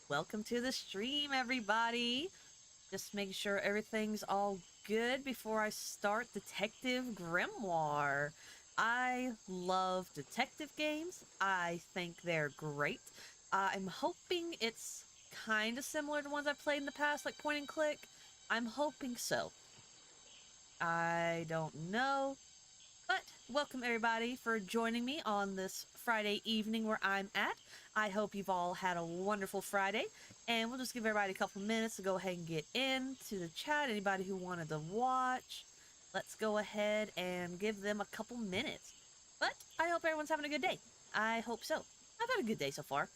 Welcome to the stream, everybody. Just making sure everything's all good before I start Detective Grimoire. I love detective games. I think they're great. I'm hoping it's kind of similar to ones I've played in the past, like point and click. I'm hoping so. I don't know. But welcome everybody for joining me on this Friday evening where I'm at. I hope you've all had a wonderful Friday, and we'll just give everybody a couple minutes to go ahead and get into the chat. Anybody who wanted to watch, let's go ahead and give them a couple minutes. But I hope everyone's having a good day. I hope so. I've had a good day so far.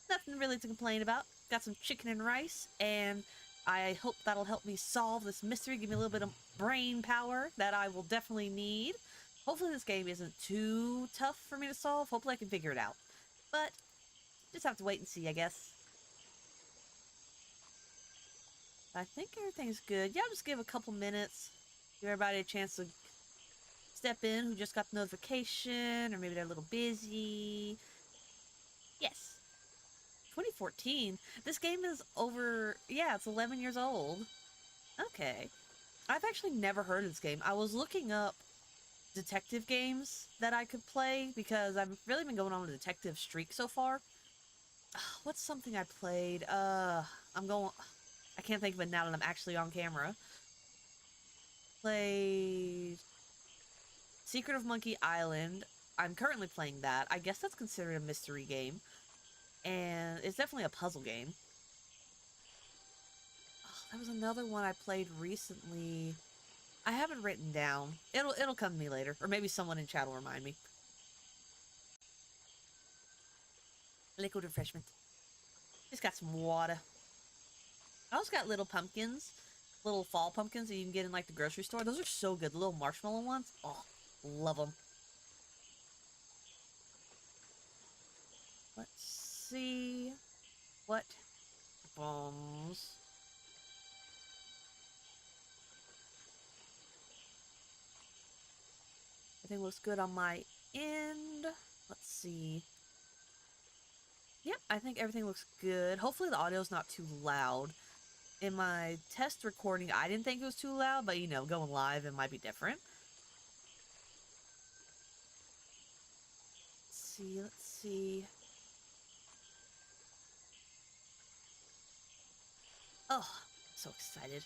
Nothing really to complain about. Got some chicken and rice, and I hope that'll help me solve this mystery, give me a little bit of brain power that I will definitely need. Hopefully this game isn't too tough for me to solve. Hopefully I can figure it out. But, just have to wait and see, I guess. I think everything's good. Yeah, I'll just give a couple minutes. Give everybody a chance to step in who just got the notification, or maybe they're a little busy. Yes. 2014. This game is over... Yeah, it's 11 years old. Okay. I've actually never heard of this game. I was looking up detective games that I could play because I've really been going on a detective streak so far. What's something I played? I'm going... I can't think of it now that I'm actually on camera. Played Secret of Monkey Island. I'm currently playing that. I guess that's considered a mystery game. And it's definitely a puzzle game. Oh, there was another one I played recently. I have it written down. It'll come to me later. Or maybe someone in chat will remind me. Liquid refreshment. Just got some water. I also got little pumpkins. Little fall pumpkins that you can get in like the grocery store. Those are so good. The little marshmallow ones. Oh, love them. Let's see. What bombs? Everything looks good on my end. Let's see. Yep, I think everything looks good. Hopefully the audio's not too loud. In my test recording, I didn't think it was too loud, but you know, going live, it might be different. Let's see. Oh, so excited.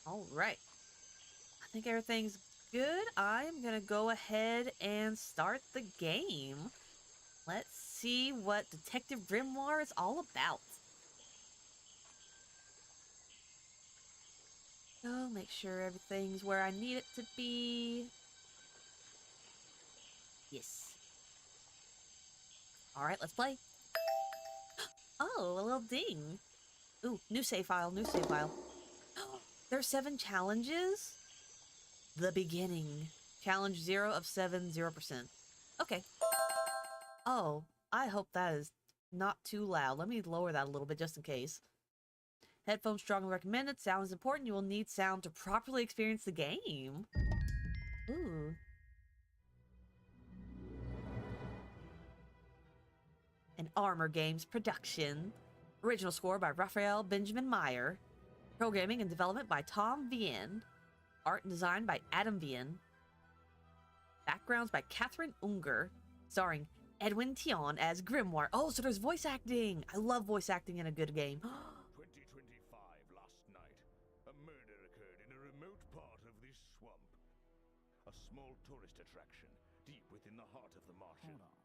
All right. I think everything's good. I'm gonna go ahead and start the game. Let's see what Detective Grimoire is all about. So, make sure everything's where I need it to be. Yes. Alright, let's play. Oh, a little ding. Ooh, new save file, new save file. There's 7 challenges? The beginning. Challenge 0 of 7, 0%. Okay. Oh, I hope that is not too loud. Let me lower that a little bit just in case. Headphones strongly recommended. Sound is important. You will need sound to properly experience the game. Ooh. An Armor Games production. Original score by Raphael Benjamin Meyer. Programming and development by Tom Vien. Art and design by Adam Vien. Backgrounds by Catherine Unger. Starring Edwin Tion as Grimoire. Oh, so there's voice acting. I love voice acting in a good game. 2025 last night, a murder occurred in a remote part of this swamp. A small tourist attraction deep within the heart of the marsh. Hold on.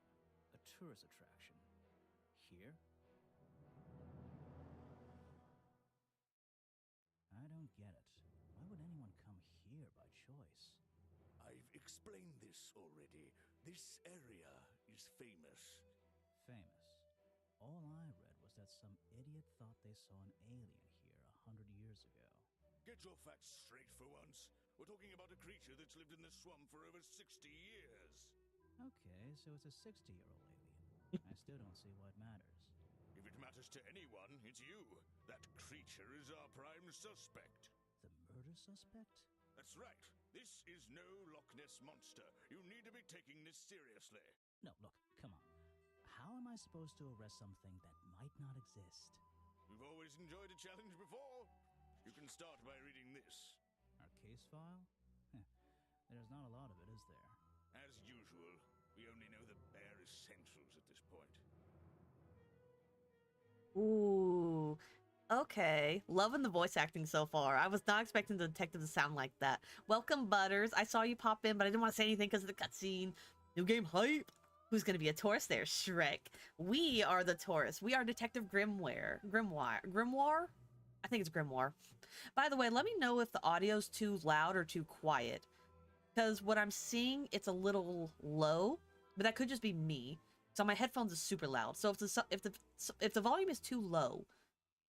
A tourist attraction. Here? I don't get it. Why would anyone come here by choice? I've explained this already. This area is famous. Famous. All I read was that some idiot thought they saw an alien here 100 years ago. Get your facts straight for once. We're talking about a creature that's lived in this swamp for over 60 years. Okay, so it's a 60-year-old alien. I still don't see why it matters. If it matters to anyone, it's you. That creature creature is our prime suspect. The murder suspect? That's right. This is no Loch Ness monster. You need to be taking this seriously. No, look, come on. How am I supposed to arrest something that might not exist? We've always enjoyed a challenge before. You can start by reading this. Our case file? There's not a lot of it, is there? As usual, we only know the bare essentials at this point. Ooh. Okay. Loving the voice acting so far. I was not expecting the detective to sound like that. Welcome, Butters. I saw you pop in, but I didn't want to say anything because of the cutscene. New game hype. Who's going to be a tourist there? Shrek. We are the tourists. We are Detective Grimoire. Grimoire? I think it's Grimoire. By the way, let me know if the audio's too loud or too quiet. Because what I'm seeing, it's a little low, but that could just be me. So my headphones is super loud. So if the volume is too low,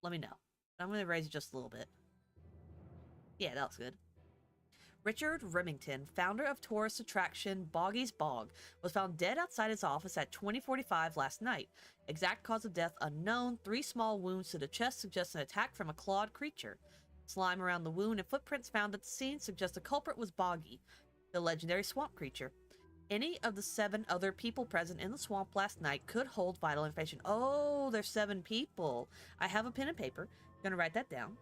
let me know. I'm going to raise it just a little bit. Yeah, that looks good. Richard Remington, founder of tourist attraction Boggy's Bog, was found dead outside his office at 20:45 last night. Exact cause of death unknown. 3 small wounds to the chest suggest an attack from a clawed creature. Slime around the wound and footprints found at the scene suggest the culprit was Boggy, the legendary swamp creature. Any of the 7 other people present in the swamp last night could hold vital information. Oh, there's 7 people. I have a pen and paper. I'm gonna write that down.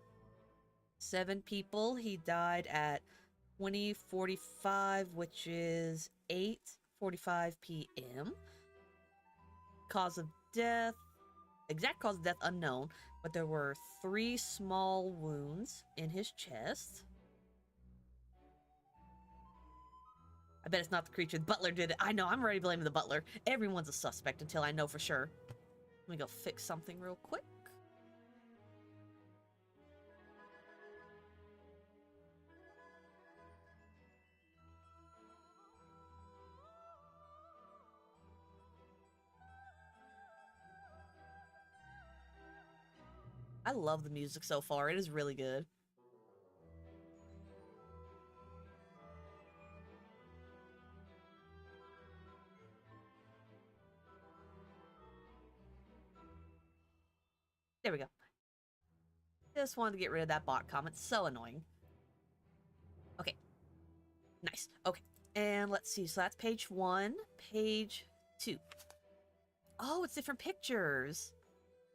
7 people. He died at 20:45, which is 8:45 p.m. Cause of death. Exact cause of death unknown, but there were 3 small wounds in his chest. I bet it's not the creature. The butler did it. I know, I'm already blaming the butler. Everyone's a suspect until I know for sure. Let me go fix something real quick. I love the music so far. It is really good. There we go. Just wanted to get rid of that bot comment. So annoying. Okay. Nice. Okay. And let's see. So that's page 1. Page 2. Oh, it's different pictures.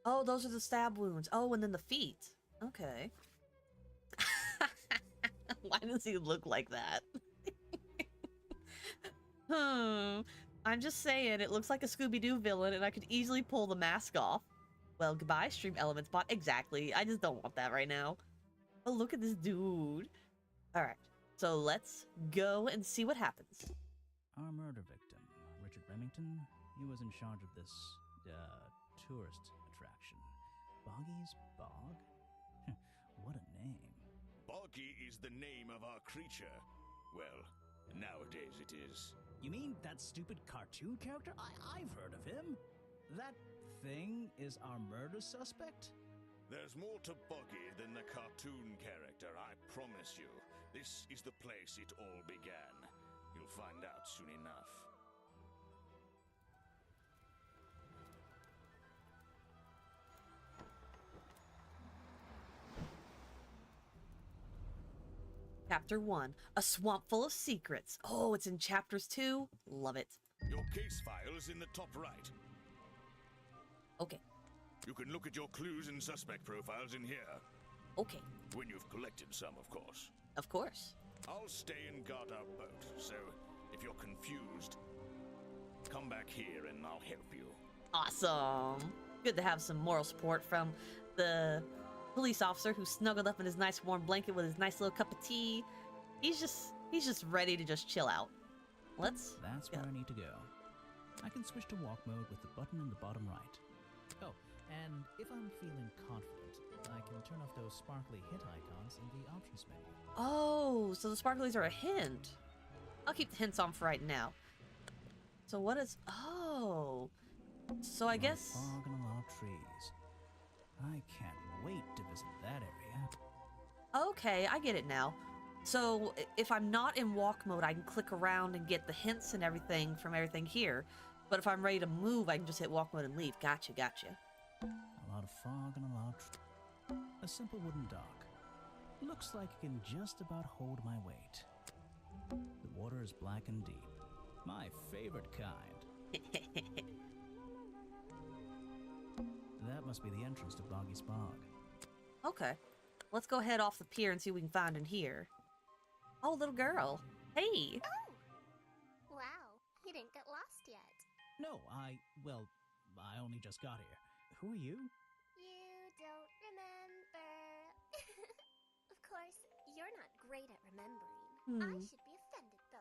Oh, those are the stab wounds. Oh, and then the feet. Okay. Why does he look like that? I'm just saying, it looks like a Scooby-Doo villain, and I could easily pull the mask off. Well, goodbye, Stream Elements bot. Exactly. I just don't want that right now. But look at this dude. Alright. So let's go and see what happens. Our murder victim, Richard Remington, he was in charge of this, tourist attraction. Boggy's Bog? What a name. Boggy is the name of our creature. Well, nowadays it is. You mean that stupid cartoon character? I've heard of him. That thing is our murder suspect? There's more to Boggy than the cartoon character, I promise you. This is the place it all began. You'll find out soon enough. Chapter 1. A swamp full of secrets. Oh, it's in chapters 2. Love it. Your case file is in the top right. Okay. You can look at your clues and suspect profiles in here. Okay. When you've collected some, of course. Of course. I'll stay and guard our boat, so if you're confused, come back here and I'll help you. Awesome. Good to have some moral support from the police officer who snuggled up in his nice warm blanket with his nice little cup of tea. He's just ready to just chill out. That's where I need to go. I can switch to walk mode with the button in the bottom right. Oh, and if I'm feeling confident, I can turn off those sparkly hit icons in the options menu. Oh, so the sparklies are a hint. I'll keep the hints on for right now. So what is... Oh. So I guess... Fog and a lot of trees. I can't wait to visit that area. Okay, I get it now. So if I'm not in walk mode, I can click around and get the hints and everything from everything here. But if I'm ready to move, I can just hit walk mode and leave. Gotcha, gotcha. A lot of fog and a lot of A simple wooden dock. Looks like it can just about hold my weight. The water is black and deep. My favorite kind. That must be the entrance to Boggy's Bog. Okay. Let's go head off the pier and see what we can find in here. Oh, little girl. Hey. Oh! Wow, you didn't get lost yet. No, I only just got here. Who are you? You don't remember. Of course, you're not great at remembering. I should be offended, though.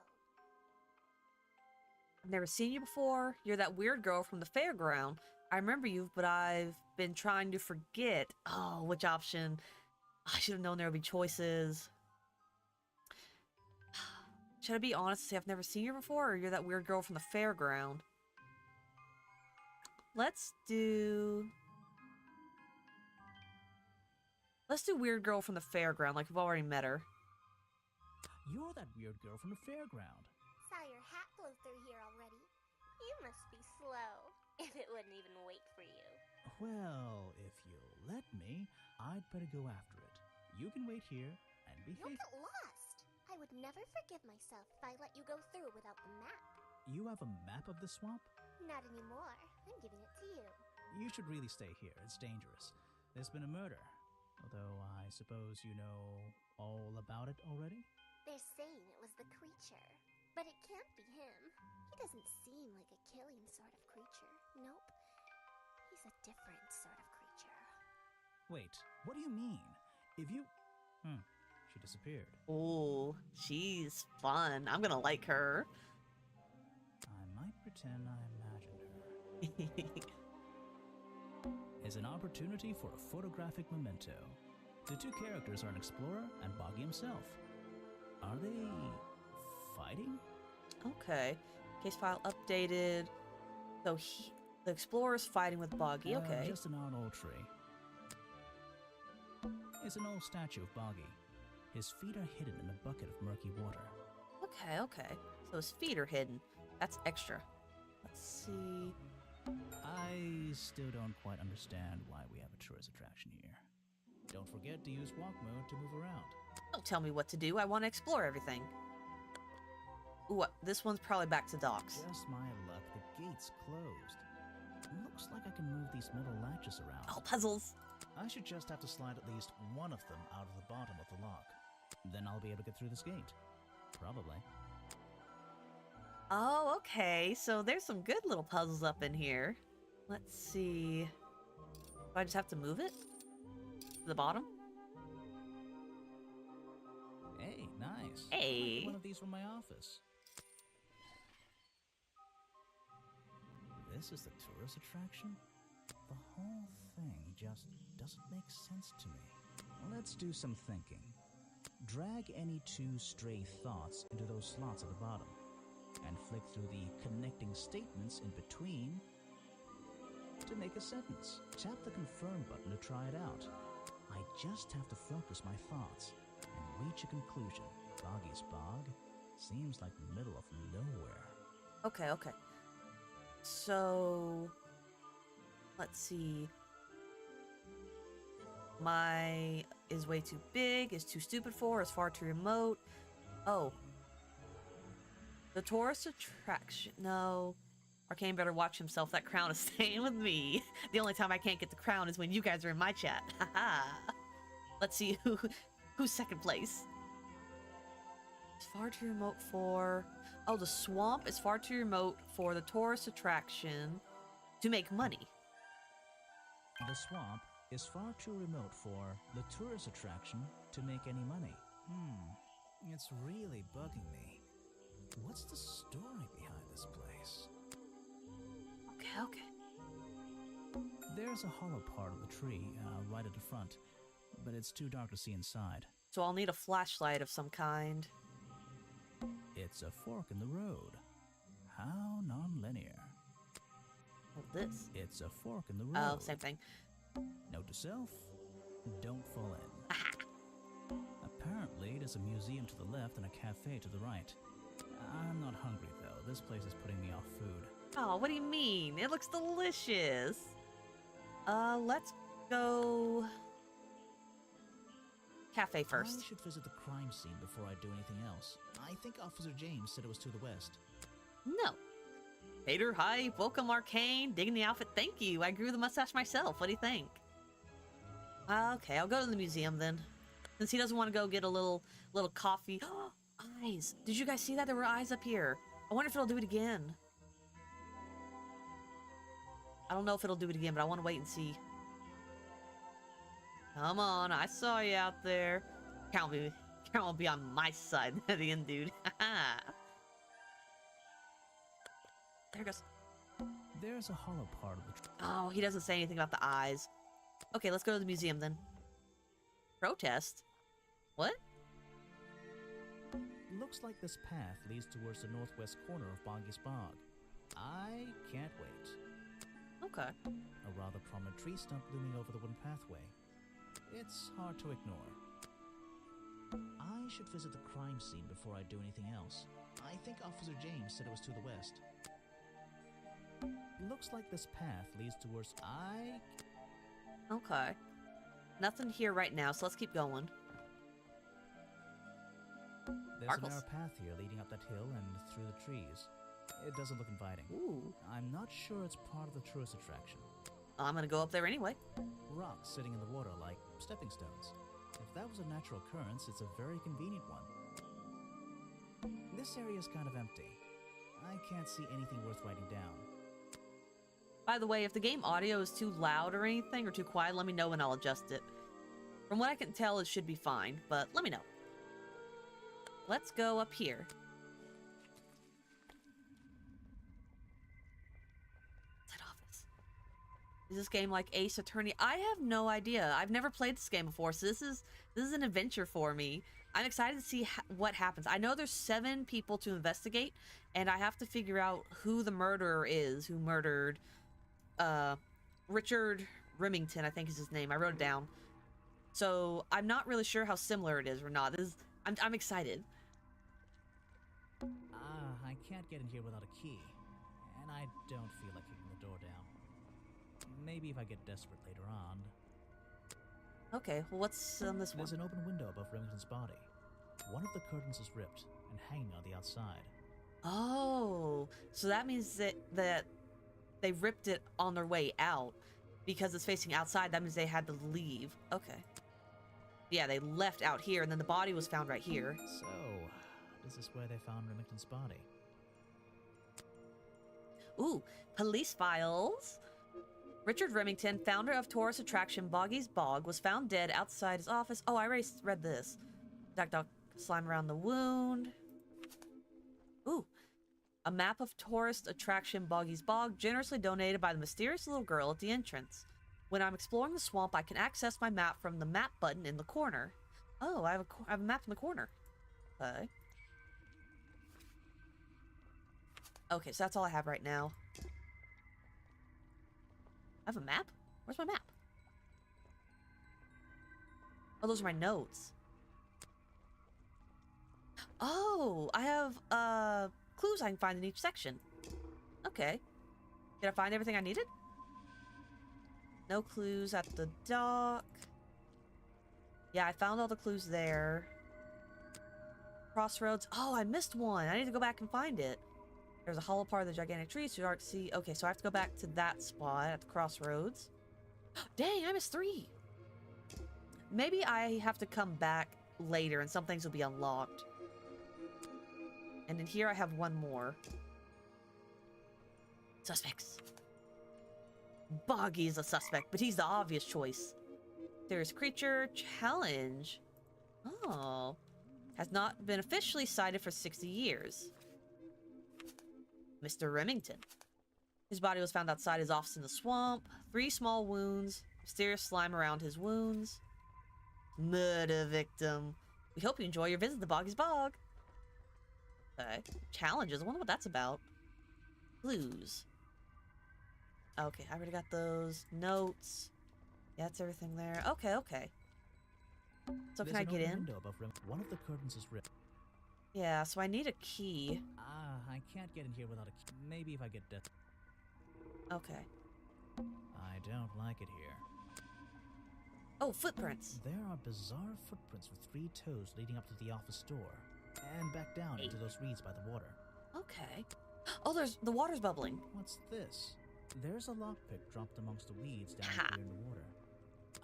I've never seen you before. You're that weird girl from the fairground. I remember you, but I've been trying to forget. Oh, which option? I should have known there would be choices. Should I be honest and say I've never seen you before, or you're that weird girl from the fairground? Let's do weird girl from the fairground, like we've already met her. You're that weird girl from the fairground. Saw your hat blow through here already. You must be slow, if it wouldn't even wait for you. Well, if you'll let me, I'd better go after it. You can wait here and be You'll faithful. get lost. I would never forgive myself if I let you go through without the map. You have a map of the swamp? Not anymore. I'm giving it to you. You should really stay here. It's dangerous. There's been a murder. Although I suppose you know all about it already? They're saying it was the creature, but it can't be him. He doesn't seem like a killing sort of creature. Nope. He's a different sort of creature. Wait, what do you mean? If you... she disappeared. Oh, she's fun. I'm gonna like her. I might pretend I imagined her. Is an opportunity for a photographic memento. The two characters are an explorer and Boggy himself. Are they fighting? Okay. Case file updated. So the explorer's fighting with Boggy. Okay. Just an odd old tree. It's an old statue of Boggy. His feet are hidden in a bucket of murky water. Okay. So his feet are hidden. That's extra. Let's see. I still don't quite understand why we have a tourist attraction here. Don't forget to use walk mode to move around. Don't tell me what to do. I want to explore everything. Ooh, this one's probably back to docks. Just my luck, the gate's closed. Looks like I can move these metal latches around. Oh, puzzles. I should just have to slide at least one of them out of the bottom of the lock. Then I'll be able to get through this gate. Probably. Oh, okay. So there's some good little puzzles up in here. Let's see. Do I just have to move it? To the bottom? Hey, nice. Hey. One of these from my office. This is the tourist attraction? The whole thing just doesn't make sense to me. Let's do some thinking. Drag any two stray thoughts into those slots at the bottom, and flick through the connecting statements in between to make a sentence. Tap the confirm button to try it out. I just have to focus my thoughts and reach a conclusion. Boggy's Bog seems like the middle of nowhere. Okay. So, let's see. My is way too big, is too stupid for, is far too remote. Oh. The tourist attraction. No. Arcane better watch himself. That crown is staying with me. The only time I can't get the crown is when you guys are in my chat. Haha. Let's see who's second place. It's far too remote for... Oh, the swamp is far too remote for the tourist attraction to make money. The swamp is far too remote for the tourist attraction to make any money. It's really bugging me. What's the story behind this place? Okay. There's a hollow part of the tree right at the front, but it's too dark to see inside. So I'll need a flashlight of some kind. It's a fork in the road. How non-linear. Oh, this. It's a fork in the road. Oh, same thing. Note to self, don't fall in. Apparently, there's a museum to the left and a cafe to the right. I'm not hungry, though. This place is putting me off food. Oh, what do you mean? It looks delicious. Let's go... cafe I first. should visit the crime scene before I do anything else. I think Officer James said it was to the west. No. Hater hype, welcome Arcane, digging the outfit, thank you. I grew the mustache myself, what do you think? Okay, I'll go to the museum then. Since he doesn't want to go get a little coffee. Eyes! Did you guys see that? There were eyes up here. I wonder if it'll do it again. I don't know if it'll do it again, but I want to wait and see. Come on, I saw you out there. Count will be on my side at the end, dude. There it goes. There's a hollow part of the Oh, he doesn't say anything about the eyes. Okay, let's go to the museum then. Protest? What? Looks like this path leads towards the northwest corner of Boggy's Bog. I can't wait. Okay. A rather prominent tree stump looming over the wooden pathway. It's hard to ignore. I should visit the crime scene before I do anything else. I think Officer James said it was to the west. Looks like this path leads towards... Okay. Nothing here right now, so let's keep going. There's Sparkles. a narrow path here leading up that hill and through the trees. It doesn't look inviting. Ooh. I'm not sure it's part of the tourist attraction. I'm gonna go up there anyway. Rocks sitting in the water like stepping stones. If that was a natural occurrence, it's a very convenient one. This area's kind of empty. I can't see anything worth writing down. By the way, if the game audio is too loud or anything, or too quiet, let me know and I'll adjust it. From what I can tell, it should be fine, but let me know. Let's go up here. What's that office? Is this game like Ace Attorney? I have no idea. I've never played this game before, so this is an adventure for me. I'm excited to see what happens. I know there's 7 people to investigate, and I have to figure out who the murderer is, who murdered Richard Remington, I think is his name. I wrote it down. So I'm not really sure how similar it is or not. I'm excited. I can't get in here without a key, and I don't feel like kicking the door down. Maybe if I get desperate later on. Okay, well, what's on this one? There's an open window above Remington's body. One of the curtains is ripped and hanging on the outside. Oh, so that means that they ripped it on their way out because it's facing outside. That means they had to leave. Okay. Yeah, they left out here, and then the body was found right here. So, is this where they found Remington's body? Ooh, police files. Richard Remington, founder of tourist attraction Boggy's Bog, was found dead outside his office. Oh, I already read this. Dog slime around the wound. Ooh, a map of tourist attraction Boggy's Bog, generously donated by the mysterious little girl at the entrance. When I'm exploring the swamp, I can access my map from the map button in the corner. Oh, I have a map in the corner. Okay. Okay, so that's all I have right now. I have a map? Where's my map? Oh, those are my notes. Oh, I have clues I can find in each section. Okay. Did I find everything I needed? No clues at the dock. Yeah, I found all the clues there. Crossroads. Oh, I missed one. I need to go back and find it. There's a hollow part of the gigantic tree, so you hard to see. Okay, so I have to go back to that spot at the crossroads. Dang, I missed 3. Maybe I have to come back later and some things will be unlocked. And in here I have one more. Suspects. Boggy is a suspect, but he's the obvious choice. There's creature challenge. Oh. Has not been officially cited for 60 years. Mr. Remington. His body was found outside his office in the swamp. 3 small wounds. Mysterious slime around his wounds. Murder victim. We hope you enjoy your visit to Boggy's Bog. Okay. Challenges. I wonder what that's about. Clues. Okay, I already got those. Notes. Yeah, that's everything there. Okay, okay. So can I get in? One of the curtains is ripped. Yeah, so I need a key. I can't get in here without a key. Maybe if I get death. Okay. I don't like it here. Oh, footprints. There are bizarre footprints with 3 toes leading up to the office door, and back down into those reeds by the water. Okay. Oh, the water's bubbling. What's this? There's a lockpick dropped amongst the weeds down Ha. here in the water.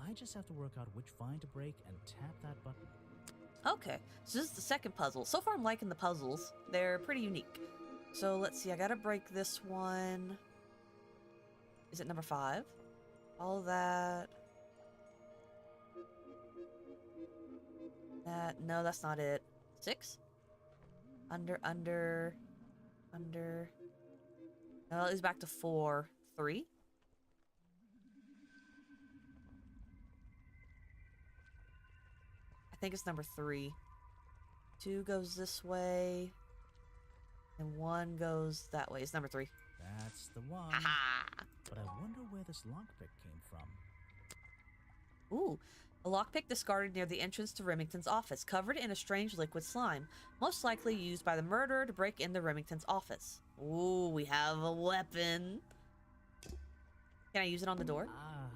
I just have to work out which vine to break and tap that button. Okay, so this is the second puzzle. So far I'm liking the puzzles. They're pretty unique. So let's see, I gotta break this one. Is it number 5? All that. No, that's not it. 6? Under. No, it is back to 4. 3? I think it's number 3. 2 goes this way. And 1 goes that way. It's number 3. That's the one. Haha! But I wonder where this lockpick came from. Ooh, a lockpick discarded near the entrance to Remington's office, covered in a strange liquid slime, most likely used by the murderer to break into Remington's office. Ooh, we have a weapon. Can I use it on the door?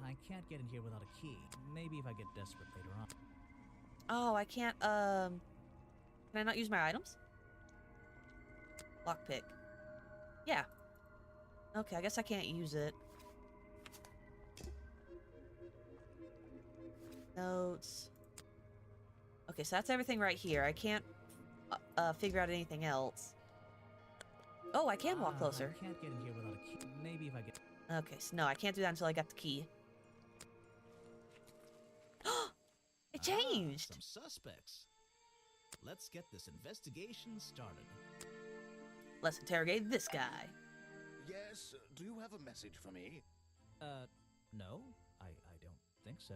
I can't get in here without a key. Maybe if I get desperate later on. Oh, I can't, can I not use my items? Lockpick. Yeah. Okay, I guess I can't use it. Notes. Okay, so that's everything right here. I can't figure out anything else. Oh, I can walk closer. I can't get in here without a key. Maybe if I get... Okay, so no, I can't do that until I got the key. It changed! Some suspects. Let's get this investigation started. Let's interrogate this guy. Yes, do you have a message for me? No. I don't think so.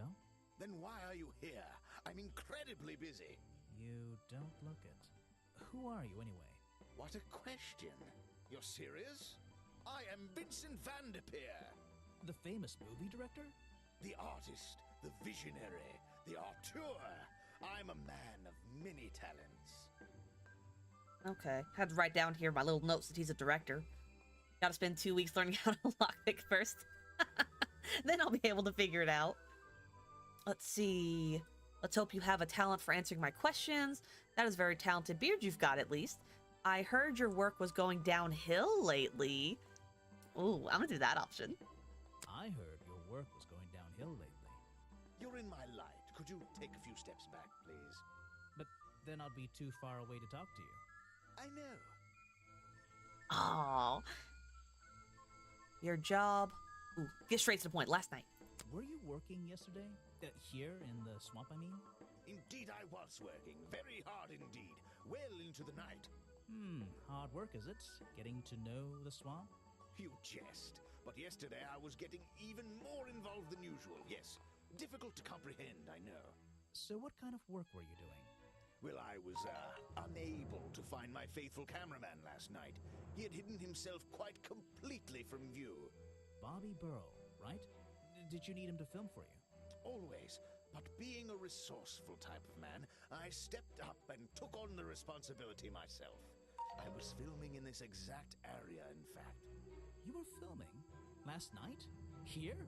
Then why are you here? I'm incredibly busy. You don't look it. Who are you, anyway? What a question. You're serious? I am Vincent Van de Peer. The famous movie director? The artist, the visionary, the auteur. I'm a man of many talents. Okay, had to write down here my little notes that he's a director. Gotta spend 2 weeks learning how to lockpick first. Then I'll be able to figure it out. Let's see. Let's hope you have a talent for answering my questions. That is a very talented beard you've got, at least. I heard your work was going downhill lately. Ooh, I'm gonna do that option. I heard your work was going downhill lately. You're in my light. Could you take a few steps back, please? But then I'd be too far away to talk to you. I know. Oh, your job. Ooh, get straight to the point. Last night. Were you working yesterday? Here in the swamp, I mean? Indeed, I was working. Very hard indeed. Well into the night. Hard work, is it? Getting to know the swamp? You jest. But yesterday I was getting even more involved than usual. Yes. Difficult to comprehend, I know. So what kind of work were you doing? Well, I was, unable to find my faithful cameraman last night. He had hidden himself quite completely from view. Bobby Burrow, right? Did you need him to film for you? Always. But being a resourceful type of man, I stepped up and took on the responsibility myself. I was filming in this exact area, in fact. You were filming? Last night? Here?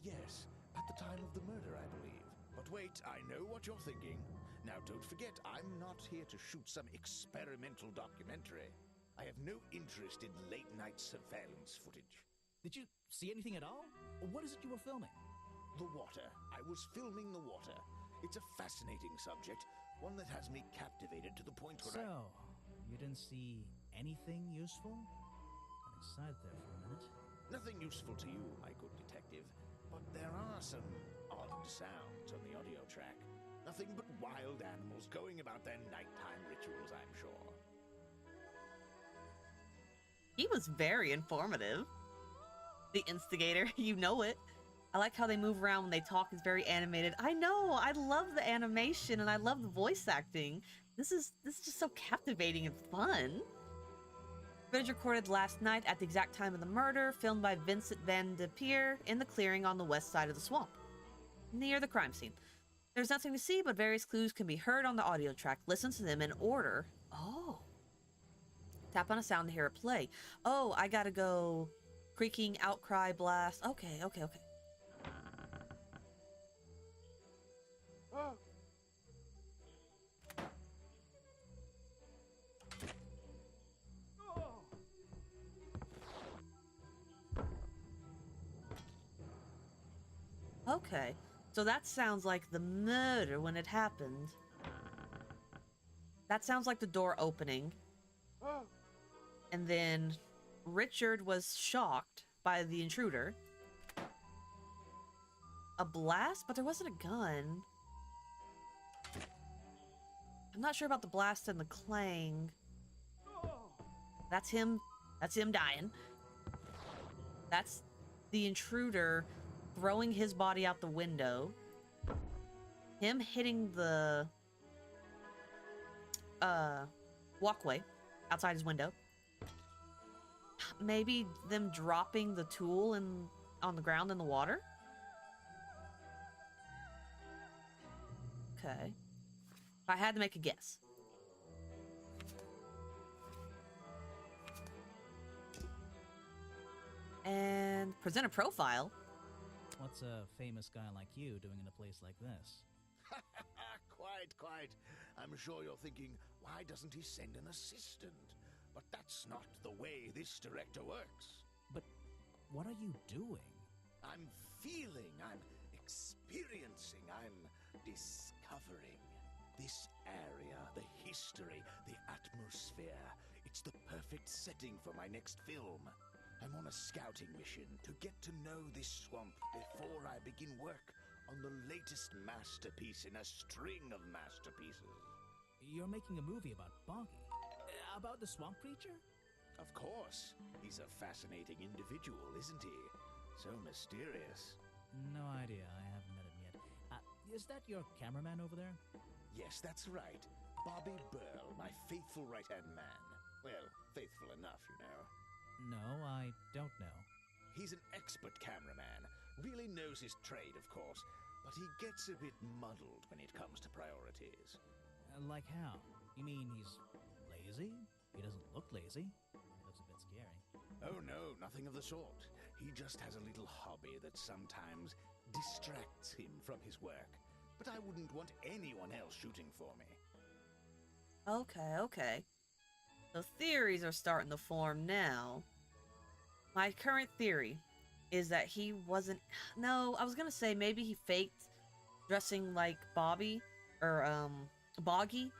Yes, at the time of the murder, I believe. But wait, I know what you're thinking. Now, don't forget, I'm not here to shoot some experimental documentary. I have no interest in late-night surveillance footage. Did you see anything at all? What is it you were filming? The water. I was filming the water. It's a fascinating subject, one that has me captivated to the point where So, you didn't see anything useful? Got excited there for a minute. Nothing useful to you, my good detective, but there are some odd sounds on the audio track. Nothing but wild animals going about their nighttime rituals, I'm sure. He was very informative. The instigator, you know it. I like how they move around when they talk. It's very animated. I know. I love the animation and I love the voice acting. This is just so captivating and fun. Footage recorded last night at the exact time of the murder, filmed by Vincent Van de Peer in the clearing on the west side of the swamp, near the crime scene. There's nothing to see, but various clues can be heard on the audio track. Listen to them in order. Oh. Tap on a sound to hear it play. Oh, I gotta go. Creaking, outcry, blast. Okay. Okay, so that sounds like the murder when it happened. That sounds like the door opening. And then Richard was shocked by the intruder. A blast? But there wasn't a gun. I'm not sure about the blast and the clang. That's him. That's him dying. That's the intruder throwing his body out the window. Him hitting the walkway outside his window. Maybe them dropping the tool on the ground in the water? Okay. If I had to make a guess. And present a profile. What's a famous guy like you doing in a place like this? Quite. I'm sure you're thinking, why doesn't he send an assistant? But that's not the way this director works. But what are you doing? I'm feeling, I'm experiencing, I'm discovering. This area, the history, the atmosphere, it's the perfect setting for my next film. I'm on a scouting mission to get to know this swamp before I begin work on the latest masterpiece in a string of masterpieces. You're making a movie about Boggy? About the swamp creature? Of course. He's a fascinating individual, isn't he? So mysterious. No idea. I haven't met him yet. Is that your cameraman over there? Yes, that's right. Bobby Burl, my faithful right-hand man. Well, faithful enough, you know. No, I don't know. He's an expert cameraman. Really knows his trade, of course. But he gets a bit muddled when it comes to priorities. Like how? You mean he's lazy? He doesn't look lazy. He looks a bit scary. Oh no, nothing of the sort. He just has a little hobby that sometimes distracts him from his work. But I wouldn't want anyone else shooting for me. Okay. The theories are starting to form now. My current theory is that he wasn't... No, I was gonna say maybe he faked dressing like Bobby, or, Boggy,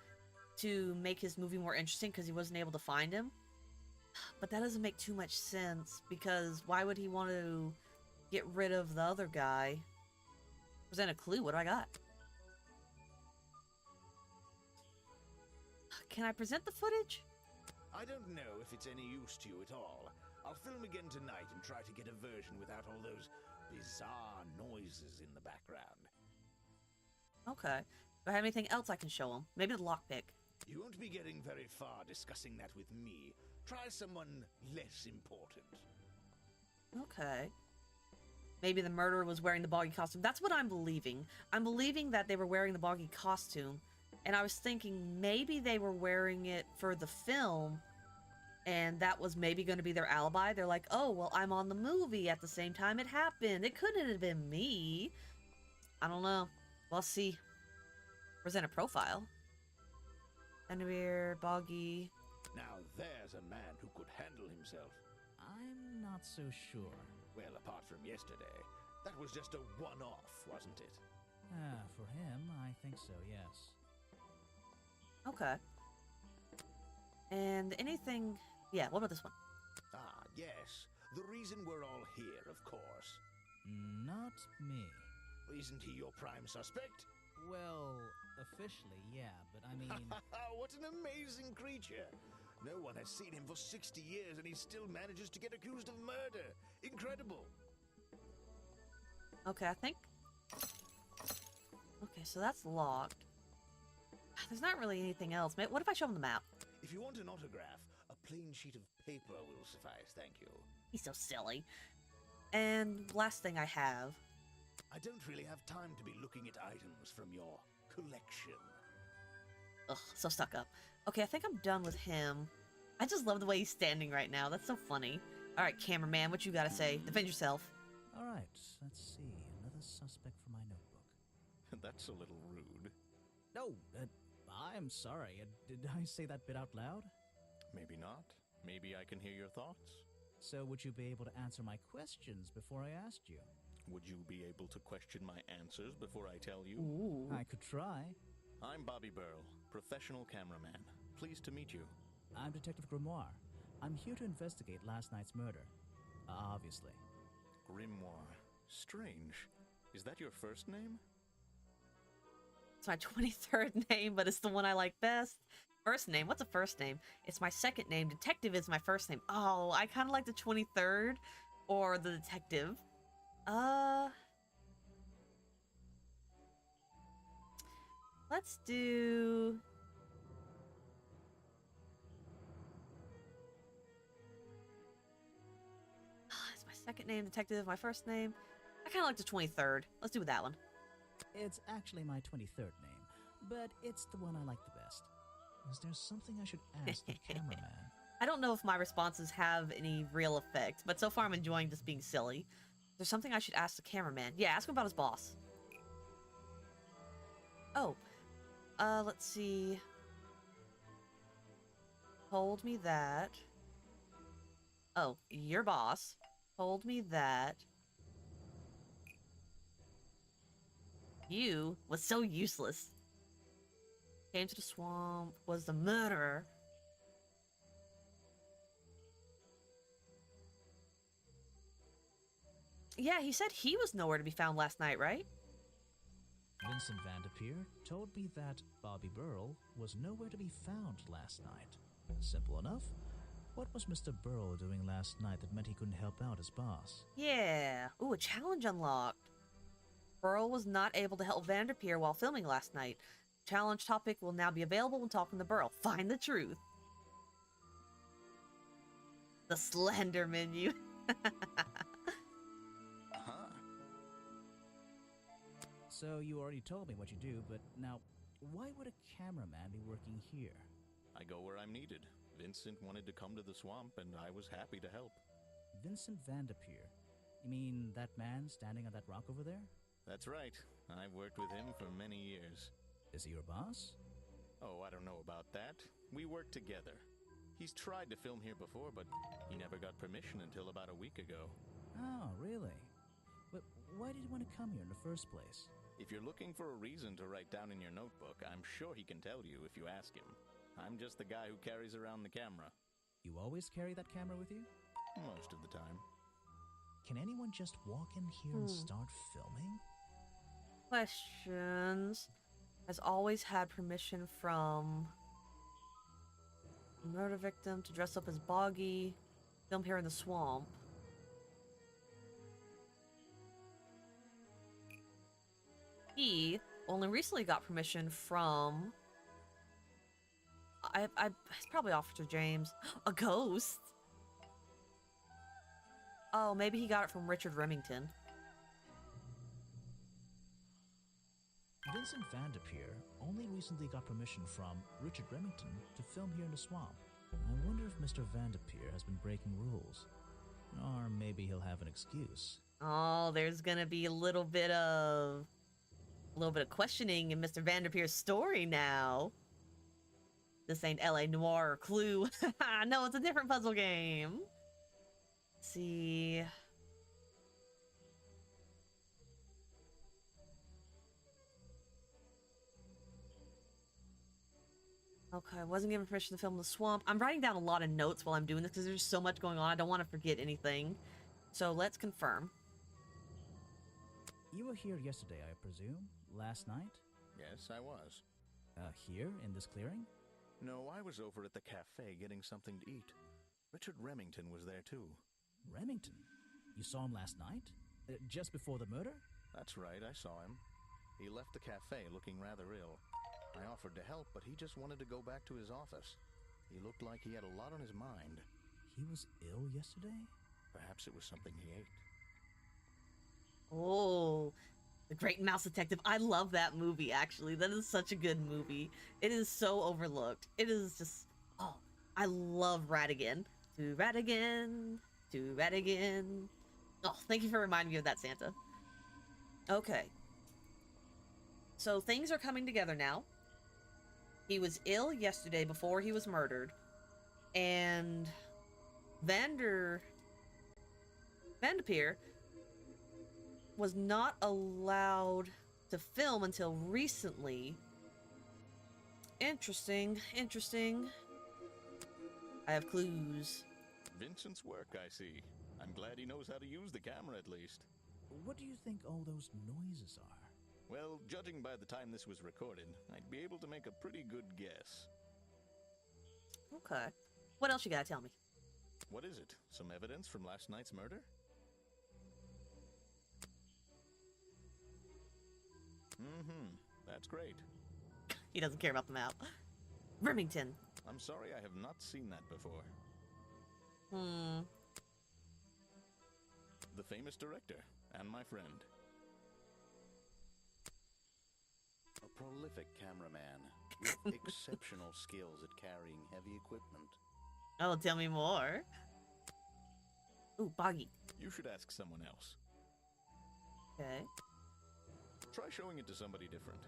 to make his movie more interesting because he wasn't able to find him. But that doesn't make too much sense, because why would he want to get rid of the other guy? Present a clue, what do I got? Can I present the footage? I don't know if it's any use to you at all. I'll film again tonight and try to get a version without all those bizarre noises in the background. Okay. Do I have anything else I can show him? Maybe the lockpick. You won't be getting very far discussing that with me. Try someone less important. Okay. Maybe the murderer was wearing the Boggy costume. That's what I'm believing. I'm believing that they were wearing the Boggy costume. And I was thinking maybe they were wearing it for the film, and that was maybe going to be their alibi. They're like, oh, well, I'm on the movie at the same time it happened. It couldn't have been me. I don't know. We'll see. Present a profile. Anywhere, Boggy. Now there's a man who could handle himself. I'm not so sure. Well, apart from yesterday, that was just a one-off, wasn't it? For him, I think so, yes. Okay. And anything... Yeah, what about this one? Ah, yes. The reason we're all here, of course. Not me. Isn't he your prime suspect? Well, officially, yeah, but I mean... What an amazing creature! No one has seen him for 60 years and he still manages to get accused of murder. Incredible! Okay, I think... Okay, so that's locked. There's not really anything else. What if I show him the map? If you want an autograph, a plain sheet of paper will suffice, thank you. He's so silly. And last thing I have... I don't really have time to be looking at items from your collection. Ugh, so stuck up. Okay, I think I'm done with him. I just love the way he's standing right now. That's so funny. Alright, cameraman, what you gotta say? Defend yourself. Alright, let's see. Another suspect for my notebook. That's a little rude. Oh, I'm sorry. Did I say that bit out loud? Maybe not. Maybe I can hear your thoughts. So would you be able to answer my questions before I asked you? Would you be able to question my answers before I tell you? Ooh. I could try. I'm Bobby Burl, professional cameraman. Pleased to meet you. I'm Detective Grimoire. I'm here to investigate last night's murder. Obviously. Grimoire. Strange. Is that your first name? It's my 23rd name, but it's the one I like best. First name? What's a first name? It's my second name. Detective is my first name. Oh, I kind of like the 23rd or the detective. Let's do... It's my second name, detective, my first name. I kind of like the 23rd. Let's do that one. It's actually my 23rd name, but it's the one I like the best. Is there something I should ask the cameraman? I don't know if my responses have any real effect, but so far I'm enjoying just being silly. There's something I should ask the cameraman. Yeah, ask him about his boss. Oh, let's see. Told me that. Oh, your boss told me that you was so useless. Came to the swamp, was the murderer. Yeah, he said he was nowhere to be found last night, right? Vincent Vanderpeer told me that Bobby Burl was nowhere to be found last night. Simple enough. What was Mr. Burl doing last night that meant he couldn't help out his boss? Yeah. Ooh, a challenge unlocked. Burl was not able to help Vanderpeer while filming last night. Challenge topic will now be available when talking to Burl. Find the truth. The Slender menu. Uh-huh. So you already told me what you do, but now, why would a cameraman be working here? I go where I'm needed. Vincent wanted to come to the swamp, and I was happy to help. Vincent Vanderpeer? You mean that man standing on that rock over there? That's right. I've worked with him for many years. Is he your boss? Oh, I don't know about that. We work together. He's tried to film here before, but he never got permission until about a week ago. Oh, really? But why did you want to come here in the first place? If you're looking for a reason to write down in your notebook, I'm sure he can tell you if you ask him. I'm just the guy who carries around the camera. You always carry that camera with you? Most of the time. Can anyone just walk in here and start filming? Questions. Has always had permission from murder victim to dress up as Boggy. Film here in the swamp. He only recently got permission from... it's probably Officer James. A ghost? Oh, maybe he got it from Richard Remington. Vincent Vanderpeer only recently got permission from Richard Remington to film here in the swamp. I wonder if Mr. Vanderpeer has been breaking rules. Or maybe he'll have an excuse. Oh, there's gonna be a little bit of questioning in Mr. Vanderpeer's story now. This ain't LA Noire or Clue. No, it's a different puzzle game. Let's see. Okay, I wasn't given permission to film in the swamp. I'm writing down a lot of notes while I'm doing this because there's so much going on. I don't want to forget anything. So let's confirm. You were here yesterday, I presume? Last night? Yes, I was. Here, in this clearing? No, I was over at the cafe getting something to eat. Richard Remington was there too. Remington? You saw him last night? Just before the murder? That's right, I saw him. He left the cafe looking rather ill. I offered to help, but he just wanted to go back to his office. He looked like he had a lot on his mind. He was ill yesterday? Perhaps it was something he ate. Oh, The Great Mouse Detective. I love that movie, actually. That is such a good movie. It is so overlooked. It is just... Oh, I love Ratigan. To Ratigan. To Ratigan. Oh, thank you for reminding me of that, Santa. Okay. So things are coming together now. He was ill yesterday before he was murdered, and Vanderpeer was not allowed to film until recently. Interesting, interesting. I have clues. Vincent's work, I see. I'm glad he knows how to use the camera at least. What do you think all those noises are? Well, judging by the time this was recorded, I'd be able to make a pretty good guess. Okay. What else you gotta tell me? What is it? Some evidence from last night's murder? That's great. He doesn't care about the map. Remington. I'm sorry I have not seen that before. The famous director, and my friend. A prolific cameraman with exceptional skills at carrying heavy equipment. Oh, tell me more. Ooh, Boggy. You should ask someone else. Okay. Try showing it to somebody different.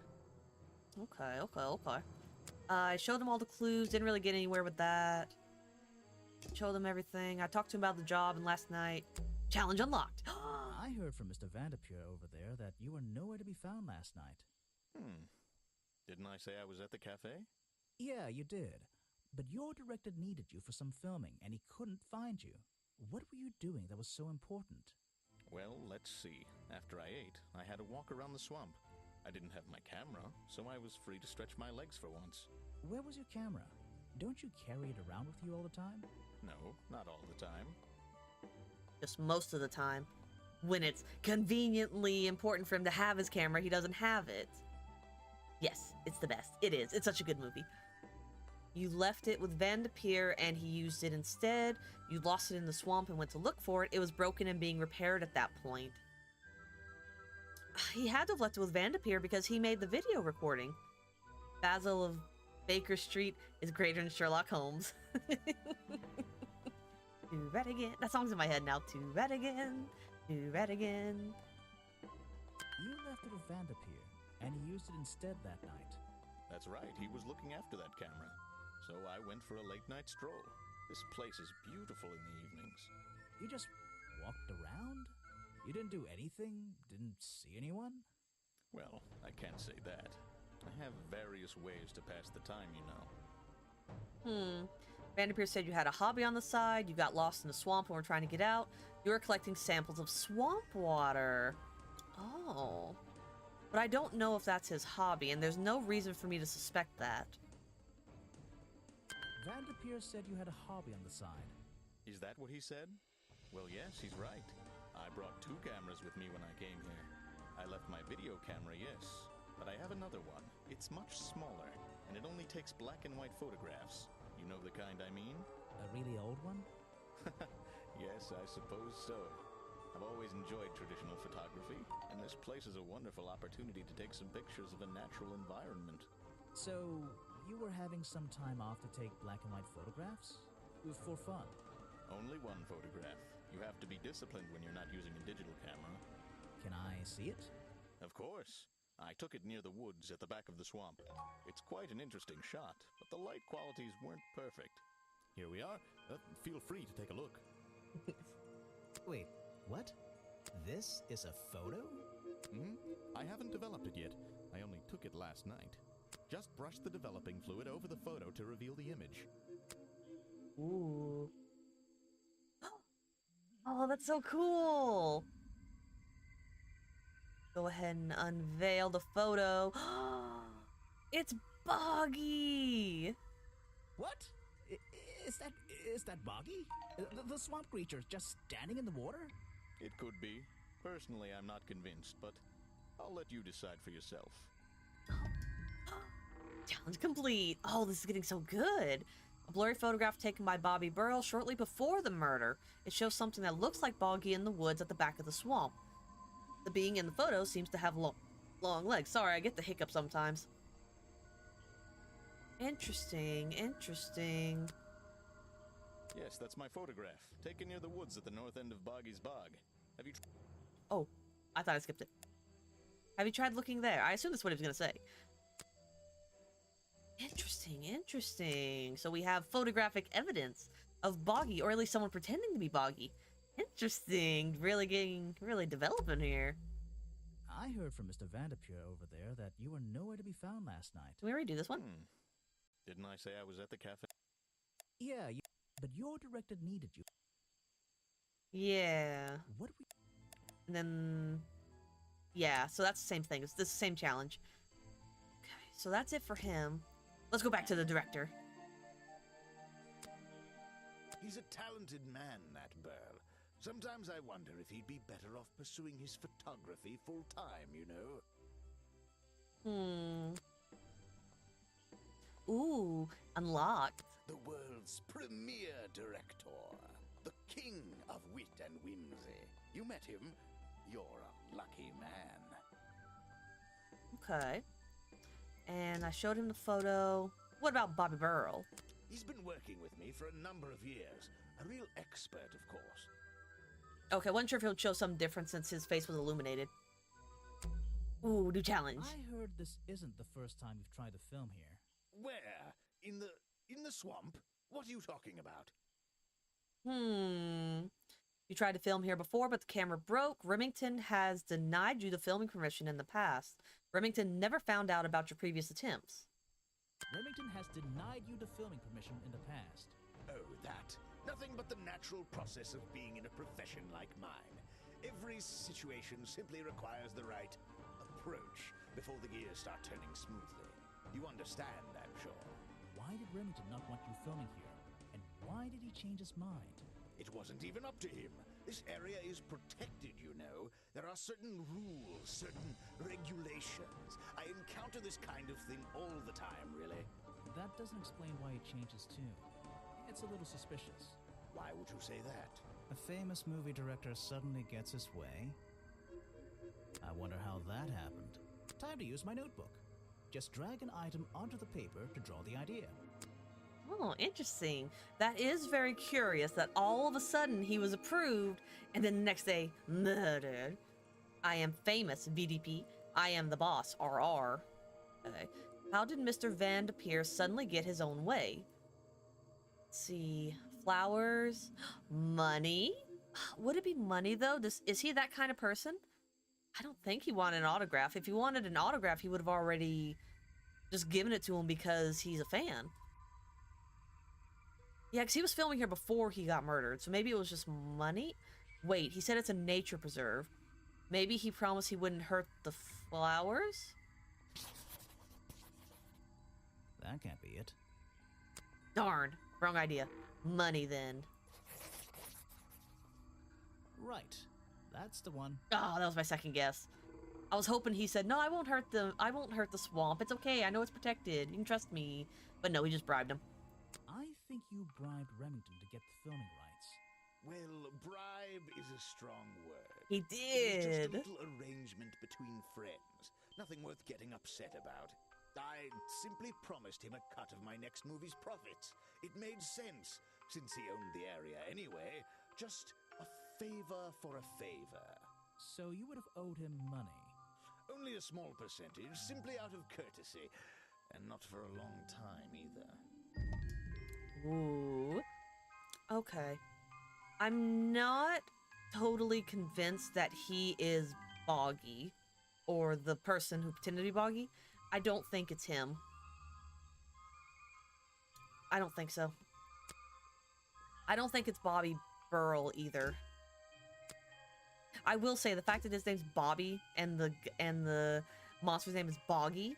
Okay. I showed him all the clues, didn't really get anywhere with that. Showed him everything. I talked to him about the job, and last night, challenge unlocked. I heard from Mr. Vanderpeer over there that you were nowhere to be found last night. Didn't I say I was at the cafe? Yeah, you did. But your director needed you for some filming, and he couldn't find you. What were you doing that was so important? Well, let's see. After I ate, I had a walk around the swamp. I didn't have my camera, so I was free to stretch my legs for once. Where was your camera? Don't you carry it around with you all the time? No, not all the time. Just most of the time. When it's conveniently important for him to have his camera, he doesn't have it. Yes, it's the best. It is. It's such a good movie. You left it with Vanderpeer and he used it instead. You lost it in the swamp and went to look for it. It was broken and being repaired at that point. He had to have left it with Vanderpeer because he made the video recording. Basil of Baker Street is greater than Sherlock Holmes. Do that again. That song's in my head now. Do that again. Do that again. You left it with Vanderpeer, and he used it instead that night. That's right, he was looking after that camera. So I went for a late-night stroll. This place is beautiful in the evenings. You just walked around? You didn't do anything? Didn't see anyone? Well, I can't say that. I have various ways to pass the time, you know. Vanderpeer said you had a hobby on the side, you got lost in the swamp and were trying to get out. You were collecting samples of swamp water. Oh. But I don't know if that's his hobby, and there's no reason for me to suspect that. Vanderpeer said you had a hobby on the side. Is that what he said? Well, yes, he's right. I brought 2 cameras with me when I came here. I left my video camera, yes, but I have another one. It's much smaller, and it only takes black and white photographs. You know the kind I mean? A really old one? Yes, I suppose so. I've always enjoyed traditional photography, and this place is a wonderful opportunity to take some pictures of a natural environment. So, you were having some time off to take black and white photographs? For fun? Only one photograph. You have to be disciplined when you're not using a digital camera. Can I see it? Of course. I took it near the woods at the back of the swamp. It's quite an interesting shot, but the light qualities weren't perfect. Here we are. Feel free to take a look. Wait, what? This is a photo? I haven't developed it yet. I only took it last night. Just brush the developing fluid over the photo to reveal the image. Ooh. Oh, that's so cool. Go ahead and unveil the photo. It's Boggy. What? Is that Boggy? The swamp creature just standing in the water? It could be. Personally, I'm not convinced, but I'll let you decide for yourself. Challenge complete. Oh, this is getting so good. A blurry photograph taken by Bobby Burrell shortly before the murder. It shows something that looks like Boggy in the woods at the back of the swamp. The being in the photo seems to have long legs. Sorry, I get the hiccup sometimes. Interesting, interesting. Yes, that's my photograph, taken near the woods at the north end of Boggy's Bog. Have you... Oh, I thought I skipped it. Have you tried looking there? I assume that's what he was going to say. Interesting. Interesting. So we have photographic evidence of Boggy, or at least someone pretending to be Boggy. Interesting. Really developing here. I heard from Mr. Vanderpure over there that you were nowhere to be found last night. Did we already do this one? Didn't I say I was at the cafe? Yeah, but your director needed you. Yeah. What we... And then, yeah, so that's the same thing. It's the same challenge. Okay, so that's it for him. Let's go back to the director. He's a talented man, that Burl. Sometimes I wonder if he'd be better off pursuing his photography full time, you know? Ooh, unlocked. The world's premier director. The king of wit and whimsy. You met him? You're a lucky man. Okay. And I showed him the photo. What about Bobby Burl? He's been working with me for a number of years. A real expert, of course. Okay, wasn't sure if he'll show some difference since his face was illuminated. Ooh, new challenge. I heard this isn't the first time you've tried to film here. Where? In the swamp? What are you talking about? You tried to film here before, but the camera broke. Remington has denied you the filming permission in the past. Remington never found out about your previous attempts. Remington has denied you the filming permission in the past. Oh, that. Nothing but the natural process of being in a profession like mine. Every situation simply requires the right approach before the gears start turning smoothly. You understand, I'm sure. Why did Remington not want you filming here? And why did he change his mind? It wasn't even up to him. This area is protected, you know. There are certain rules, certain regulations. I encounter this kind of thing all the time, really. That doesn't explain why he changed his tune. It's a little suspicious. Why would you say that? A famous movie director suddenly gets his way? I wonder how that happened. Time to use my notebook. Just drag an item onto the paper to draw the idea. Oh, interesting. That is very curious that all of a sudden he was approved and then the next day murdered. I am famous, VDP. I am the boss, RR. Okay. How did Mr. Vanderpure suddenly get his own way? Let's see. Flowers? Money? Would it be money, though? Is he that kind of person? I don't think he wanted an autograph. If he wanted an autograph, he would have already just given it to him because he's a fan. Yeah, because he was filming here before he got murdered, so maybe it was just money? Wait, he said it's a nature preserve. Maybe he promised he wouldn't hurt the flowers? That can't be it. Darn, wrong idea. Money, then. Right. That's the one. Oh, that was my second guess. I was hoping he said, no, I won't hurt the swamp. It's okay, I know it's protected. You can trust me. But no, he just bribed him. I think you bribed Remington to get the filming rights. Well, bribe is a strong word. He It was did. just a little arrangement between friends. Nothing worth getting upset about. I simply promised him a cut of my next movie's profits. It made sense, since he owned the area anyway. Just a favor for a favor. So you would have owed him money. Only a small percentage, simply out of courtesy. And not for a long time, either. Ooh. Okay. I'm not totally convinced that he is Boggy, or the person who pretended to be Boggy. I don't think it's him. I don't think so. I don't think it's Bobby Burl either. I will say the fact that his name's Bobby and the monster's name is Boggy.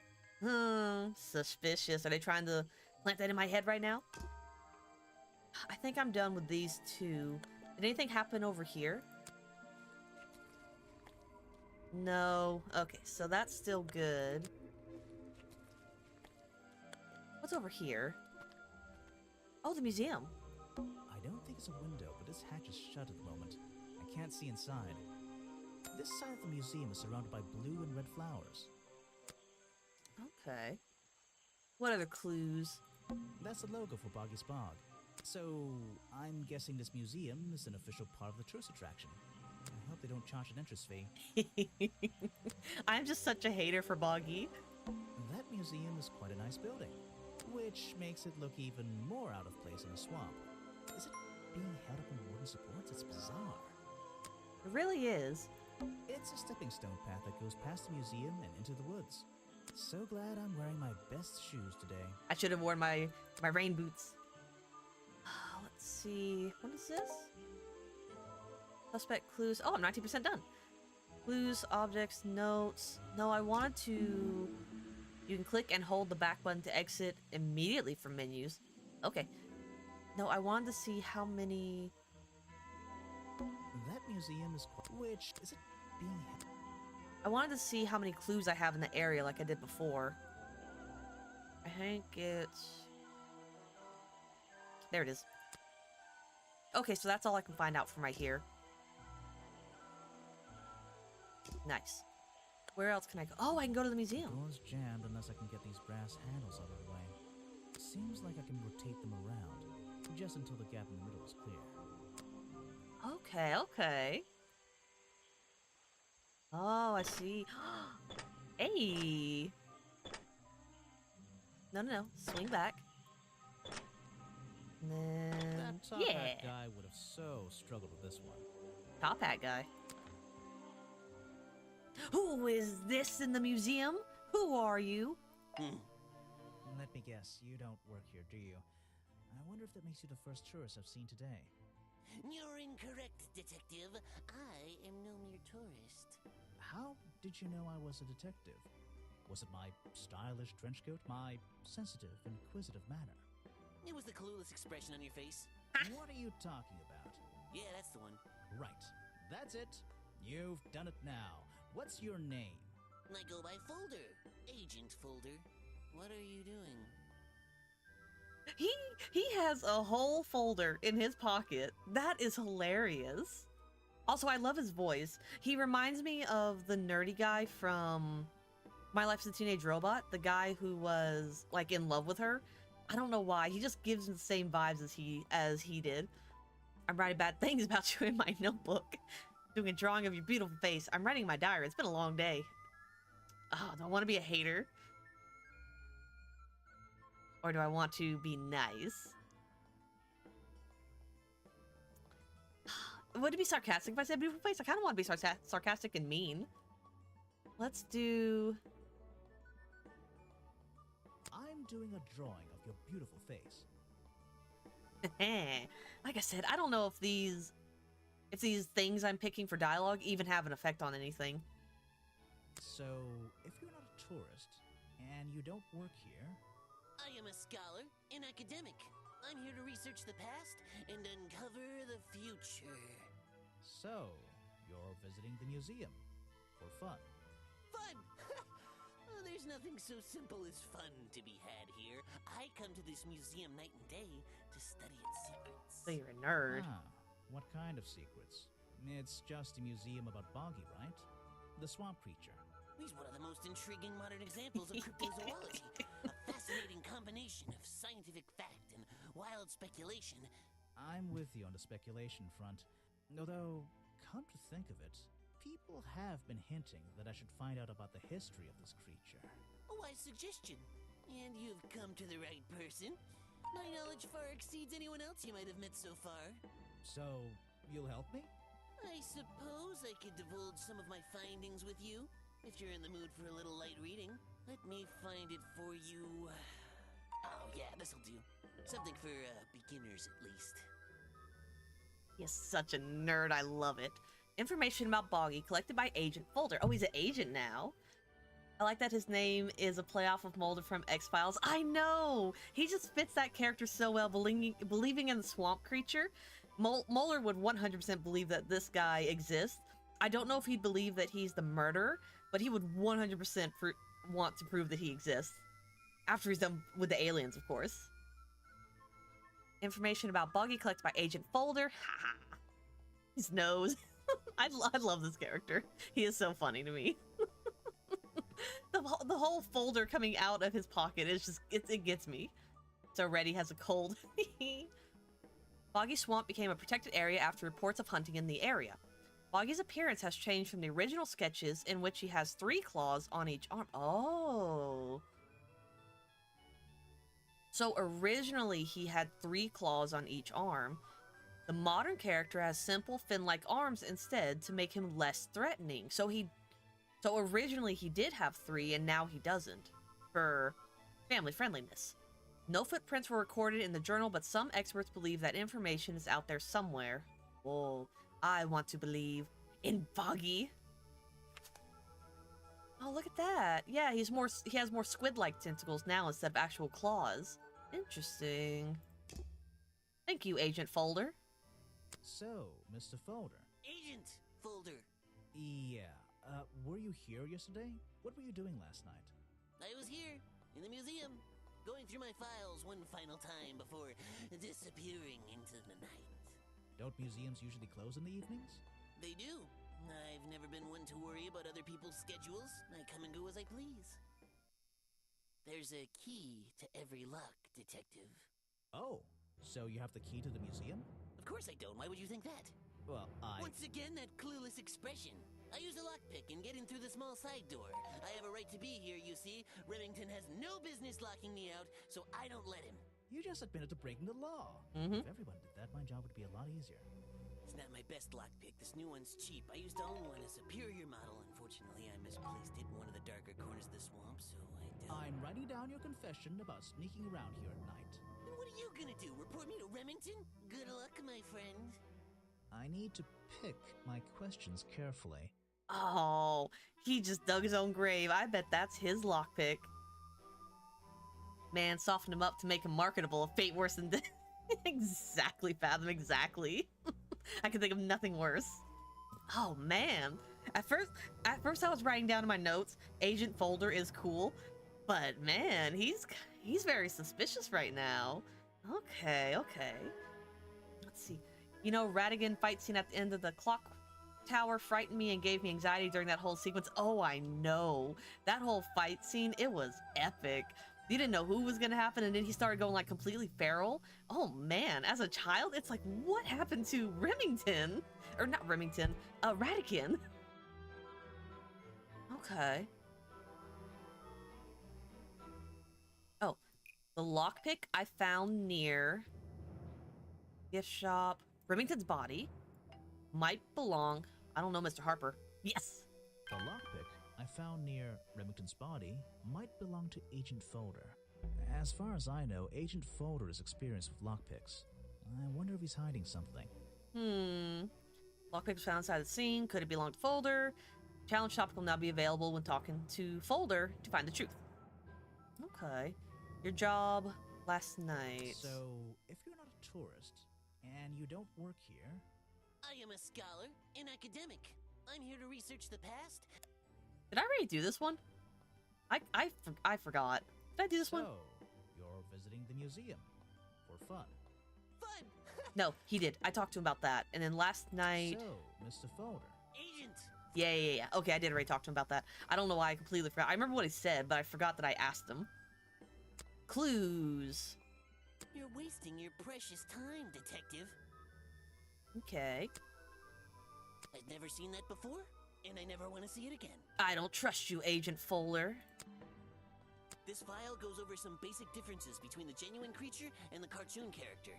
Suspicious. Are they trying to plant that in my head right now? I think I'm done with these two. Did anything happen over here? No. Okay, so that's still good. What's over here? Oh, the museum. I don't think it's a window, but this hatch is shut at the moment. I can't see inside. This side of the museum is surrounded by blue and red flowers. Okay. What other clues? That's the logo for Boggy's Bog. So, I'm guessing this museum is an official part of the tourist attraction. I hope they don't charge an entrance fee. I'm just such a hater for Boggy. That museum is quite a nice building. which makes it look even more out of place in a swamp. Is it being held up on wooden supports? It's bizarre. It really is. It's a stepping stone path that goes past the museum and into the woods. So glad I'm wearing my best shoes today. I should have worn my rain boots. Let's see. What is this? Suspect clues. Oh, I'm 19% done. Clues, objects, notes. No, I wanted to... You can click and hold the back button to exit immediately from menus. Okay. No, I wanted to see how many... That museum is which is it being held? I wanted to see how many clues I have in the area like I did before. I think it's... There it is. Okay, so that's all I can find out from right here. Nice. Where else can I go? Oh, I can go to the museum. Door's jammed unless I can get these brass handles out of the way. Seems like I can rotate them around, just until the gap in the middle is clear. Okay, okay. Oh, I see. Hey. No. Swing back. And then... That top yeah. hat guy would have so struggled with this one. Top hat guy. Who is this in the museum? Who are you? Let me guess, you don't work here, do you? I wonder if that makes you the first tourist I've seen today. You're incorrect, Detective. I am no mere tourist. How did you know I was a detective? Was it my stylish trench coat, my sensitive, inquisitive manner? It was the clueless expression on your face. What are you talking about? Yeah, that's the one. Right. That's it. You've done it now. What's your name? I go by Folder. Agent Folder. What are you doing? He has a whole folder in his pocket. That is hilarious. Also, I love his voice. He reminds me of the nerdy guy from My Life as a Teenage Robot, the guy who was like in love with her. I don't know why. He just gives me the same vibes as he did. I'm writing bad things about you in my notebook. Doing a drawing of your beautiful face. I'm writing my diary. It's been a long day. Oh, do I want to be a hater? Or do I want to be nice? Would it be sarcastic if I said beautiful face? I kind of want to be sarcastic and mean. Let's do... I'm doing a drawing of your beautiful face. Like I said, I don't know if these things I'm picking for dialogue even have an effect on anything. So, if you're not a tourist, and you don't work here... I am a scholar, an academic. I'm here to research the past and uncover the future. So, you're visiting the museum for fun. Fun! Oh, there's nothing so simple as fun to be had here. I come to this museum night and day to study its secrets. So you're a nerd. Ah, what kind of secrets? It's just a museum about Boggy, right? The swamp creature. He's one of the most intriguing modern examples of cryptozoology. A fascinating combination of scientific fact and wild speculation. I'm with you on the speculation front. Although, come to think of it, people have been hinting that I should find out about the history of this creature. A wise suggestion. And you've come to the right person. My knowledge far exceeds anyone else you might have met so far. So, you'll help me? I suppose I could divulge some of my findings with you, if you're in the mood for a little light reading. Let me find it for you. Oh yeah, this'll do. Something for beginners at least. He's such a nerd. I love it. Information about Boggy collected by Agent Folder. Oh, he's an agent now. I like that his name is a playoff of Mulder from X-Files. I know! He just fits that character so well, believing in the swamp creature. Mulder would 100% believe that this guy exists. I don't know if he'd believe that he's the murderer, but he would 100% want to prove that he exists. After he's done with the aliens, of course. Information about Boggy collected by Agent Folder. Haha. His nose. I love this character. He is so funny to me. The whole folder coming out of his pocket is just, it gets me. So Reddy has a cold. Boggy Swamp became a protected area after reports of hunting in the area. Boggy's appearance has changed from the original sketches in which he has 3 claws on each arm. Oh. So originally he had 3 claws on each arm. The modern character has simple fin-like arms instead to make him less threatening. So originally he did have 3 and now he doesn't, for family friendliness. No footprints were recorded in the journal, but some experts believe that information is out there somewhere. Well, I want to believe in Boggy. Oh, look at that. Yeah, he has more squid-like tentacles now instead of actual claws. Interesting. Thank you, Agent Folder. So, Mr. Folder. Agent Folder. Yeah, were you here yesterday? What were you doing last night? I was here, in the museum, going through my files one final time before disappearing into the night. Don't museums usually close in the evenings? They do. I've never been one to worry about other people's schedules. I come and go as I please. There's a key to every lock, Detective. Oh, so you have the key to the museum? Of course I don't. Why would you think that? Well, Once again, that clueless expression. I use a lockpick and get in through the small side door. I have a right to be here, you see. Remington has no business locking me out, so I don't let him. You just admitted to breaking the law. Mm-hmm. If everyone did that, my job would be a lot easier. It's not my best lockpick. This new one's cheap. I used to own one, a superior model. Unfortunately, I misplaced it in one of the darker corners of the swamp, so I don't... I'm writing down your confession about sneaking around here at night. And what are you gonna do? Report me to Remington? Good luck, my friend. I need to pick my questions carefully. Oh, he just dug his own grave. I bet that's his lockpick. Man, soften him up to make him marketable. A fate worse than death. Exactly, Fathom, exactly. I can think of nothing worse. Oh, man. At first I was writing down in my notes, Agent Folder is cool. But, man, he's very suspicious right now. Okay. Let's see. You know, Radigan fight scene at the end of the clock tower frightened me and gave me anxiety during that whole sequence. Oh, I know. That whole fight scene, it was epic. You didn't know who was gonna happen, and then he started going like completely feral. Oh man, as a child, it's like, what happened to Remington? Or not Remington, Radigan. Okay. Oh, the lockpick I found near gift shop. Remington's body might belong, I don't know, Mr. Harper. Yes! The lockpick I found near Remington's body might belong to Agent Folder. As far as I know, Agent Folder is experienced with lockpicks. I wonder if he's hiding something. Lockpick was found inside the scene. Could it belong to Folder? Challenge topic will now be available when talking to Folder to find the truth. Okay. Your job last night. So, if you're not a tourist, and you don't work here... I am a scholar, an academic. I'm here to research the past. Did I already do this one? I forgot. Did I do this one? So, you're visiting the museum for fun. Fun! No, he did. I talked to him about that. And then last night... So, Mr. Folder. Agent! Yeah. Okay, I did already talk to him about that. I don't know why I completely forgot. I remember what he said, but I forgot that I asked him. Clues. You're wasting your precious time, Detective. Okay. I've never seen that before, and I never want to see it again. I don't trust you, Agent Folder. This file goes over some basic differences between the genuine creature and the cartoon character.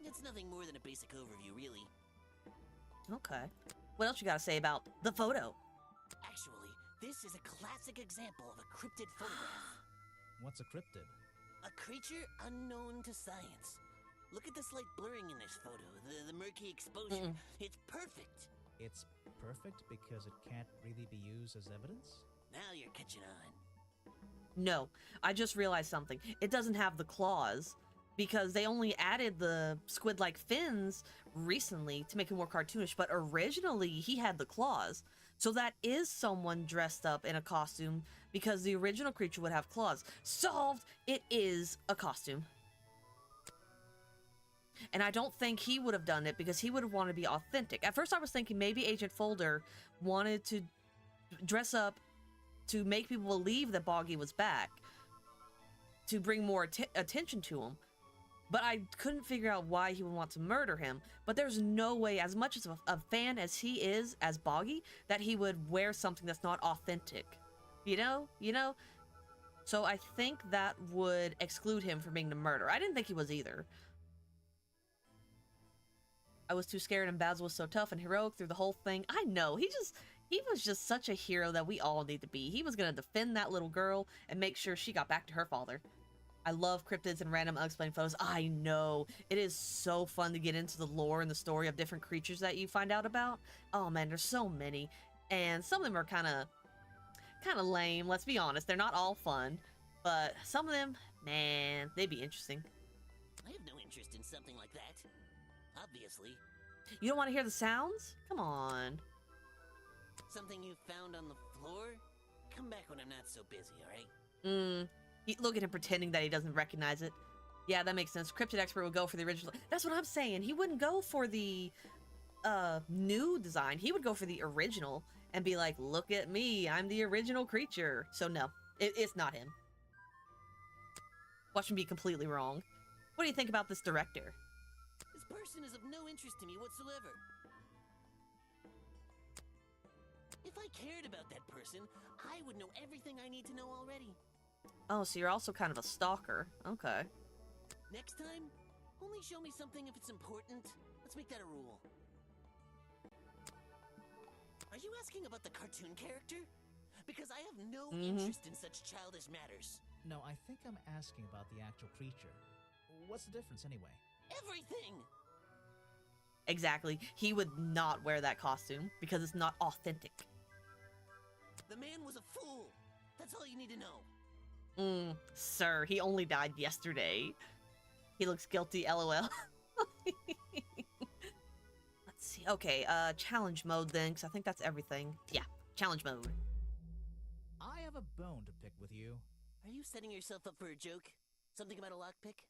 It's nothing more than a basic overview, really. Okay. What else you gotta say about the photo? Actually, this is a classic example of a cryptid photograph. What's a cryptid? A creature unknown to science. Look at the slight blurring in this photo, the murky exposure. It's perfect. It's perfect because it can't really be used as evidence? Now you're catching on. No, I just realized something. It doesn't have the claws because they only added the squid-like fins recently to make it more cartoonish, but originally he had the claws. So that is someone dressed up in a costume because the original creature would have claws. Solved! It is a costume. And I don't think he would have done it because he would have wanted to be authentic. At first I was thinking maybe Agent Folder wanted to dress up to make people believe that Boggy was back, to bring more attention to him. But I couldn't figure out why he would want to murder him. But there's no way, as much as a fan as he is as Boggy, that he would wear something that's not authentic. You know? So I think that would exclude him from being the murderer. I didn't think he was either. I was too scared and Basil was so tough and heroic through the whole thing. I know, he was just such a hero that we all need to be. He was gonna defend that little girl and make sure she got back to her father. I love cryptids and random unexplained photos. I know. It is so fun to get into the lore and the story of different creatures that you find out about. Oh man, there's so many. And some of them are kind of lame, let's be honest. They're not all fun. But some of them, man, they'd be interesting. I have no interest in something like that. Obviously. You don't want to hear the sounds? Come on. Something you found on the floor? Come back when I'm not so busy, alright? Look at him pretending that he doesn't recognize it. Yeah, that makes sense. Cryptid expert would go for the original. That's what I'm saying. He wouldn't go for the new design. He would go for the original and be like, look at me, I'm the original creature. So no, it's not him. Watch him be completely wrong. What do you think about this director? This person is of no interest to me whatsoever. If I cared about that person, I would know everything I need to know already. Oh, so you're also kind of a stalker. Okay. Next time, only show me something if it's important. Let's make that a rule. Are you asking about the cartoon character? Because I have no interest in such childish matters. No, I think I'm asking about the actual creature. What's the difference anyway? Everything! Exactly. He would not wear that costume because it's not authentic. The man was a fool. That's all you need to know. Sir, he only died yesterday. He looks guilty, lol. Let's see. Okay, challenge mode then, because I think that's everything. Yeah, challenge mode. I have a bone to pick with you. Are you setting yourself up for a joke? Something about a lockpick?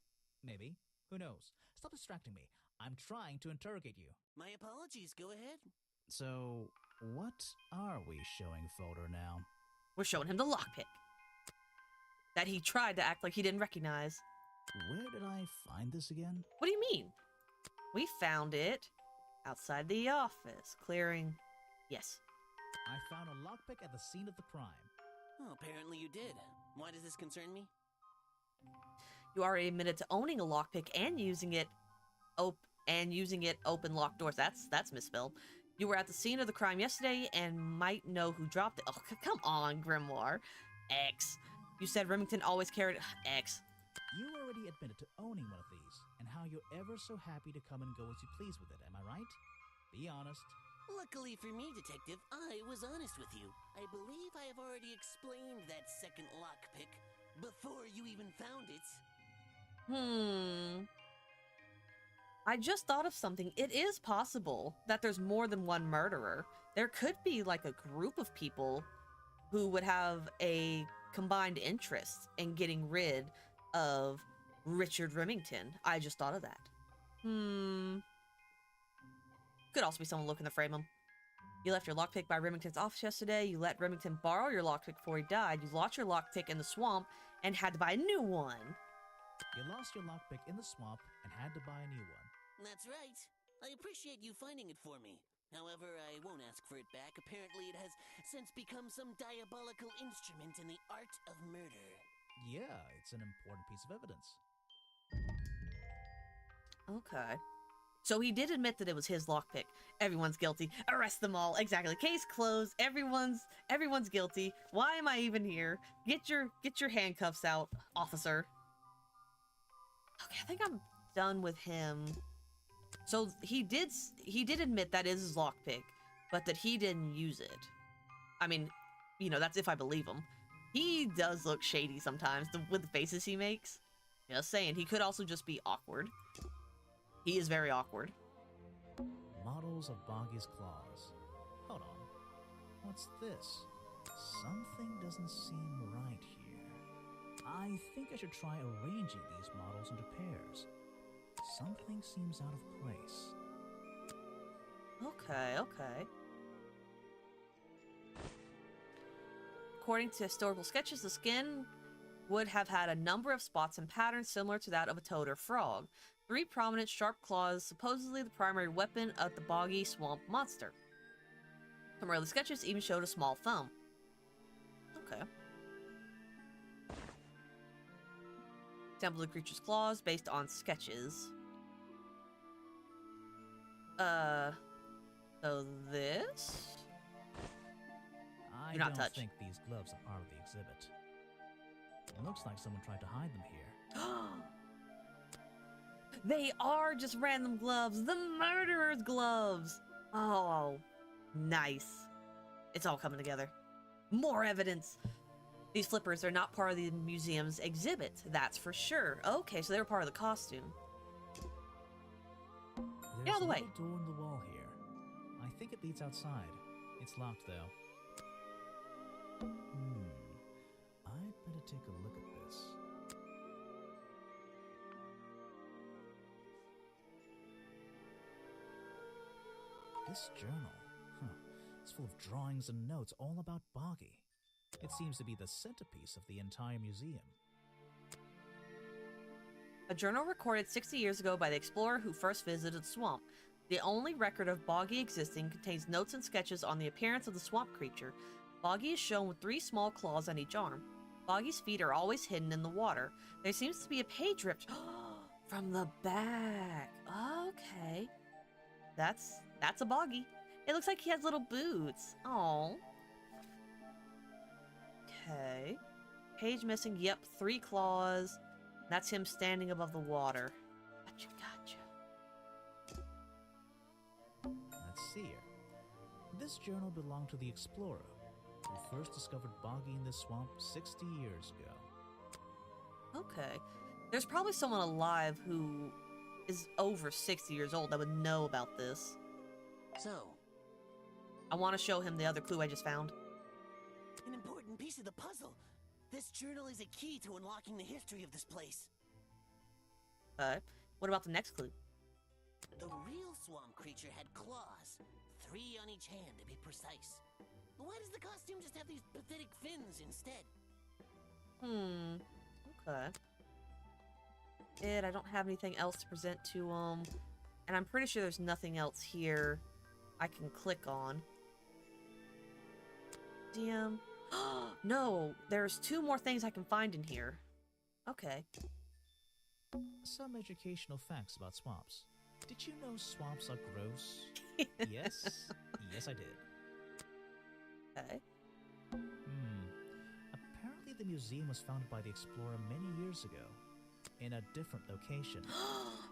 Maybe. Who knows? Stop distracting me. I'm trying to interrogate you. My apologies, go ahead. So, what are we showing Folder now? We're showing him the lockpick that he tried to act like he didn't recognize. Where did I find this again? What do you mean? We found it outside the office, clearing... Yes. I found a lockpick at the scene of the crime. Oh, apparently you did. Why does this concern me? You already admitted to owning a lockpick and using it open locked doors. That's misspelled. You were at the scene of the crime yesterday and might know who dropped it. Oh, come on, Grimoire. X. You said Remington always carried... X. You already admitted to owning one of these, and how you're ever so happy to come and go as you please with it, am I right? Be honest. Luckily for me, Detective, I was honest with you. I believe I have already explained that second lockpick before you even found it. I just thought of something. It is possible that there's more than one murderer. There could be like a group of people who would have a combined interest in getting rid of Richard Remington. I just thought of that. Could also be someone looking to frame him. You left your lockpick by Remington's office yesterday. You let Remington borrow your lockpick before he died. You lost your lockpick in the swamp and had to buy a new one. You lost your lockpick in the swamp and had to buy a new one. That's right. I appreciate you finding it for me. However, I won't ask for it back. Apparently it has since become some diabolical instrument in the art of murder. Yeah, it's an important piece of evidence. Okay. So he did admit that it was his lockpick. Everyone's guilty. Arrest them all. Exactly. Case closed. Everyone's guilty. Why am I even here? Get your handcuffs out, officer. Okay, I think I'm done with him. So he did admit that is his lockpick, but that he didn't use it. I mean, you know, that's if I believe him. He does look shady sometimes with the faces he makes. Just saying, he could also just be awkward. He is very awkward. Models of Boggy's claws. Hold on. What's this? Something doesn't seem right here. I think I should try arranging these models into pairs. Something seems out of place. Okay. According to historical sketches, the skin would have had a number of spots and patterns similar to that of a toad or frog. 3 prominent sharp claws, supposedly the primary weapon of the boggy swamp monster. Some early sketches even showed a small thumb. Okay. Example of the creature's claws based on sketches. So this? I Do not don't touch. think these gloves are part of the exhibit. It looks like someone tried to hide them here. They are just random gloves. The murderer's gloves. Oh, nice. It's all coming together. More evidence. These flippers are not part of the museum's exhibit, that's for sure. Okay, so they were part of the costume. Get out of the way. There's a little door in the wall here. I think it leads outside. It's locked, though. I'd better take a look at this. This journal, it's full of drawings and notes all about Boggy. It seems to be the centerpiece of the entire museum. A journal recorded 60 years ago by the explorer who first visited the swamp. The only record of Boggy existing contains notes and sketches on the appearance of the swamp creature. Boggy is shown with 3 small claws on each arm. Boggy's feet are always hidden in the water. There seems to be a page ripped from the back. Okay. That's a Boggy. It looks like he has little boots. Oh. Okay. Page missing. Yep, 3 claws. That's him standing above the water. Gotcha. Let's see here. This journal belonged to the explorer who first discovered Boggy in the swamp 60 years ago. Okay. There's probably someone alive who is over 60 years old that would know about this. So, I want to show him the other clue I just found. an important piece of the puzzle. This journal is a key to unlocking the history of this place. What about the next clue? The real swamp creature had claws. 3 on each hand, to be precise. Why does the costume just have these pathetic fins instead? Okay. I don't have anything else to present to him. And I'm pretty sure there's nothing else here I can click on. DM. No, there's 2 more things I can find in here. Okay. Some educational facts about swamps. Did you know swamps are gross? Yes? Yes, I did. Okay. Apparently the museum was founded by the explorer many years ago, in a different location.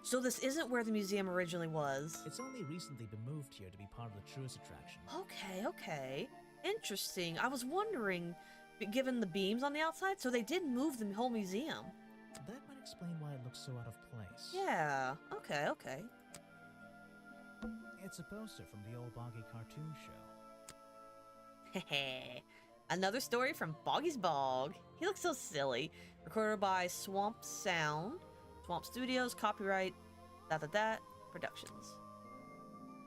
So this isn't where the museum originally was. It's only recently been moved here to be part of the tourist attraction. Okay. Interesting. I was wondering, given the beams on the outside, so they did move the whole museum. That might explain why it looks so out of place. Yeah. Okay. It's a poster from the old Boggy cartoon show. Another story from Boggy's Bog. He looks so silly. Recorded by Swamp Sound, Swamp Studios, copyright, Productions.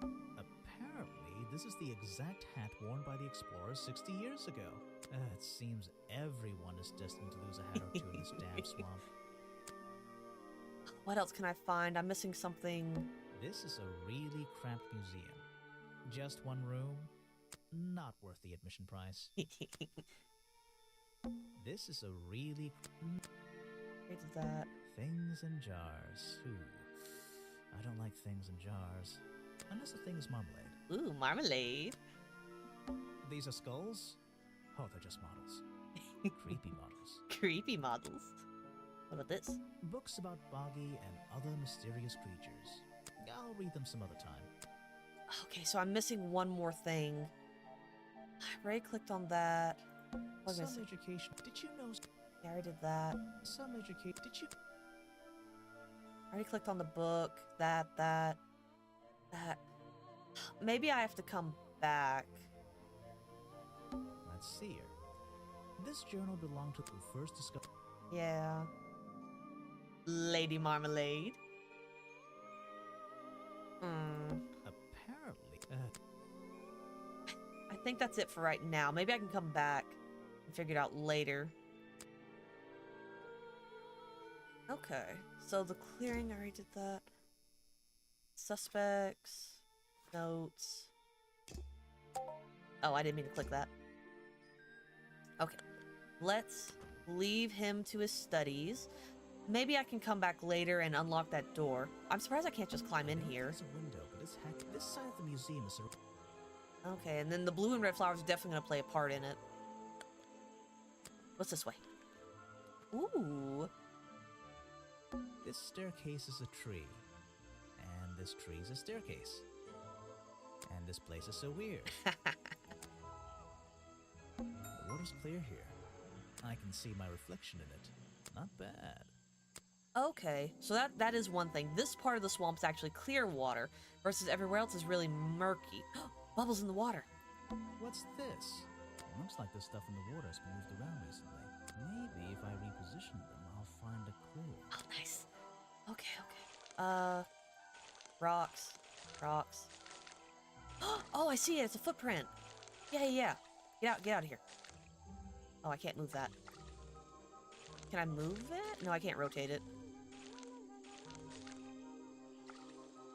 Apparently, this is the exact hat worn by the explorer 60 years ago. It seems everyone is destined to lose a hat or two in this damn swamp. What else can I find? I'm missing something. This is a really cramped museum. Just one room, not worth the admission price. This is a really... What is that? Things in jars. Ooh. I don't like things in jars. Unless the thing is marmalade. Ooh, marmalade. These are skulls? Oh, they're just models. Creepy models. Creepy models. What about this? Books about Boggy and other mysterious creatures. I'll read them some other time. Okay, so I'm missing one more thing. I already clicked on that. What was I Some missing? education. Did you know? Yeah, I already did that. Some education. Did you? I already clicked on the book. That. Maybe I have to come back. Let's see here. This journal belonged to who first discovered. Yeah. Lady Marmalade. Apparently, I think that's it for right now. Maybe I can come back and figure it out later. Okay, so the clearing, I already did that. Suspects, notes. Oh, I didn't mean to click that. Okay, let's leave him to his studies. Maybe I can come back later and unlock that door. I'm surprised I can't just climb in here. There's a window, but this side of the museum is Okay, and then the blue and red flowers are definitely going to play a part in it. What's this way? Ooh. This staircase is a tree, and this tree is a staircase, and this place is so weird. The water's clear here. I can see my reflection in it. Not bad. Okay, so that is one thing. This part of the swamp's actually clear water, versus everywhere else is really murky. Bubbles in the water. What's this? Looks like the stuff in the water has been moved around recently. Maybe if I reposition them, I'll find a clue. Oh, nice. Okay, okay. Rocks. Rocks. Oh, I see it. It's a footprint. Yeah, yeah, yeah. Get out of here. Oh, I can't move that. Can I move it? No, I can't rotate it.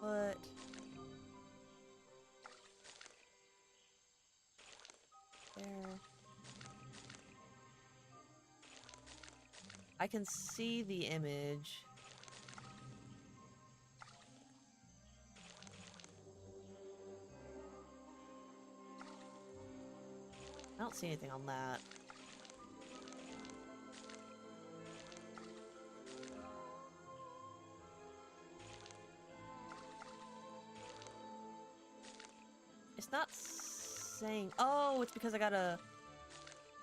What? There. I can see the image. I don't see anything on that. It's not saying... Oh, it's because I gotta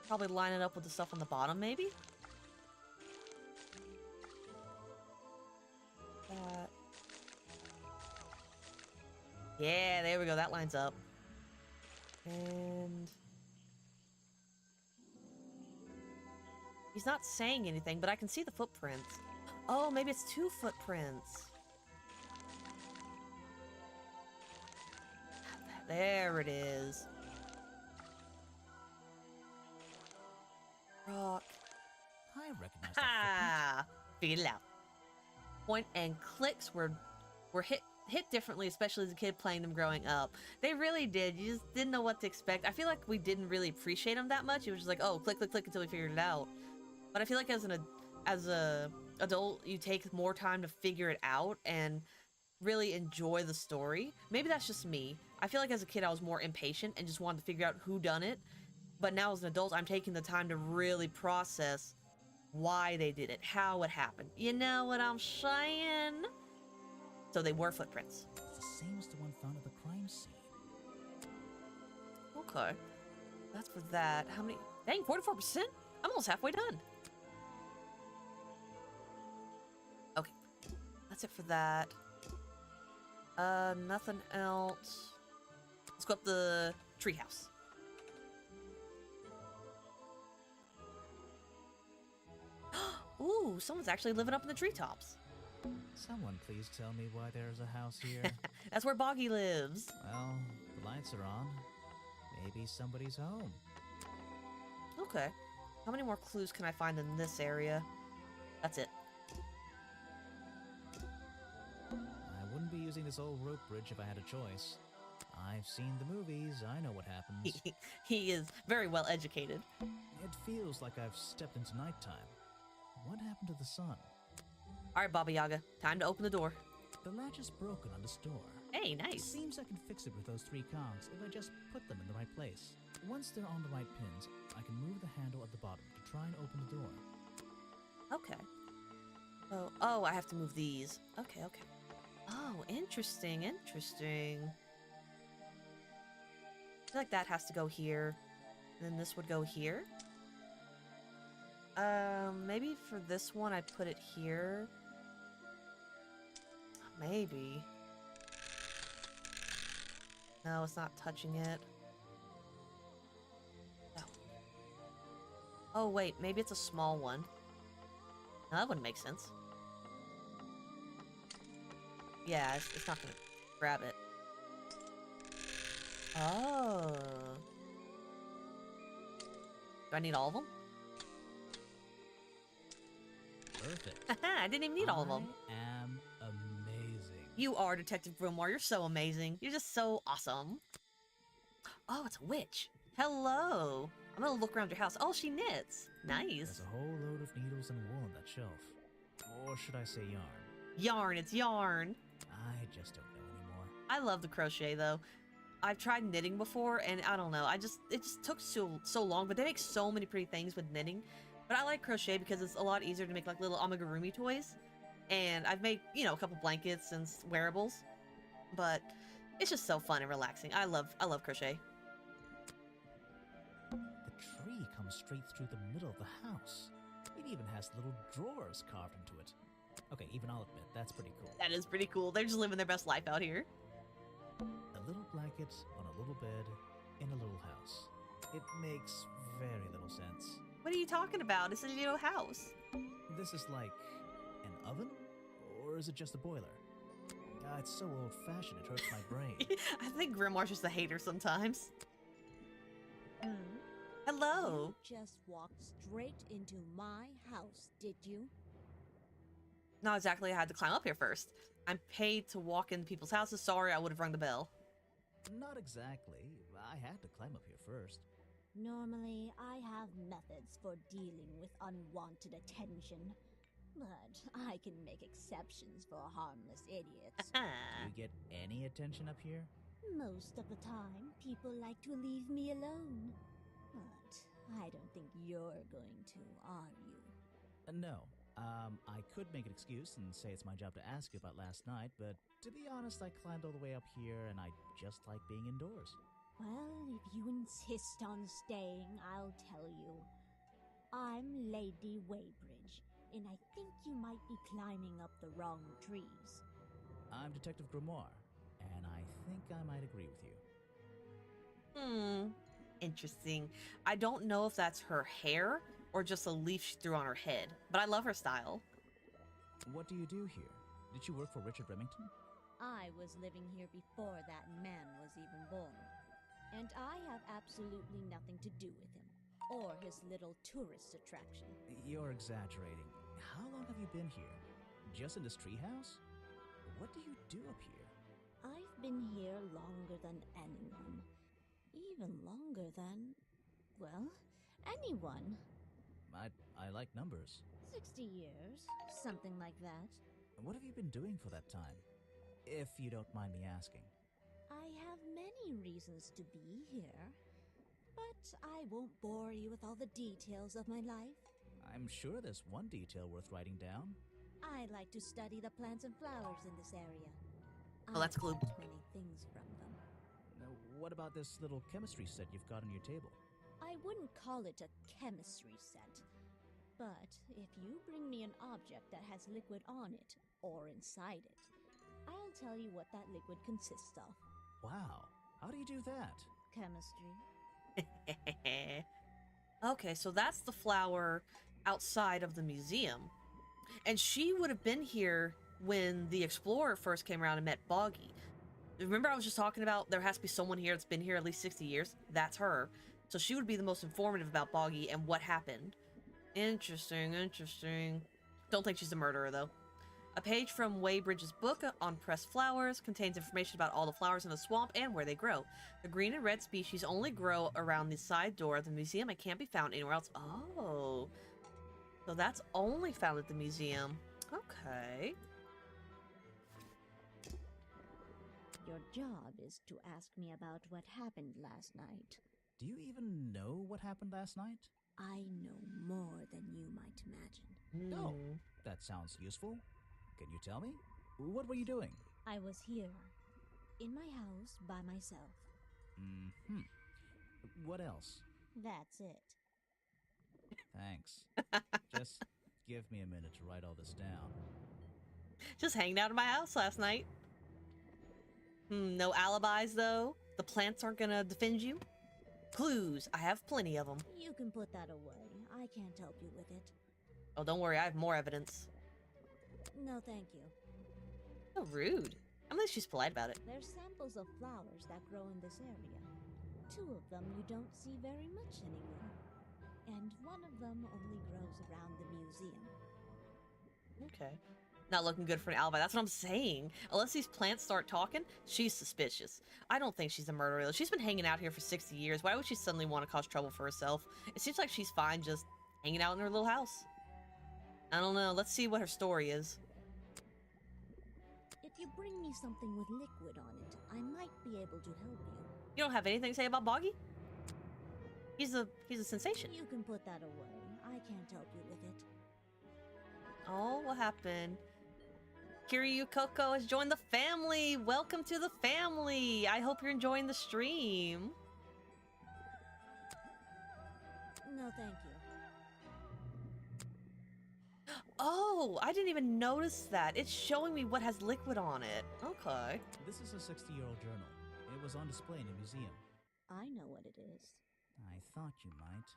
probably line it up with the stuff on the bottom, maybe? That. Yeah, there we go. That lines up. And... he's not saying anything, but I can see the footprints. Oh, maybe it's 2 footprints. There it is. Rock. I recognize that Ha! Figured it out. Point and clicks were hit differently, especially as a kid playing them growing up. They really did. You just didn't know what to expect. I feel like we didn't really appreciate them that much. It was just like, oh, click, click, click until we figured it out. But I feel like as a adult, you take more time to figure it out and really enjoy the story. Maybe that's just me. I feel like as a kid, I was more impatient and just wanted to figure out who done it. But now as an adult, I'm taking the time to really process why they did it, how it happened. You know what I'm saying? So they were footprints. It's the same as the one found at the crime scene. Okay. That's for that. How many? Dang, 44%? I'm almost halfway done. Okay. That's it for that. Nothing else. Let's go up the treehouse. Ooh, someone's actually living up in the treetops. Someone please tell me why there's a house here. That's where Boggy lives. Well, the lights are on. Maybe somebody's home. Okay. How many more clues can I find in this area? That's it. I wouldn't be using this old rope bridge if I had a choice. I've seen the movies. I know what happens. He is very well educated. It feels like I've stepped into nighttime. What happened to the sun? All right, Baba Yaga. Time to open the door. The latch is broken on this door. Hey, It nice. seems I can fix it with those 3 cogs if I just put them in the right place. Once they're on the right pins, I can move the handle at the bottom to try and open the door. Okay. Oh, I have to move these. Okay, okay. Oh, interesting, interesting. I feel like that has to go here. And then this would go here. Maybe for this one I put it here. Maybe. No, it's not touching it. No. Oh, wait, maybe it's a small one. No, that wouldn't make sense. Yeah, it's not gonna grab it. Oh. Do I need all of them? Perfect. I didn't even need all of them. I am amazing. You are Detective Grimoire. You're so amazing. You're just so awesome. Oh, it's a witch. Hello. I'm gonna look around your house. Oh, she knits. Nice. There's a whole load of needles and wool on that shelf. Or should I say yarn? Yarn, it's yarn. I just don't know anymore. I love the crochet though. I've tried knitting before, and I don't know. It just took so long, but they make so many pretty things with knitting. But I like crochet because it's a lot easier to make like little amigurumi toys. And I've made, you know, a couple blankets and wearables. But it's just so fun and relaxing. I love crochet. The tree comes straight through the middle of the house. It even has little drawers carved into it. Okay, even I'll admit, that's pretty cool. That is pretty cool. They're just living their best life out here. A little blanket on a little bed in a little house. It makes very little sense. What are you talking about? It's a little house. This is like an oven? Or is it just a boiler? It's so old-fashioned, it hurts my brain. I think Grimoire's just a hater sometimes. Hello. You just walked straight into my house, did you? Not exactly. I had to climb up here first. I'm paid to walk in people's houses. Sorry, I would have rung the bell. Not exactly. I had to climb up here first. Normally, I have methods for dealing with unwanted attention. But I can make exceptions for harmless idiots. Do you get any attention up here? Most of the time, people like to leave me alone. But I don't think you're going to, are you? No. I could make an excuse and say it's my job to ask you about last night, but to be honest, I climbed all the way up here and I just like being indoors. Well, if you insist on staying, I'll tell you. I'm Lady Waybridge, and I think you might be climbing up the wrong trees. I'm Detective Grimoire, and I think I might agree with you. Interesting. I don't know if that's her hair or just a leaf she threw on her head, but I love her style. What do you do here? Did you work for Richard Remington? I was living here before that man was even born. And I have absolutely nothing to do with him, or his little tourist attraction. You're exaggerating. How long have you been here? Just in this treehouse? What do you do up here? I've been here longer than anyone. Even longer than, well, anyone. I like numbers. 60 years, something like that. What have you been doing for that time? If you don't mind me asking. I have many reasons to be here, but I won't bore you with all the details of my life. I'm sure there's one detail worth writing down. I like to study the plants and flowers in this area. Oh, that's cool. I've learned many things from them. Now, what about this little chemistry set you've got on your table? I wouldn't call it a chemistry set, but if you bring me an object that has liquid on it, or inside it, I'll tell you what that liquid consists of. Wow, how do you do that? Chemistry. Okay, so that's the flower outside of the museum. And she would have been here when the explorer first came around and met Boggy. Remember I was just talking about there has to be someone here that's been here at least 60 years? That's her. So she would be the most informative about Boggy and what happened. Interesting, interesting. Don't think she's a murderer, though. A page from Waybridge's book on pressed flowers contains information about all the flowers in the swamp and where they grow. The green and red species only grow around the side door of the museum and can't be found anywhere else. Oh. So that's only found at the museum. Okay. Your job is to ask me about what happened last night. Do you even know what happened last night? I know more than you might imagine. No. That sounds useful. Can you tell me? What were you doing? I was here, in my house, by myself. What else? That's it. Thanks. Just give me a minute to write all this down. Just hanging out in my house last night. No alibis, though? The plants aren't gonna defend you? Clues. I have plenty of them. You can put that away. I can't help you with it. Oh, don't worry. I have more evidence. No, thank you. So rude. At least she's polite about it. There's samples of flowers that grow in this area. 2 of them you don't see very much anymore. And 1 of them only grows around the museum. Okay. Not looking good for an alibi. That's what I'm saying. Unless these plants start talking, she's suspicious. I don't think she's a murderer. She's been hanging out here for 60 years. Why would she suddenly want to cause trouble for herself? It seems like she's fine just hanging out in her little house. I don't know. Let's see what her story is. If you bring me something with liquid on it, I might be able to help you. You don't have anything to say about Boggy? He's a sensation. You can put that away. I can't help you with it. Oh, what happened? Kiryu Coco has joined the family. Welcome to the family. I hope you're enjoying the stream. No, thank you. Oh, I didn't even notice that. It's showing me what has liquid on it. Okay. This is a 60-year-old journal. It was on display in a museum. I know what it is. I thought you might.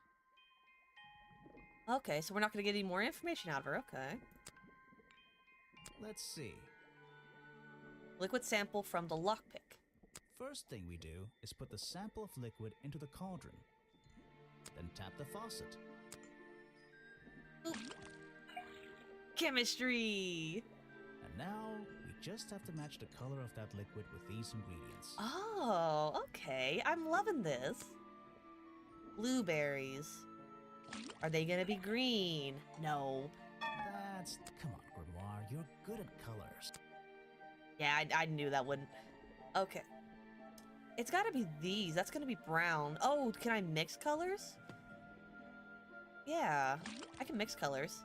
Okay, so we're not going to get any more information out of her. Okay. Let's see. Liquid sample from the lockpick. First thing we do is put the sample of liquid into the cauldron. Then tap the faucet. Oop. Chemistry! And now, we just have to match the color of that liquid with these ingredients. Oh, okay. I'm loving this. Blueberries. Are they gonna be green? No. Come on, Grimoire, you're good at colors. Yeah, I knew that wouldn't. Okay. It's gotta be these. That's gonna be brown. Oh, can I mix colors? Yeah, I can mix colors.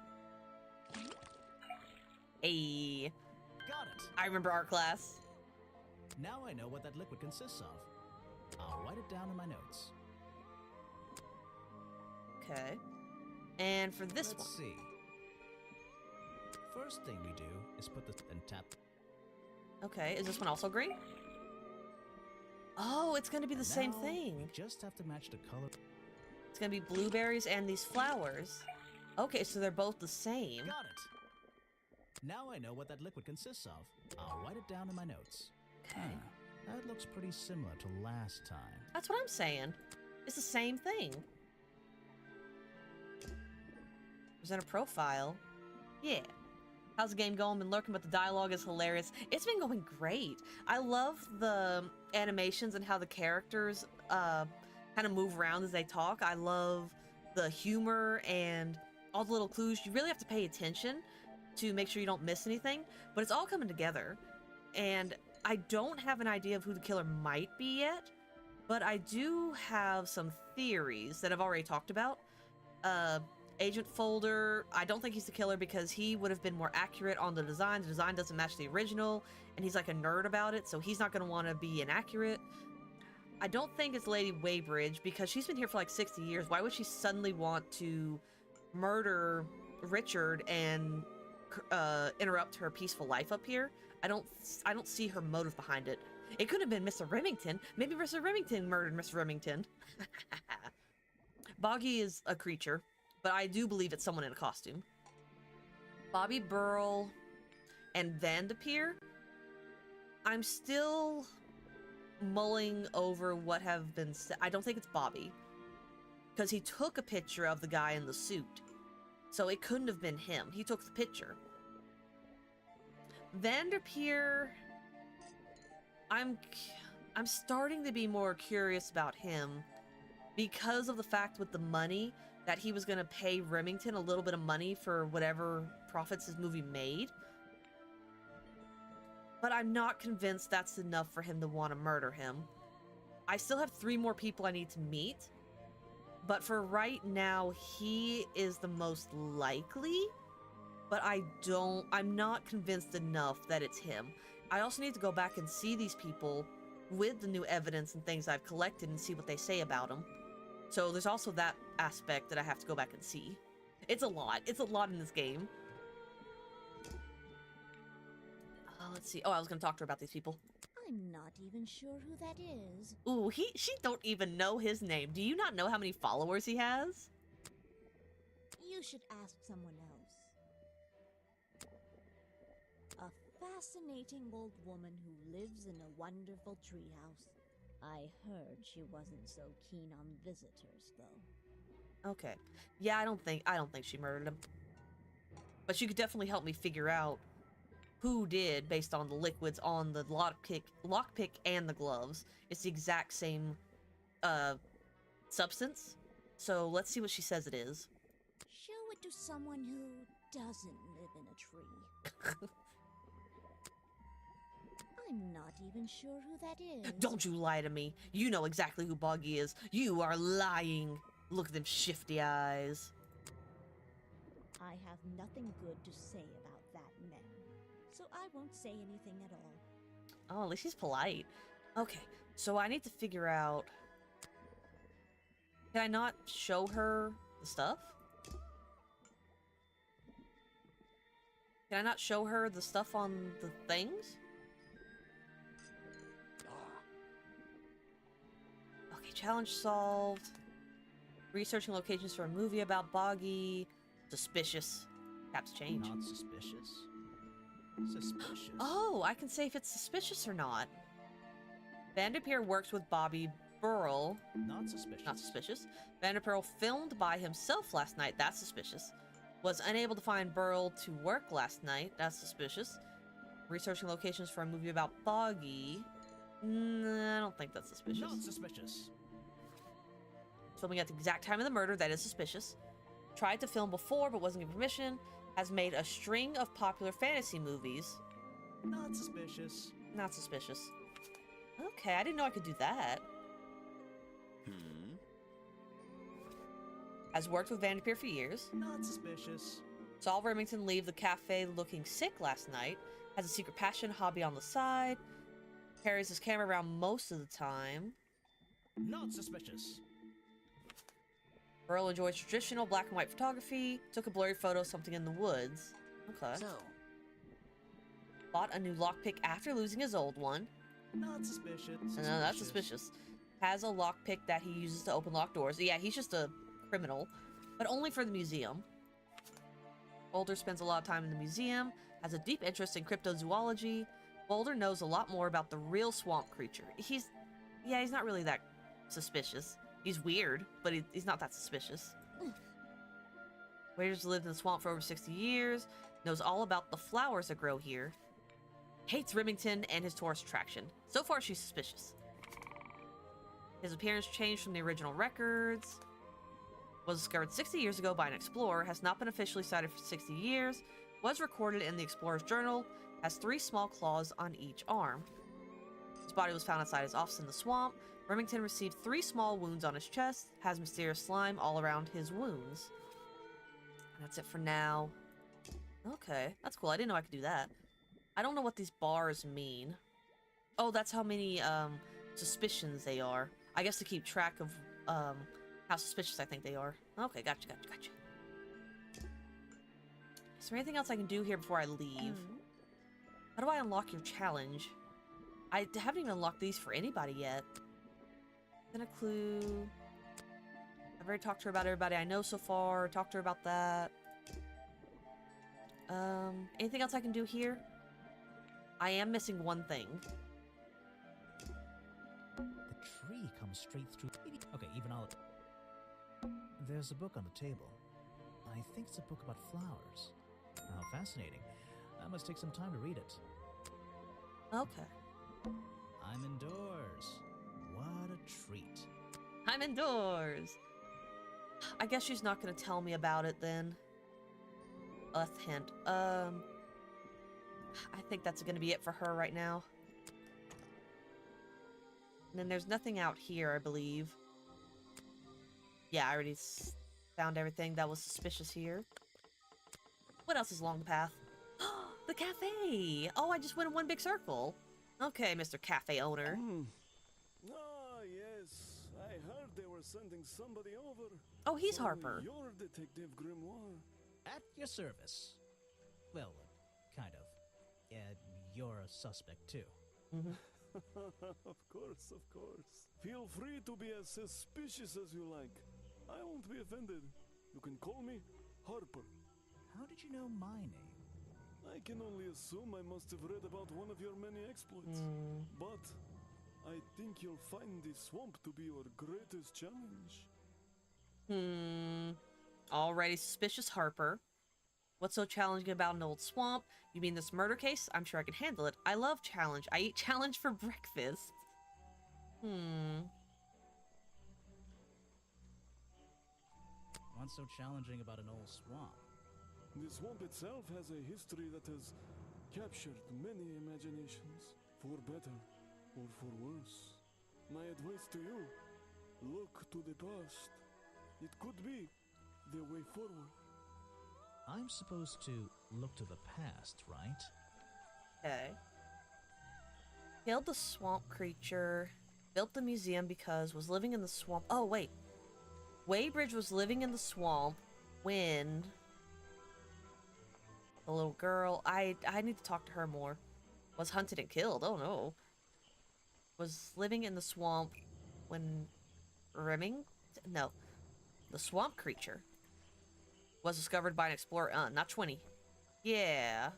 Hey. Got it! I remember art class. Now I know what that liquid consists of. I'll write it down in my notes. Okay. And for this Let's one. see. First thing we do is put the and tap. Okay, is this one also green? Oh, it's gonna be the same Now, thing. We just have to match the color. It's gonna be blueberries and these flowers. Okay, so they're both the same. Got it! Now I know what that liquid consists of. I'll write it down in my notes. Okay. That looks pretty similar to last time. That's what I'm saying. It's the same thing. Present a profile. Yeah. How's the game going? Been lurking, but the dialogue is hilarious. It's been going great. I love the animations and how the characters kind of move around as they talk. I love the humor and all the little clues. You really have to pay attention to make sure you don't miss anything, but it's all coming together. And I don't have an idea of who the killer might be yet, but I do have some theories that I've already talked about. Agent Folder, I don't think he's the killer because he would have been more accurate on the design. The design doesn't match the original, and he's like a nerd about it, so he's not going to want to be inaccurate. I don't think it's Lady Waybridge because she's been here for like 60 years. Why would she suddenly want to murder Richard and interrupt her peaceful life up here? I don't see her motive behind it. It could have been Mr. Remington. Maybe Mr. Remington murdered Mr. Remington. Boggy is a creature, but I do believe it's someone in a costume. Bobby Burl and Vanderpeer. I'm still mulling over what have been said. I don't think it's Bobby, because he took a picture of the guy in the suit, so it couldn't have been him. He took the picture. Vanderpeer, I'm starting to be more curious about him because of the fact with the money that he was going to pay Remington a little bit of money for whatever profits his movie made. But I'm not convinced that's enough for him to want to murder him. I still have 3 more people I need to meet, but for right now, he is the most likely, but I'm not convinced enough that it's him. I also need to go back and see these people with the new evidence and things I've collected and see what they say about him. So there's also that aspect that I have to go back and see. It's a lot. It's a lot in this game. Let's see. Oh, I was going to talk to her about these people. I'm not even sure who that is. Ooh, she don't even know his name. Do you not know how many followers he has? You should ask someone else. A fascinating old woman who lives in a wonderful treehouse. I heard she wasn't so keen on visitors, though. Okay. Yeah, I don't think she murdered him. But she could definitely help me figure out who did based on the liquids on the lockpick and the gloves. It's the exact same substance. So let's see what she says it is. Show it to someone who doesn't live in a tree. I'm not even sure who that is. Don't you lie to me. You know exactly who Boggy is. You are lying. Look at them shifty eyes. I have nothing good to say about that man, so I won't say anything at all. Oh, at least he's polite. Okay, so I need to figure out... Can I not show her the stuff? Can I not show her the stuff on the things? Okay, challenge solved. Researching locations for a movie about Boggy. Suspicious. Caps change. Not suspicious. Suspicious. Oh, I can say if it's suspicious or not. Vanderpeer works with Bobby Burrell. Not suspicious. Not suspicious. Vanderpeer filmed by himself last night. That's suspicious. Was unable to find Burrell to work last night. That's suspicious. Researching locations for a movie about Boggy. Nah, I don't think that's suspicious. Not suspicious. Filming at the exact time of the murder. That is suspicious. Tried to film before but wasn't given permission. Has made a string of popular fantasy movies. Not suspicious. Not suspicious. Okay, I didn't know I could do that. Has worked with Vanderpeer for years. Not suspicious. Saw Remington leave the cafe looking sick last night. Has a secret passion hobby on the side. Carries his camera around most of the time. Not suspicious. Burl enjoys traditional black and white photography. Took a blurry photo of something in the woods. Okay. So, Bought a new lockpick after losing his old one. Not suspicious. No, that's suspicious. Has a lockpick that he uses to open locked doors. Yeah, he's just a criminal, but only for the museum. Boulder spends a lot of time in the museum. Has a deep interest in cryptozoology. Boulder knows a lot more about the real swamp creature. He's not really that suspicious. He's weird, but he's not that suspicious. Waiters lived in the swamp for over 60 years. Knows all about the flowers that grow here. Hates Remington and his tourist attraction. So far, she's suspicious. His appearance changed from the original records. Was discovered 60 years ago by an explorer. Has not been officially cited for 60 years. Was recorded in the explorer's journal. Has 3 small claws on each arm. His body was found outside his office in the swamp. Remington received 3 small wounds on his chest. Has mysterious slime all around his wounds. And that's it for now. Okay, that's cool. I didn't know I could do that. I don't know what these bars mean. Oh, that's how many suspicions they are. I guess to keep track of how suspicious I think they are. Okay, gotcha. Is there anything else I can do here before I leave? How do I unlock your challenge? I haven't even unlocked these for anybody yet. Then a clue. I've already talked to her about everybody I know so far. Talked to her about that. Anything else I can do here? I am missing one thing. The tree comes straight through. Okay, even I'll... There's a book on the table. I think it's a book about flowers. How fascinating. I must take some time to read it. Okay. I'm indoors. What a treat. I'm indoors. I guess she's not gonna tell me about it then. A hint. I think that's gonna be it for her right now. And then there's nothing out here, I believe. Yeah, I already found everything that was suspicious here. What else is along the path? The cafe! Oh, I just went in one big circle. Okay, Mr. Cafe owner. Ah, yes. I heard they were sending somebody over. Oh, he's So Harper. You're Detective Grimoire. At your service. Well, kind of. You're a suspect, too. Of course, of course. Feel free to be as suspicious as you like. I won't be offended. You can call me Harper. How did you know my name? I can only assume I must have read about one of your many exploits. But I think you'll find the swamp to be your greatest challenge. Already suspicious Harper. What's so challenging about an old swamp? You mean this murder case? I'm sure I can handle it. I love challenge. I eat challenge for breakfast. What's so challenging about an old swamp? The swamp itself has a history that has captured many imaginations, for better or for worse. My advice to you, look to the past. It could be the way forward. I'm supposed to look to the past, right? Okay. Killed the swamp creature. Built the museum because was living in the swamp. Oh, wait. Waybridge was living in the swamp when the little girl, I need to talk to her more, was hunted and killed. Oh no. Was living in the swamp when Reming? No. The swamp creature was discovered by an explorer. Not 20. Yeah.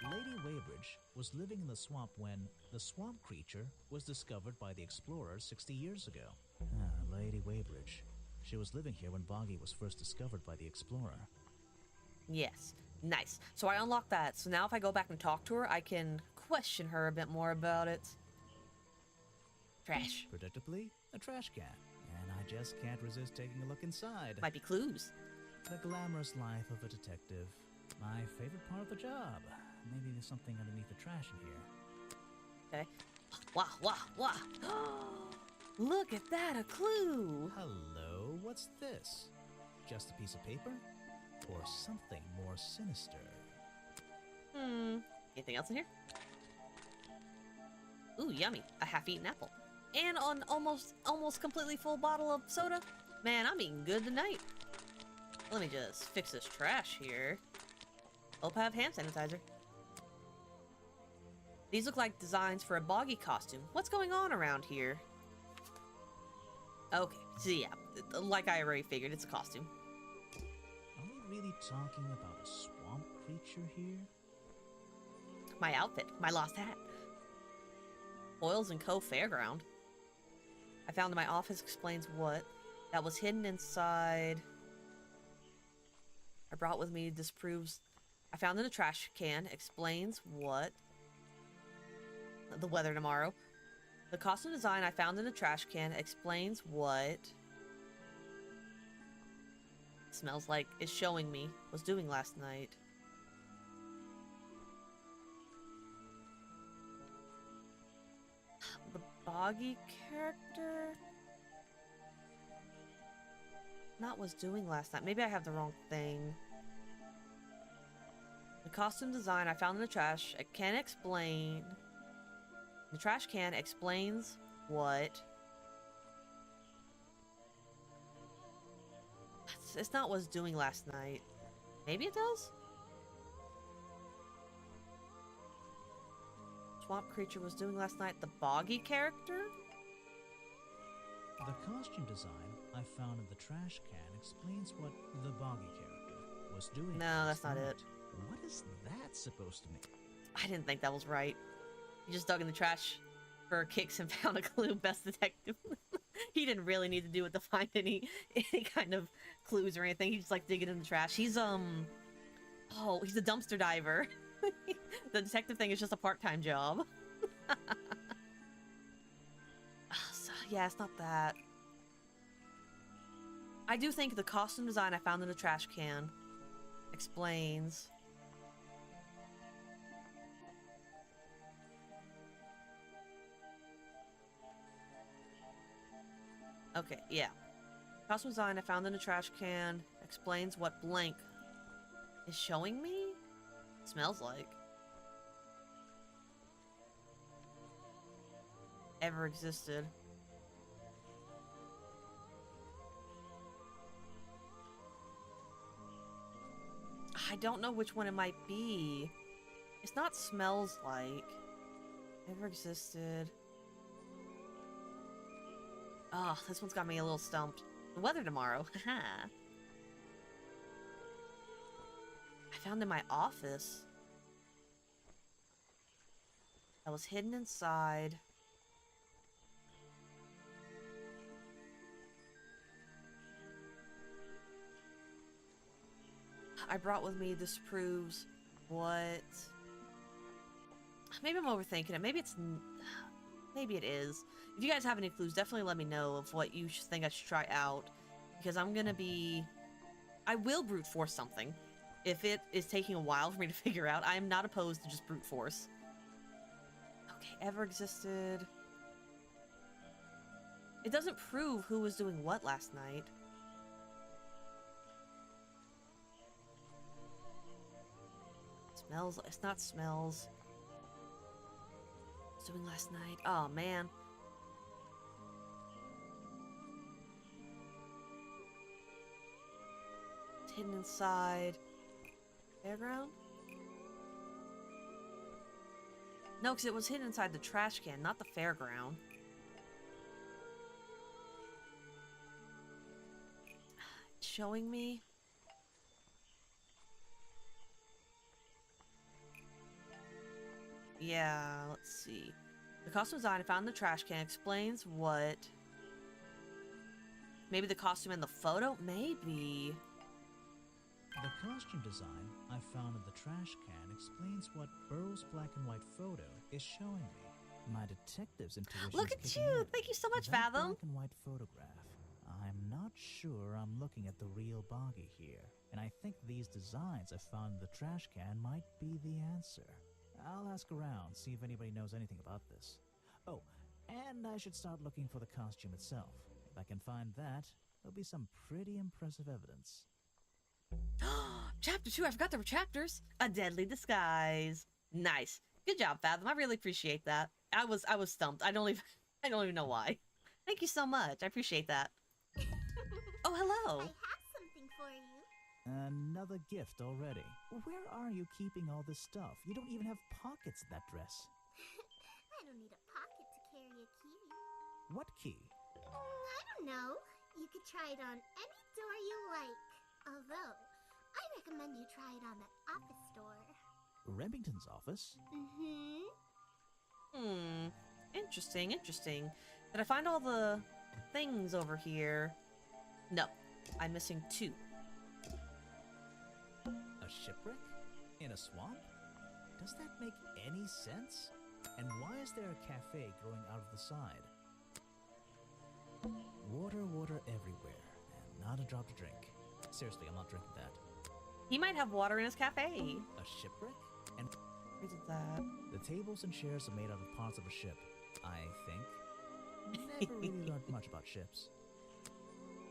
Lady Weybridge was living in the swamp when the swamp creature was discovered by the explorers 60 years ago. Lady Weybridge. She was living here when Boggy was first discovered by the explorer. Yes. Nice. So I unlocked that. So now if I go back and talk to her, I can question her a bit more about it. Trash. Predictably, a trash can. And I just can't resist taking a look inside. Might be clues. The glamorous life of a detective. My favorite part of the job. Maybe there's something underneath the trash in here. Okay. Wow, wow, wow. Look at that, a clue. Hello, what's this? Just a piece of paper? Or something more sinister? Anything else in here? Ooh, yummy. A half-eaten apple. And an almost completely full bottle of soda. Man, I'm eating good tonight. Let me just fix this trash here. Hope I have hand sanitizer. These look like designs for a Boggy costume. What's going on around here? Okay, so yeah, like I already figured, it's a costume. Are we really talking about a swamp creature here? My outfit, my lost hat. Boils and Co. Fairground. I found in my office explains what. That was hidden inside. I brought with me disproves. I found in a trash can explains what. The weather tomorrow. The costume design I found in a trash can explains what. Smells like is showing me was doing last night. The Boggy character? Not was doing last night. Maybe I have the wrong thing. The costume design I found in the trash can explain. The trash can explains what. It's not was doing last night. Maybe it does? Swamp creature was doing last night. The Boggy character? The costume design I found in the trash can explains what the Boggy character was doing. No, that's not it. What is that supposed to mean? I didn't think that was right. He just dug in the trash for kicks and found a clue. Best detective. He didn't really need to do it to find any kind of clues or anything. He just like digging in the trash. He's oh, he's a dumpster diver. The detective thing is just a part-time job. So, yeah, it's not that. I do think the costume design I found in the trash can explains. Okay, yeah. Costume design I found in a trash can explains what blank is showing me? Smells like. Ever existed. I don't know which one it might be. It's not smells like. Ever existed. Oh, this one's got me a little stumped. The weather tomorrow. Haha. I found in my office. That was hidden inside. I brought with me disproves what. Maybe I'm overthinking it. Maybe it's. Maybe it is. If you guys have any clues, definitely let me know of what you think I should try out. Because I'm gonna be... I will brute force something. If it is taking a while for me to figure out, I am not opposed to just brute force. Okay, ever existed. It doesn't prove who was doing what last night. Smells. It's not smells. What's doing last night? Oh man. It's hidden inside. Fairground? No, because it was hidden inside the trash can, not the fairground. It's showing me. Yeah, let's see. The costume design I found in the trash can explains what... Maybe the costume in the photo? Maybe. The costume design I found in the trash can explains what Burrow's black and white photo is showing me. My detective's intuition. Look at you! Thank you so much, Fathom! Black and white photograph. I'm not sure I'm looking at the real Boggy here, and I think these designs I found in the trash can might be the answer. I'll ask around, see if anybody knows anything about this. Oh, and I should start looking for the costume itself. If I can find that, there'll be some pretty impressive evidence. Chapter 2, I forgot there were chapters. A deadly disguise. Nice. Good job, Fathom. I really appreciate that. I was stumped. I don't even know why. Thank you so much. I appreciate that. Oh, hello. I have something for you. Another gift already. Where are you keeping all this stuff? You don't even have pockets in that dress. I don't need a pocket to carry a key. What key? I don't know. You could try it on any door you like. Although, I recommend you try it on that office door. Remington's office? Interesting, interesting. Did I find all the things over here? No. I'm missing 2. A shipwreck? In a swamp? Does that make any sense? And why is there a cafe growing out of the side? Water everywhere, and not a drop to drink. Seriously, I'm not drinking that. He might have water in his cafe. A shipwreck? And Where did that? the tables and chairs are made out of parts of a ship, I think. Never really learned much about ships.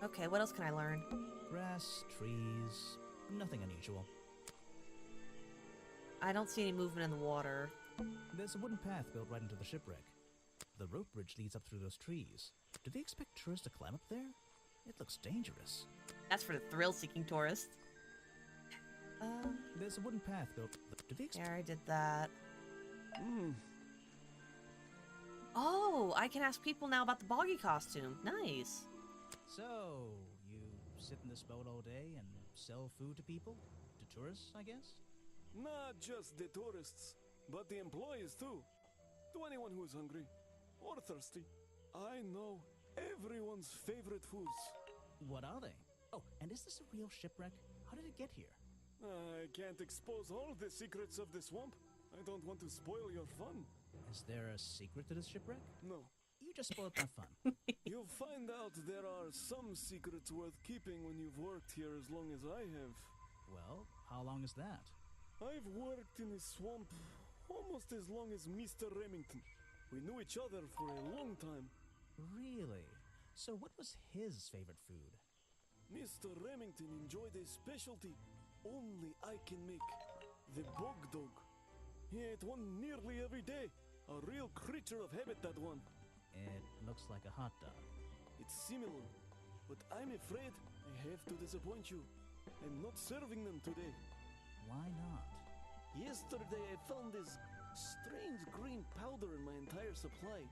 Okay, what else can I learn? Grass, trees, nothing unusual. I don't see any movement in the water. There's a wooden path built right into the shipwreck. The rope bridge leads up through those trees. Do they expect tourists to climb up there? It looks dangerous. That's for the thrill-seeking tourist. There's a wooden path built. Do they expect? Yeah, I did that. Oh, I can ask people now about the Boggy costume. Nice. So, you sit in this boat all day and sell food to people? To tourists, I guess? Not just the tourists, but the employees too. To anyone who's hungry or thirsty. I know everyone's favorite foods. What are they? Oh, and is this a real shipwreck? How did it get here? I can't expose all the secrets of the swamp. I don't want to spoil your fun. Is there a secret to this shipwreck? No. You just spoiled my fun. You'll find out there are some secrets worth keeping when you've worked here as long as I have. Well, how long is that? I've worked in the swamp almost as long as Mr. Remington. We knew each other for a long time. Really? So what was his favorite food? Mr. Remington enjoyed a specialty only I can make. The bog dog. He ate one nearly every day. A real creature of habit, that one. It looks like a hot dog. It's similar, but I'm afraid I have to disappoint you. I'm not serving them today. Why not? Yesterday I found this strange green powder in my entire supply.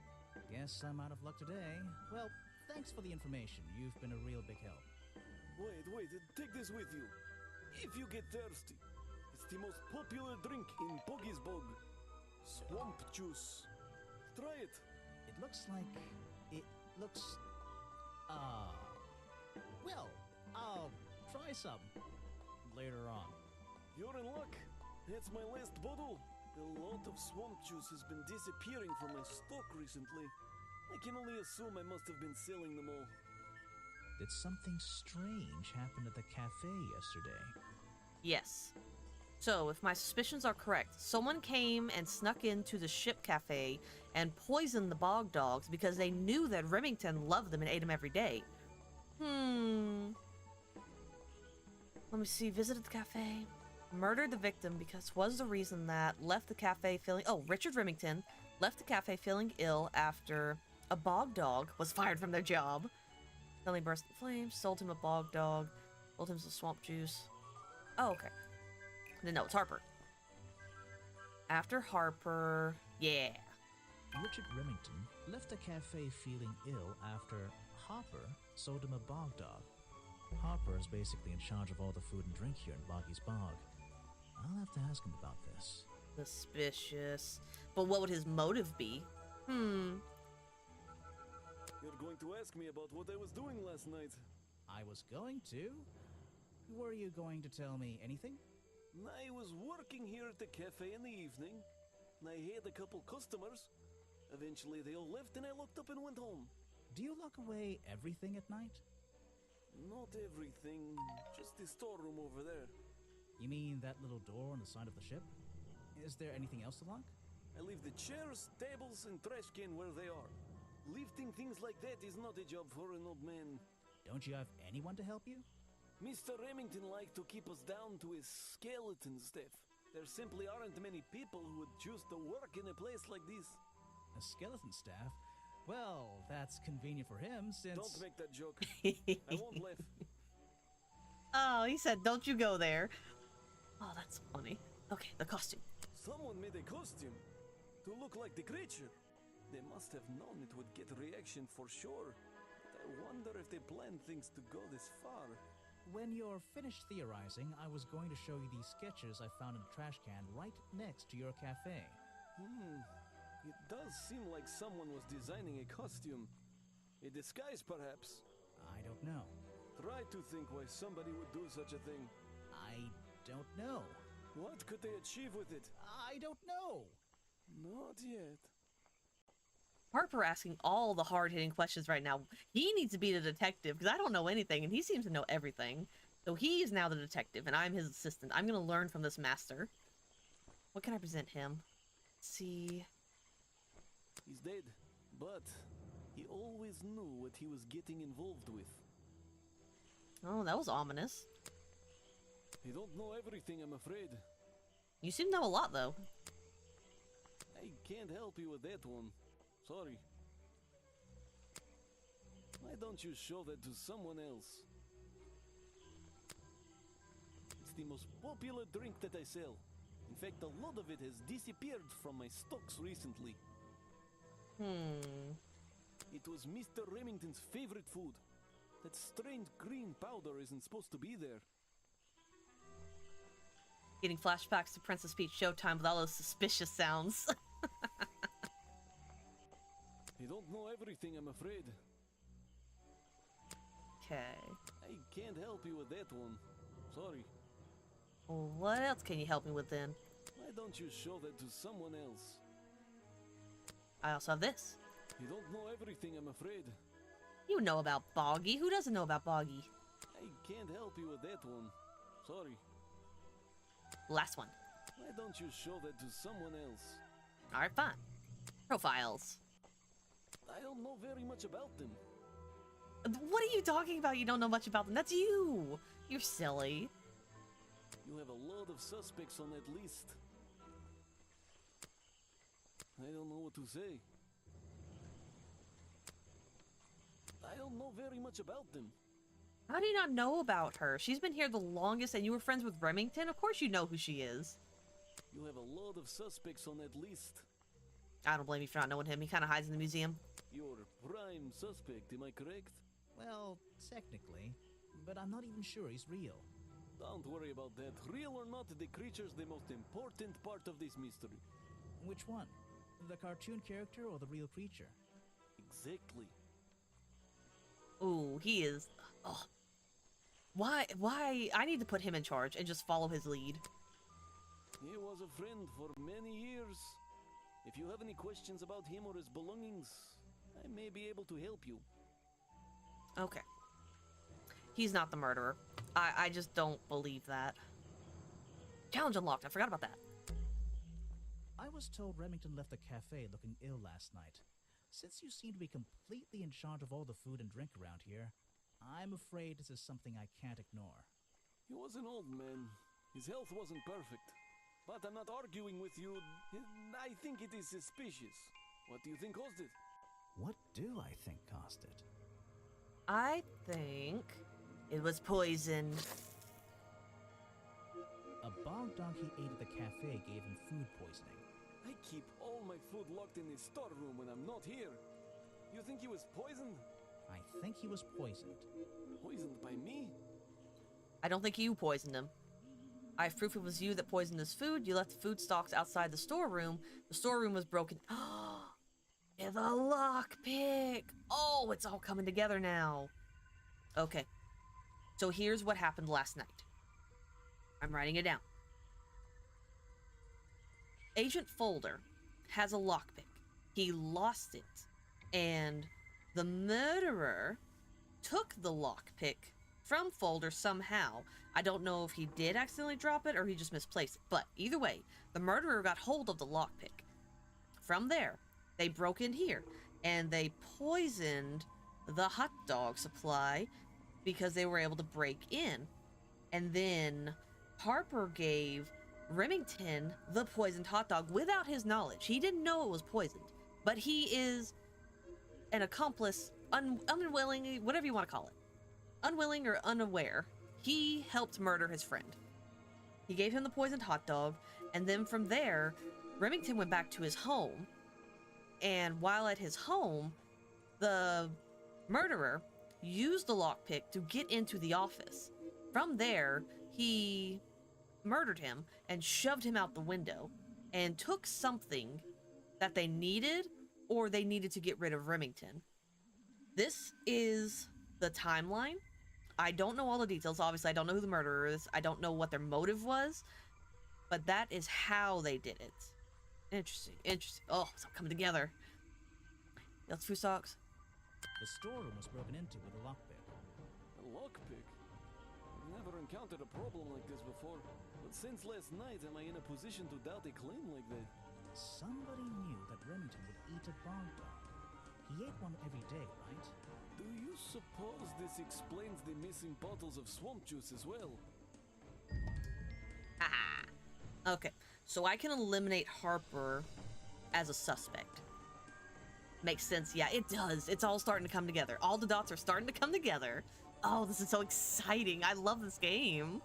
Guess I'm out of luck today. Well, thanks for the information. You've been a real big help. Wait, take this with you. If you get thirsty, it's the most popular drink in Boggy's Bog. Swamp juice. Try it. It looks like... Well, I'll try some later on. You're in luck. That's my last bottle. A lot of swamp juice has been disappearing from my stock recently. I can only assume I must have been selling them all. Did something strange happen at the cafe yesterday? Yes. So, if my suspicions are correct, someone came and snuck into the ship cafe and poisoned the bog dogs because they knew that Remington loved them and ate them every day. Let me see. Visited the cafe. Murdered the victim because was the reason that left the cafe feeling... Oh, Richard Remington left the cafe feeling ill after a bog dog was fired from their job. Suddenly burst in flames, sold him a bog dog, sold him some swamp juice. Oh, okay. Then no, it's Harper. After Harper... Yeah. Richard Remington left the cafe feeling ill after Hopper sold him a bog dog. Harper is basically in charge of all the food and drink here in Boggy's Bog. I'll have to ask him about this. Suspicious. But what would his motive be? You're going to ask me about what I was doing last night. I was going to? Were you going to tell me anything? I was working here at the cafe in the evening, and I had a couple customers. Eventually they all left and I locked up and went home. Do you lock away everything at night? Not everything, just the storeroom over there. You mean that little door on the side of the ship? Is there anything else to lock? I leave the chairs, tables, and trash can where they are. Lifting things like that is not a job for an old man. Don't you have anyone to help you? Mr. Remington liked to keep us down to his skeleton staff. There simply aren't many people who would choose to work in a place like this. A skeleton staff? Well, that's convenient for him since... Don't make that joke. I won't laugh. Oh, he said, don't you go there. Oh, that's funny. Okay, the costume. Someone made a costume to look like the creature. They must have known it would get a reaction for sure. But I wonder if they planned things to go this far. When you're finished theorizing, I was going to show you these sketches I found in a trash can right next to your cafe. It does seem like someone was designing a costume. A disguise, perhaps. I don't know. Try to think why somebody would do such a thing. I don't know. What could they achieve with it? I don't know. Not yet. Harper asking all the hard-hitting questions right now. He needs to be the detective because I don't know anything and he seems to know everything. So he is now the detective and I'm his assistant. I'm going to learn from this master. What can I present him? Let's see. He's dead, but he always knew what he was getting involved with. Oh, that was ominous. I don't know everything, I'm afraid. You seem to know a lot, though. I can't help you with that one. Sorry. Why don't you show that to someone else? It's the most popular drink that I sell. In fact, a lot of it has disappeared from my stocks recently. It was Mr. Remington's favorite food. That strange green powder isn't supposed to be there. Getting flashbacks to Princess Peach Showtime with all those suspicious sounds. I don't know everything, I'm afraid. Okay. I can't help you with that one. Sorry. Well, what else can you help me with then? Why don't you show that to someone else? I also have this. You don't know everything, I'm afraid. You know about Boggy. Who doesn't know about Boggy? I can't help you with that one. Sorry. Last one. Why don't you show that to someone else? Alright, fine. Profiles. I don't know very much about them. What are you talking about? You don't know much about them. That's you. You're silly. You have a lot of suspects on that list. I don't know what to say. I don't know very much about them. How do you not know about her? She's been here the longest and you were friends with Remington? Of course you know who she is. You have a lot of suspects on that list. I don't blame you for not knowing him. He kind of hides in the museum. You're prime suspect, am I correct? Well, technically, but I'm not even sure he's real. Don't worry about that. Real or not, the creature's the most important part of this mystery. Which one? The cartoon character or the real creature? Exactly. Ooh, he is... Oh. Why? I need to put him in charge and just follow his lead. He was a friend for many years. If you have any questions about him or his belongings, I may be able to help you. Okay. He's not the murderer. I just don't believe that. Challenge unlocked. I forgot about that. I was told Remington left the cafe looking ill last night. Since you seem to be completely in charge of all the food and drink around here, I'm afraid this is something I can't ignore. He was an old man. His health wasn't perfect. But I'm not arguing with you. I think it is suspicious. What do you think caused it? What do I think caused it? I think it was poison. A bog dog he ate at the cafe gave him food poisoning. I keep all my food locked in his storeroom when I'm not here. You think he was poisoned? I think he was poisoned. Poisoned by me? I don't think you poisoned him. I have proof it was you that poisoned his food. You left the food stocks outside the storeroom. The storeroom was broken. And the lockpick. Oh, it's all coming together now. Okay. So here's what happened last night. I'm writing it down. Agent Folder has a lockpick. He lost it. And the murderer took the lockpick from Folder somehow. I don't know if he did accidentally drop it or he just misplaced it. But either way, the murderer got hold of the lockpick. From there, they broke in here and they poisoned the hot dog supply because they were able to break in. And then Harper gave Remington the poisoned hot dog without his knowledge. He didn't know it was poisoned, but he is an accomplice, unwilling, whatever you want to call it. Unwilling or unaware. He helped murder his friend. He gave him the poisoned hot dog, and then from there, Remington went back to his home. And while at his home, the murderer used the lockpick to get into the office. From there, he murdered him and shoved him out the window and took something that they needed or they needed to get rid of Remington. This is the timeline. I don't know all the details. Obviously, I don't know who the murderer is. I don't know what their motive was, but that is how they did it. Interesting, interesting. Oh, it's all coming together. That's food stocks. The storeroom was broken into with a lockpick. A lockpick? I've never encountered a problem like this before. But since last night, am I in a position to doubt a claim like that? Somebody knew that Remington would eat a bog dog. He ate one every day, right? Do you suppose this explains the missing bottles of swamp juice as well? Haha. Okay, so I can eliminate Harper as a suspect. Makes sense. Yeah, it does. It's all starting to come together. All the dots are starting to come together. Oh, this is so exciting. I love this game.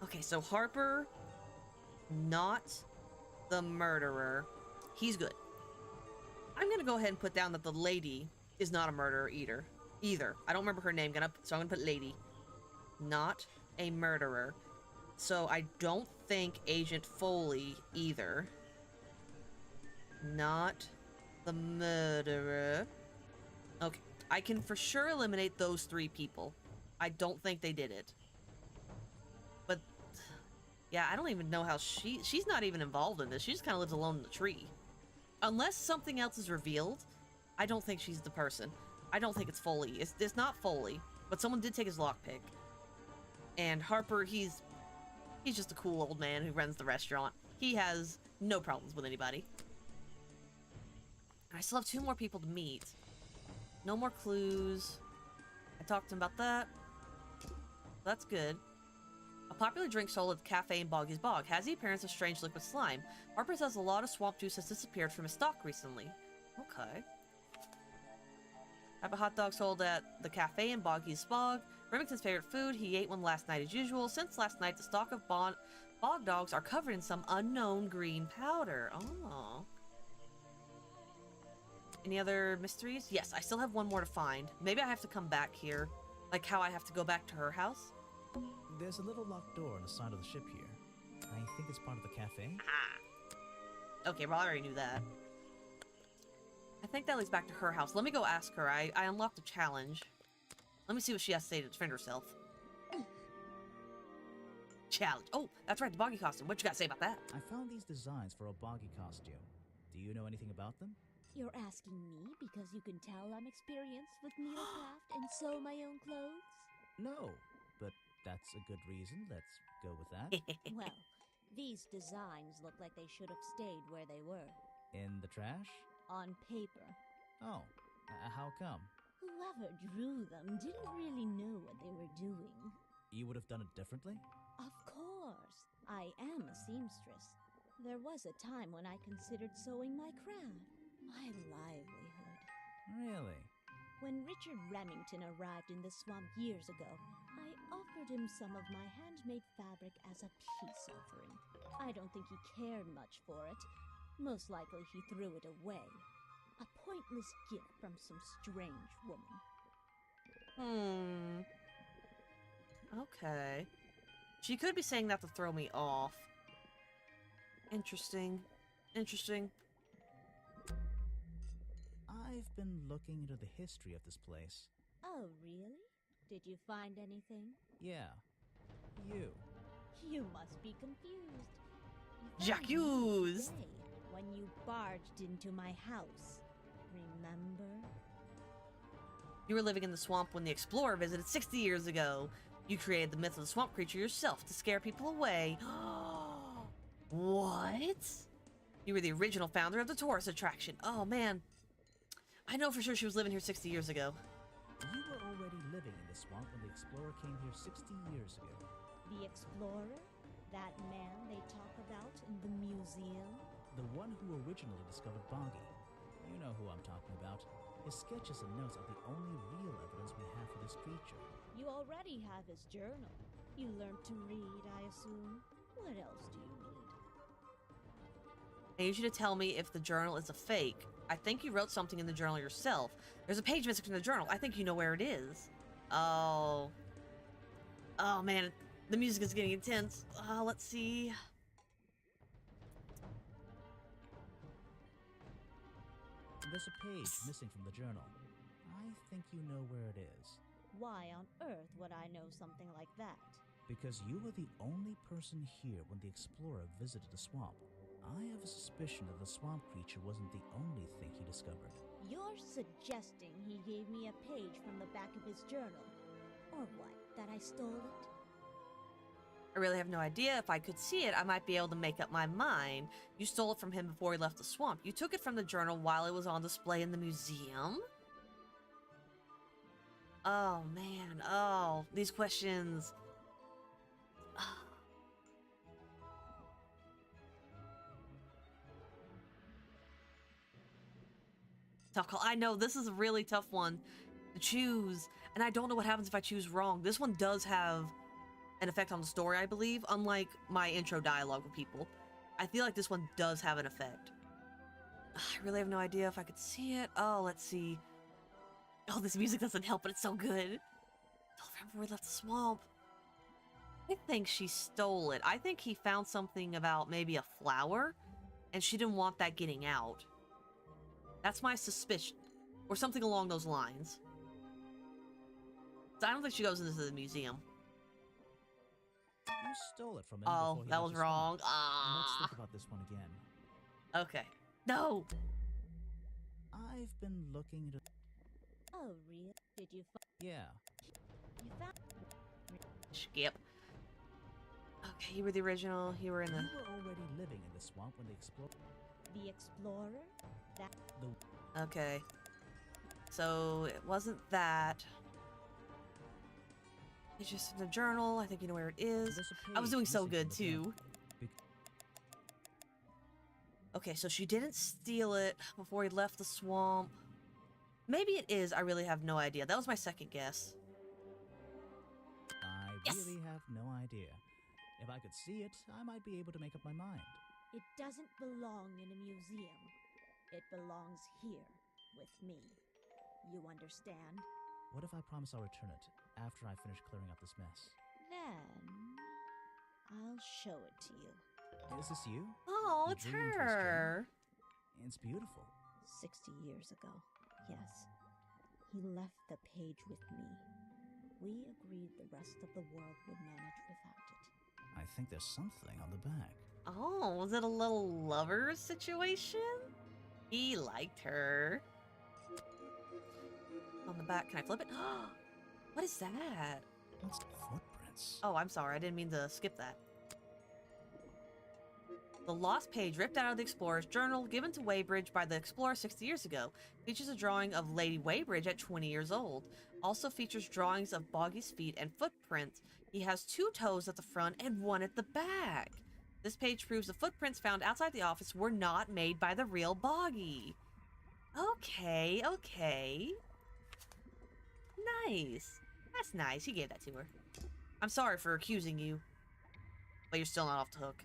Okay, so Harper, not the murderer. He's good. I'm going to go ahead and put down that the lady is not a murderer either. I don't remember her name, so I'm going to put lady. Not a murderer. So I don't think Agent Foley either. Not the murderer. Okay, I can for sure eliminate those three people. I don't think they did it. But, yeah, I don't even know how she's not even involved in this. She just kind of lives alone in the tree. Unless something else is revealed, I don't think she's the person. I don't think it's Foley. It's not Foley, but someone did take his lockpick. And Harper, he's just a cool old man who runs the restaurant. He has no problems with anybody. I still have 2 more people to meet. No more clues. I talked to him about that. That's good. A popular drink sold at the cafe in Boggy's Bog has the appearance of strange liquid slime. Harper says a lot of swamp juice has disappeared from his stock recently. Okay. Have a hot dog sold at the cafe in Boggy's Bog. Remington's favorite food. He ate one last night as usual. Since last night, the stock of bog dogs are covered in some unknown green powder. Oh. Any other mysteries? Yes, I still have one more to find. Maybe I have to come back here. Like how I have to go back to her house. There's a little locked door on the side of the ship here. I think it's part of the cafe. Ah. Okay, well, I already knew that. I think that leads back to her house. Let me go ask her. I unlocked a challenge. Let me see what she has to say to defend herself. Challenge. Oh, that's right, the boggy costume. What you got to say about that? I found these designs for a boggy costume. Do you know anything about them? You're asking me because you can tell I'm experienced with needlecraft and sew my own clothes? No, but that's a good reason. Let's go with that. Well, These designs look like they should have stayed where they were. In the trash? On paper. Oh, how come? Whoever drew them didn't really know what they were doing. You would have done it differently? Of course. I am a seamstress. There was a time when I considered sewing my craft, my livelihood. Really? When Richard Remington arrived in the swamp years ago, I offered him some of my handmade fabric as a peace offering. I don't think he cared much for it. Most likely he threw it away. A pointless gift from some strange woman. Okay. She could be saying that to throw me off. Interesting. Interesting. I've been looking into the history of this place. Oh, really? Did you find anything? Yeah. You. You must be confused. J'accuse! Today, when you barged into my house. Remember? You were living in the swamp when the explorer visited 60 years ago. You created the myth of the swamp creature yourself to scare people away. What? You were the original founder of the tourist attraction. Oh, man. I know for sure she was living here 60 years ago. You were already living in the swamp when the explorer came here 60 years ago. The explorer? That man they talk about in the museum? The one who originally discovered Boggy. You know who I'm talking about. His sketches and notes are the only real evidence we have for this creature. You already have his journal. You learned to read, I assume. What else do you need? I need you to tell me if the journal is a fake. I think you wrote something in the journal yourself. There's a page missing from the journal. I think you know where it is. Oh. Oh, man. The music is getting intense. Let's see. There's a page missing from the journal. I think you know where it is. Why on earth would I know something like that? Because you were the only person here when the explorer visited the swamp. I have a suspicion that the swamp creature wasn't the only thing he discovered. You're suggesting he gave me a page from the back of his journal? Or what, that I stole it? I really have no idea. If I could see it, I might be able to make up my mind. You stole it from him before he left the swamp. You took it from the journal while it was on display in the museum? Oh, man. Oh, these questions. Tough call. I know, this is a really tough one to choose. And I don't know what happens if I choose wrong. This one does have an effect on the story, I believe, unlike my intro dialogue with people. I feel like this one does have an effect. I really have no idea if I could see it. Oh, let's see. Oh, this music doesn't help, but it's so good. Don't remember we left the swamp. I think she stole it. I think he found something about maybe a flower, and she didn't want that getting out. That's my suspicion. Or something along those lines. So I don't think she goes into the museum. You stole it from him Oh, before he that left was the swamp. wrong. Let's Ah. think about this one again. Okay. No. I've been looking into... Oh, really? Did you Yeah. You found... Skip. Okay, you were the original. You were in You the... were already living in the swamp when the explorer... The explorer? That... Okay. So, it wasn't that. It's just in the journal. I think you know where it is. There's a I was page doing so missing good, from the too. journal. Okay, so she didn't steal it before he left the swamp. Maybe it is. I really have no idea. That was my second guess. I Yes! really have no idea. If I could see it, I might be able to make up my mind. It doesn't belong in a museum. It belongs here, with me. You understand? What if I promise I'll return it after I finish clearing up this mess? Then... I'll show it to you. Is this you? Oh, You it's drew into his her. It's beautiful. 60 years ago, yes. He left the page with me. We agreed the rest of the world would manage without it. I think there's something on the back. Oh, was it a little lover situation? He liked her. On the back, can I flip it? What is that? What's footprints? Oh, I'm sorry. I didn't mean to skip that. The lost page ripped out of the explorer's journal given to Weybridge by the explorer 60 years ago features a drawing of Lady Weybridge at 20 years old. Also features drawings of Boggy's feet and footprints. He has 2 toes at the front and 1 at the back. This page proves the footprints found outside the office were not made by the real Boggy. Okay, okay. Nice. That's nice. He gave that to her. I'm sorry for accusing you, but you're still not off the hook.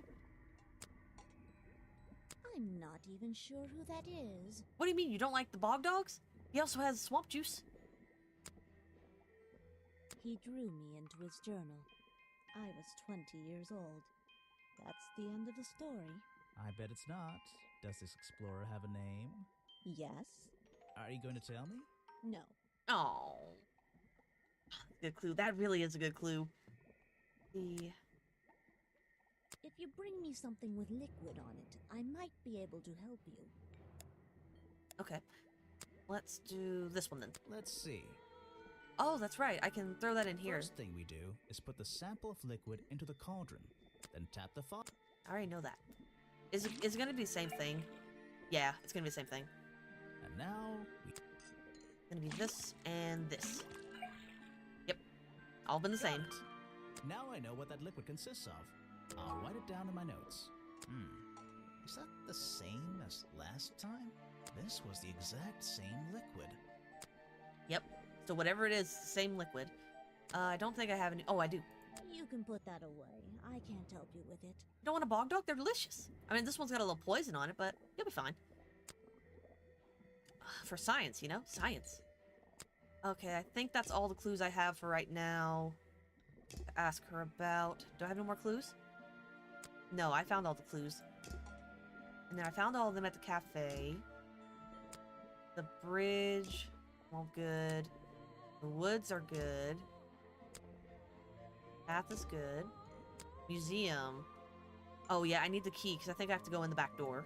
I'm not even sure who that is. What do you mean, you don't like the bog dogs? He also has swamp juice. He drew me into his journal. I was 20 years old. That's the end of the story. I bet it's not. Does this explorer have a name? Yes? Are you going to tell me? No. Oh, good clue. That really is a good clue. If you bring me something with liquid on it, I might be able to help you. Okay, let's do this one then. Let's see. Oh, that's right. I can throw that in here. First thing we do is put the sample of liquid into the cauldron, then tap the faucet. I already know that. Is it gonna be the same thing? Yeah, it's gonna be the same thing. And now It's gonna be this and this. Yep, all been the same. Now I know what that liquid consists of. I'll write it down in my notes. Is that the same as last time? This was the exact same liquid. Yep. So whatever it is, same liquid. I don't think I have any. Oh, I do. You can put that away. I can't help you with it. You don't want a bog dog? They're delicious. I mean, this one's got a little poison on it, but you'll be fine. For science, you know? Science. Okay, I think that's all the clues I have for right now to ask her about. Do I have any more clues? No, I found all the clues. And then I found all of them at the cafe. The bridge, well, good. The woods are good. Path is good. Museum. Oh yeah, I need the key because I think I have to go in the back door.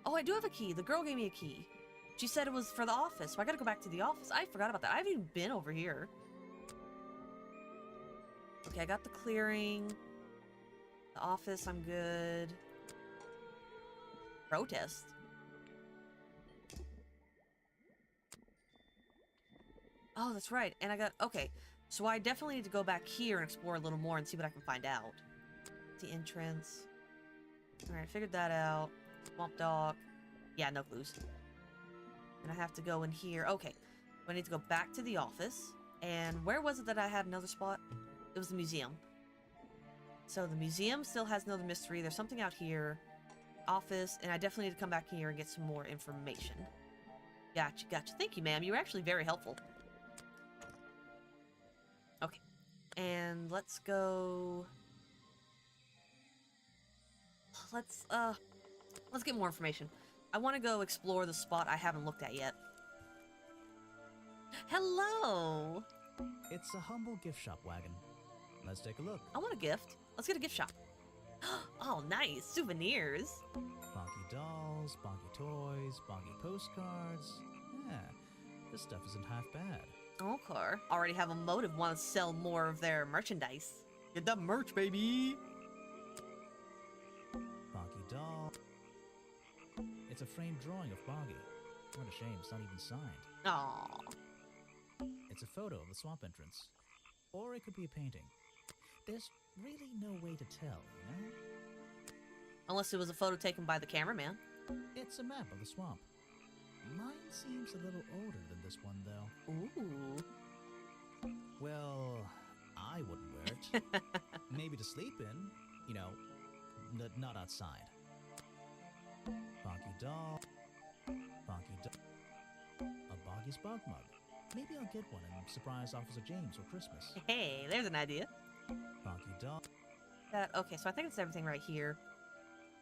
Oh, I do have a key. The girl gave me a key. She said it was for the office, so I gotta go back to the office. I forgot about that. I haven't even been over here. Okay, I got the clearing. The office, I'm good. Protest. Oh, that's right. And I got... Okay. So I definitely need to go back here and explore a little more and see what I can find out. The entrance. Alright, figured that out. Swamp Dog. Yeah, no clues. And I have to go in here. Okay. I need to go back to the office. And where was it that I had another spot? It was the museum. So the museum still has another mystery. There's something out here. Office. And I definitely need to come back here and get some more information. Gotcha, gotcha. Thank you, ma'am. You were actually very helpful. Okay. And let's go... Let's get more information. I want to go explore the spot I haven't looked at yet. Hello! It's a humble gift shop wagon. Let's take a look. I want a gift. Let's get a gift shop. Oh, nice. Souvenirs. Bonky dolls, bonky toys, bonky postcards. Yeah, this stuff isn't half bad. Okay. Already have a motive, want to sell more of their merchandise. Get that merch, baby! Bonky doll. It's a framed drawing of Boggy. What a shame, it's not even signed. Aww. It's a photo of the swamp entrance. Or it could be a painting. There's really no way to tell, you know? Unless it was a photo taken by the cameraman. It's a map of the swamp. Mine seems a little older than this one, though. Ooh. Well, I wouldn't wear it. Maybe to sleep in, you know, not outside. Bonky doll. Bonky doll. A Boggy's bug mug. Maybe I'll get one and surprise Officer James for Christmas. Hey, there's an idea. Bonky doll. Okay, so I think it's everything right here.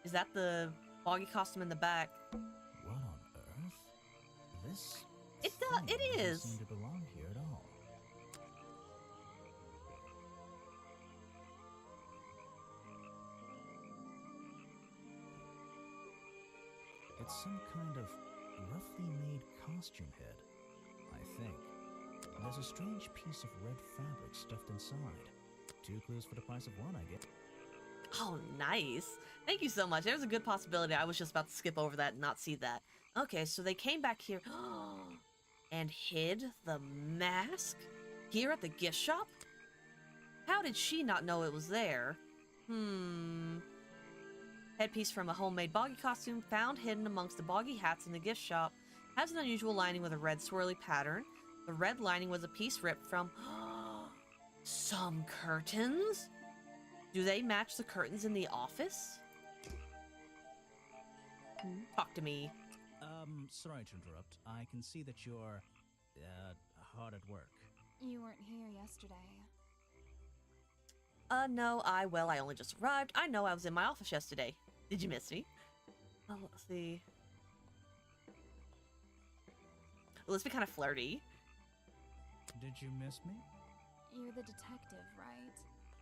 Is that the Boggy costume in the back? What on earth? This It thing doesn't is. seem to belong here at all. It's some kind of roughly made costume head, I think. There's a strange piece of red fabric stuffed inside. 2 clues for the price of 1, I guess. Oh, nice. Thank you so much. There's a good possibility I was just about to skip over that and not see that. Okay, so they came back here and hid the mask here at the gift shop? How did she not know it was there? Headpiece from a homemade boggy costume found hidden amongst the boggy hats in the gift shop. Has an unusual lining with a red swirly pattern. The red lining was a piece ripped from some curtains? Do they match the curtains in the office? Talk to me. Sorry to interrupt. I can see that you're, hard at work. You weren't here yesterday. No, I only just arrived. I know I was in my office yesterday. Did you miss me? Oh, let's see. Let's be kind of flirty. Did you miss me? You're the detective, right?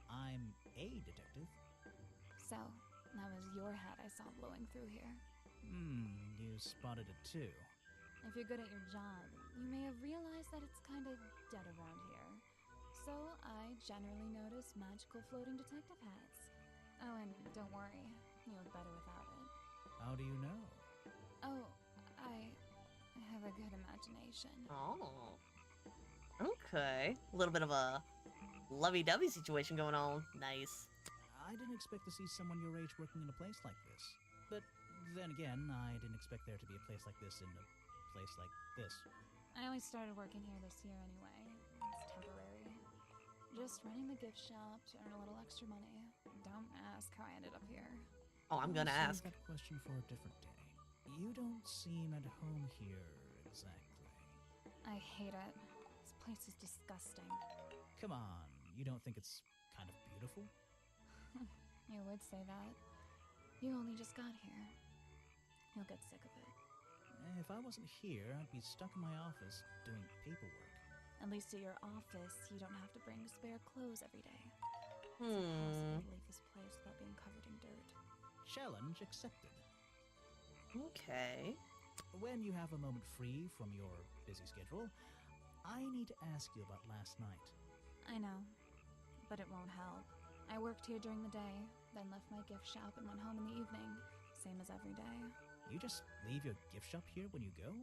I'm a detective. So, that was your hat I saw blowing through here. You spotted it too. If you're good at your job, you may have realized that it's kind of dead around here. So, I generally notice magical floating detective hats. Oh, and don't worry, you look better without it. How do you know? Oh, I have a good imagination. Oh. Okay. A little bit of a lovey-dovey situation going on. Nice. I didn't expect to see someone your age working in a place like this. But then again, I didn't expect there to be a place like this in a place like this. I only started working here this year anyway. It's temporary. Just running the gift shop to earn a little extra money. Don't ask how I ended up here. Oh, I'm gonna I'll ask. save that question for a different day. You don't seem at home here exactly. I hate it. This place is disgusting. Come on, you don't think it's kind of beautiful? You would say that. You only just got here. You'll get sick of it. If I wasn't here, I'd be stuck in my office doing paperwork. At least at your office, you don't have to bring spare clothes every day. It's Hmm. impossible to leave this place without being covered in dirt. Challenge accepted. Okay. When you have a moment free from your busy schedule, I need to ask you about last night. I know, but it won't help. I worked here during the day, then left my gift shop and went home in the evening, same as every day. You just leave your gift shop here when you go?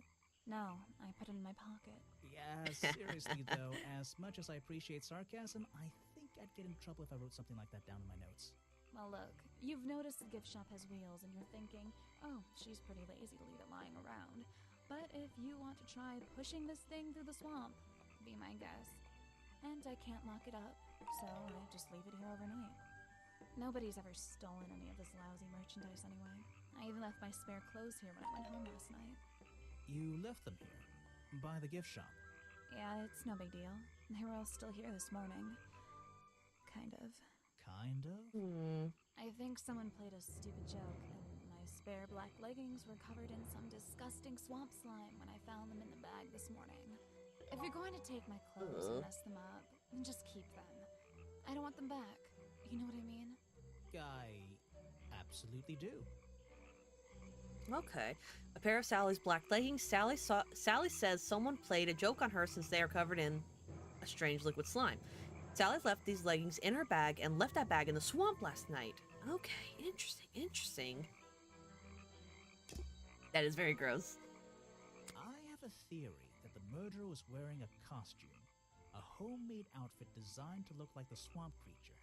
No, I put it in my pocket. Yeah, seriously though, as much as I appreciate sarcasm, I think I'd get in trouble if I wrote something like that down in my notes. Well, look, you've noticed the gift shop has wheels and you're thinking, oh, she's pretty lazy to leave it lying around. But if you want to try pushing this thing through the swamp, be my guest. And I can't lock it up, so I just leave it here overnight. Nobody's ever stolen any of this lousy merchandise anyway. I even left my spare clothes here when I went home last night. You left them here? By the gift shop? Yeah, it's no big deal. They were all still here this morning. Kind of. Kind of? I think someone played a stupid joke, and my spare black leggings were covered in some disgusting swamp slime when I found them in the bag this morning. If you're going to take my clothes and mess them up, then just keep them. I don't want them back. You know what I mean? I absolutely do. Okay. A pair of Sally's black leggings. Sally says someone played a joke on her since they are covered in a strange liquid slime. Sally left these leggings in her bag and left that bag in the swamp last night. Okay, interesting. That is very gross. I have a theory that the murderer was wearing a costume. A homemade outfit designed to look like the swamp creature.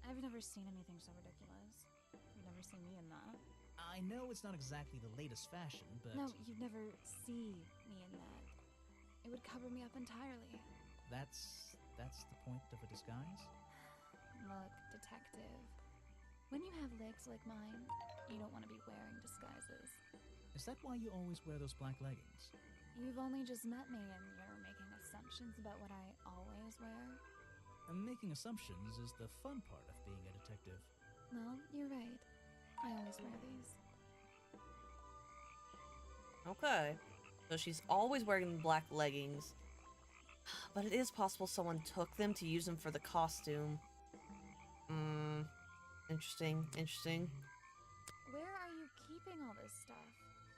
I've never seen anything so ridiculous. You've never seen me in that. I know it's not exactly the latest fashion, but... No, you'd never see me in that. It would cover me up entirely. That's the point of a disguise? Look, detective. When you have legs like mine, you don't want to be wearing disguises. Is that why you always wear those black leggings? You've only just met me and you're making assumptions about what I always wear. Making assumptions is the fun part of being a detective. Well, you're right. I always wear these. Okay. So she's always wearing black leggings. But it is possible someone took them to use them for the costume. Interesting. Where are you keeping all this stuff?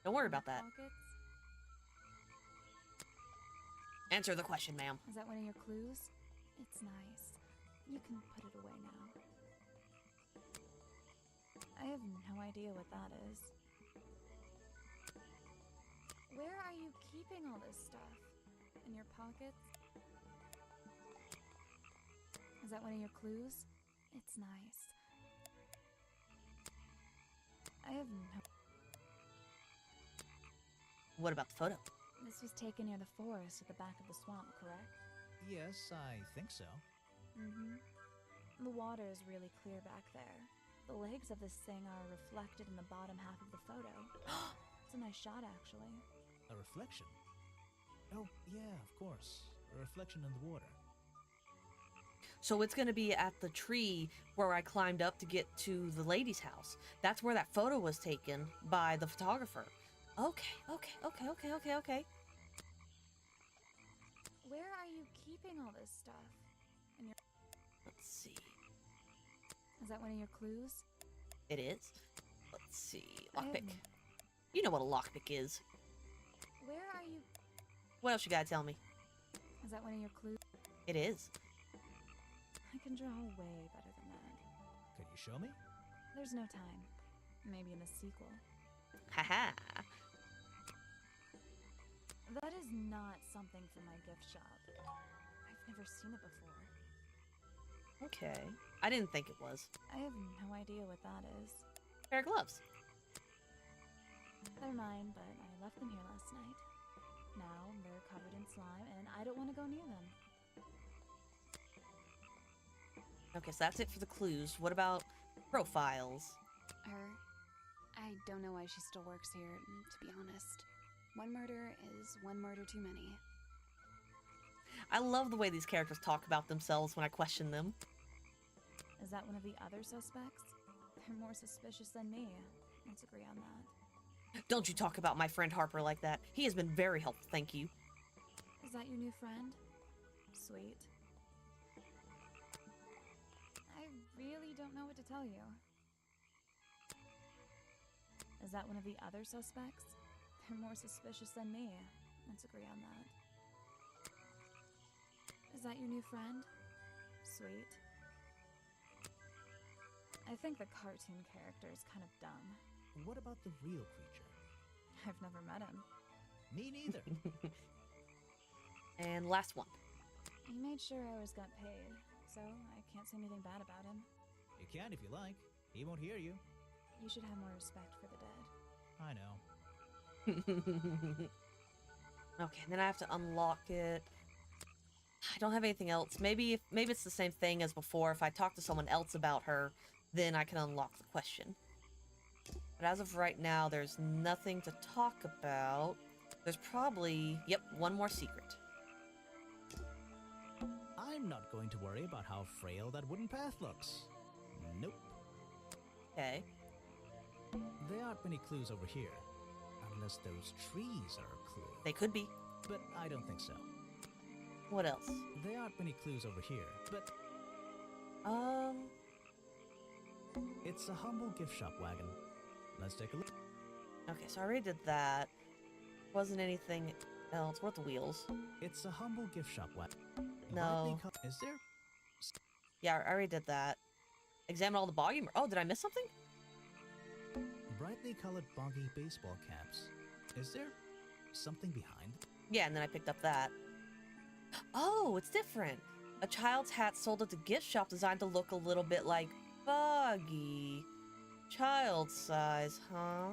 Don't worry In your about that. Pockets? Answer the question, ma'am. Is that one of your clues? It's nice. You can put it away now. I have no idea what that is. Where are you keeping all this stuff? In your pockets? Is that one of your clues? It's nice. I have no... What about the photo? This was taken near the forest at the back of the swamp, correct? Yes, I think so. Mm-hmm. The water is really clear back there. The legs of this thing are reflected in the bottom half of the photo. It's a nice shot, actually. A reflection? Oh, yeah, of course. A reflection in the water. So it's going to be at the tree where I climbed up to get to the lady's house. That's where that photo was taken by the photographer. Okay. Where are you keeping all this stuff? In your... Let's see. Is that one of your clues? It is. Let's see. I have Lockpick. no- You know what a lockpick is. Where are you... What else you gotta tell me? Is that one of your clues? It is. I can draw way better than that. Could you show me? There's no time. Maybe in the sequel. Haha. That is not something from my gift shop. I've never seen it before. Okay. I didn't think it was. I have no idea what that is. Pair of gloves. They're mine, but I left them here last night. Now they're covered in slime, and I don't want to go near them. Okay, so that's it for the clues. What about profiles? Her. I don't know why she still works here, to be honest. One murder is one murder too many. I love the way these characters talk about themselves when I question them. Is that one of the other suspects? They're more suspicious than me. Let's agree on that. Don't you talk about my friend Harper like that. He has been very helpful, thank you. Is that your new friend? Sweet. I really don't know what to tell you. Is that one of the other suspects? They're more suspicious than me. Let's agree on that. Is that your new friend? Sweet. I think the cartoon character is kind of dumb. What about the real creature? I've never met him. Me neither. And last one. He made sure I always got paid, so I can't say anything bad about him. You can if you like. He won't hear you. You should have more respect for the dead. I know. Okay, and then I have to unlock it. I don't have anything else. Maybe it's the same thing as before. If I talk to someone else about her, then I can unlock the question. But as of right now, there's nothing to talk about. There's probably, yep, one more secret. I'm not going to worry about how frail that wooden path looks. Nope. Okay. There aren't many clues over here. Unless those trees are a clue. They could be. But I don't think so. What else? There aren't many clues over here, but... It's a humble gift shop wagon. Let's take a look. Okay, so I already did that. Wasn't anything else. What are the wheels? It's a humble gift shop wagon. No. Is there? Yeah, I already did that. Examine all the boggy... Oh, did I miss something? Brightly colored boggy baseball caps. Is there something behind? Yeah, and then I picked up that. Oh, it's different. A child's hat sold at the gift shop designed to look a little bit like boggy. Child size, huh?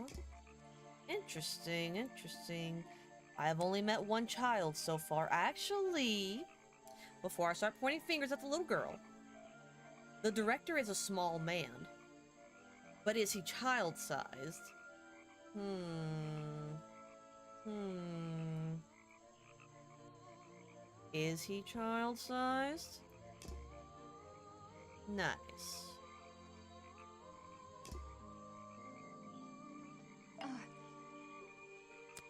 Interesting, interesting. I have only met one child so far. Actually, before I start pointing fingers at the little girl, the director is a small man. But is he child-sized? Is he child-sized? Nice.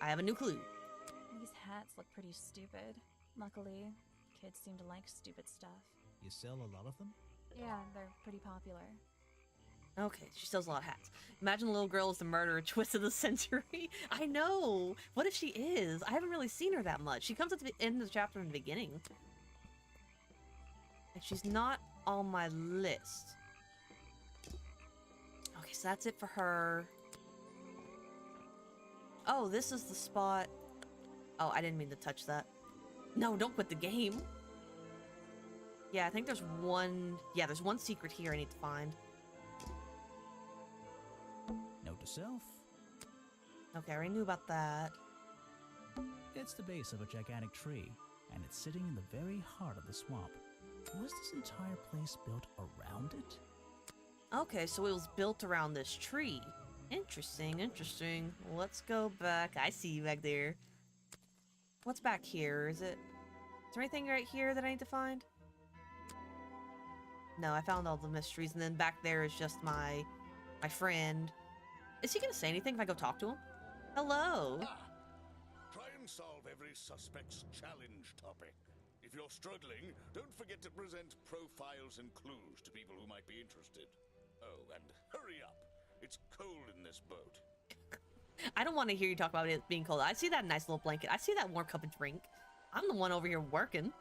I have a new clue. These hats look pretty stupid. Luckily, kids seem to like stupid stuff. You sell a lot of them? Yeah, they're pretty popular. Okay, she sells a lot of hats. Imagine the little girl is the murderer twist of the century. I know! What if she is? I haven't really seen her that much. She comes at the end of the chapter in the beginning. And she's not on my list. Okay, so that's it for her. Oh, this is the spot. Oh, I didn't mean to touch that. No, don't quit the game. Yeah, I think there's one... Yeah, there's one secret here I need to find. Note to self. Okay, I already knew about that. It's the base of a gigantic tree, and it's sitting in the very heart of the swamp. Was this entire place built around it? Okay, so it was built around this tree. Interesting, interesting. Let's go back. I see you back there. What's back here? Is there anything right here that I need to find? No, I found all the mysteries, and then back there is just my friend. Is he gonna say anything if I go talk to him? Hello. Try and solve every suspect's challenge topic. If you're struggling, don't forget to present profiles and clues to people who might be interested. Oh, and hurry up. It's cold in this boat. I don't want to hear you talk about it being cold. I see that nice little blanket. I see that warm cup of drink. I'm the one over here working.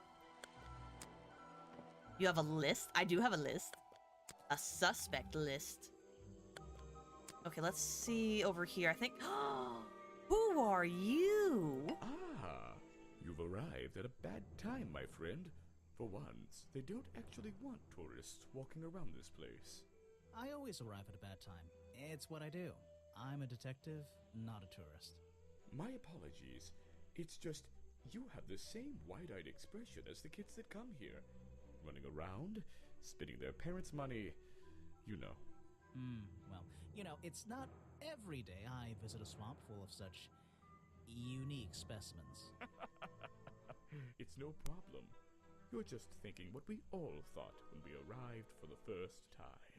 You have a list? I do have a list. A suspect list. Okay, let's see over here. I think... Who are you? Ah, you've arrived at a bad time, my friend. For once, they don't actually want tourists walking around this place. I always arrive at a bad time. It's what I do. I'm a detective, not a tourist. My apologies. It's just, you have the same wide-eyed expression as the kids that come here. Running around, spending their parents' money, you know. Well, you know, it's not every day I visit a swamp full of such unique specimens. It's no problem. You're just thinking what we all thought when we arrived for the first time.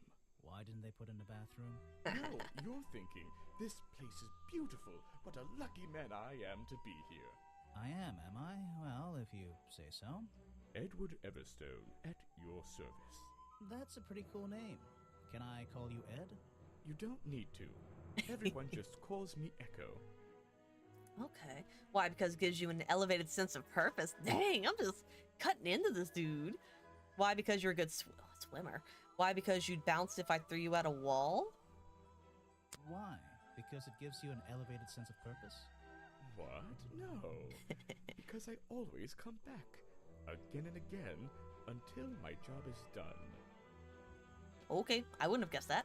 Why didn't they put in a bathroom? No, you're thinking, this place is beautiful. What a lucky man I am to be here. I am I? Well, if you say so. Edward Everstone, at your service. That's a pretty cool name. Can I call you Ed? You don't need to. Everyone just calls me Echo. Okay. Why? Because it gives you an elevated sense of purpose. Dang, I'm just cutting into this dude. Why? Because you're a good swimmer. Why? Because you'd bounce if I threw you at a wall? Why? Because it gives you an elevated sense of purpose? What? No. Because I always come back. Again and again, until my job is done. Okay, I wouldn't have guessed that.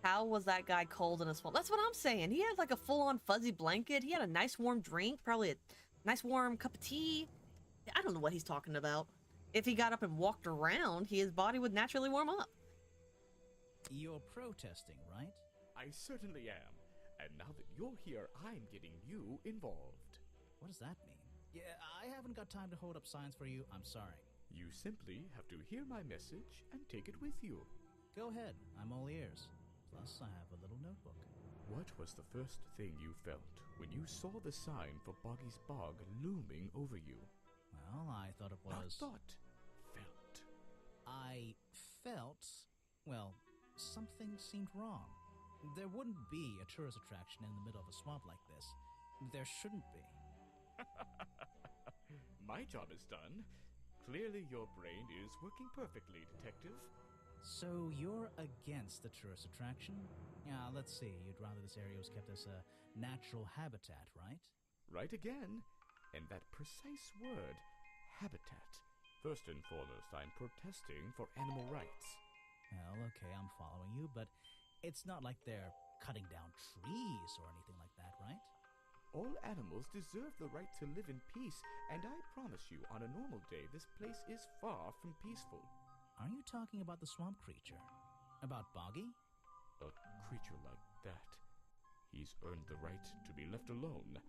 How was that guy cold in a swamp? That's what I'm saying. He had like a full-on fuzzy blanket. He had a nice warm drink, probably a nice warm cup of tea. I don't know what he's talking about. If he got up and walked around, his body would naturally warm up. You're protesting, right? I certainly am. And now that you're here, I'm getting you involved. What does that mean? Yeah, I haven't got time to hold up signs for you. I'm sorry. You simply have to hear my message and take it with you. Go ahead. I'm all ears. Plus, I have a little notebook. What was the first thing you felt when you saw the sign for Boggy's Bog looming over you? Well, I thought it was... Not thought. Felt. I felt... Well, something seemed wrong. There wouldn't be a tourist attraction in the middle of a swamp like this. There shouldn't be. My job is done. Clearly your brain is working perfectly, Detective. So you're against the tourist attraction? Yeah, let's see. You'd rather this area was kept as a natural habitat, right? Right again. And that precise word, habitat. First and foremost, I'm protesting for animal rights. Well, okay, I'm following you, but it's not like they're cutting down trees or anything like that, right? All animals deserve the right to live in peace, and I promise you, on a normal day, this place is far from peaceful. Are you talking about the swamp creature? About Boggy? A creature like that. He's earned the right to be left alone.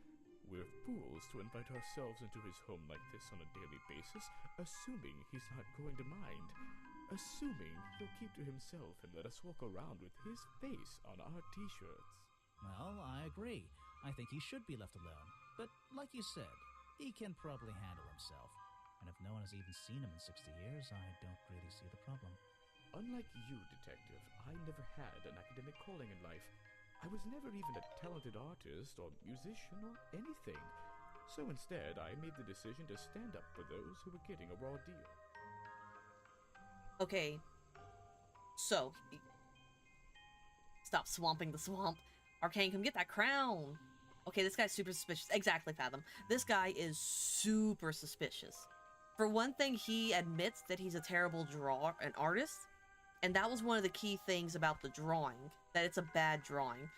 We're fools to invite ourselves into his home like this on a daily basis, assuming he's not going to mind. Assuming he'll keep to himself and let us walk around with his face on our t-shirts. Well, I agree. I think he should be left alone. But like you said, he can probably handle himself. And if no one has even seen him in 60 years, I don't really see the problem. Unlike you, Detective, I never had an academic calling in life. I was never even a talented artist or musician or anything. So instead, I made the decision to stand up for those who were getting a raw deal. Okay. So, Stop swamping the swamp. Arcane, come get that crown. Okay, this guy's super suspicious. Exactly, Fathom. This guy is super suspicious. For one thing, he admits that he's a terrible an artist. And that was one of the key things about the drawing. That it's a bad drawing.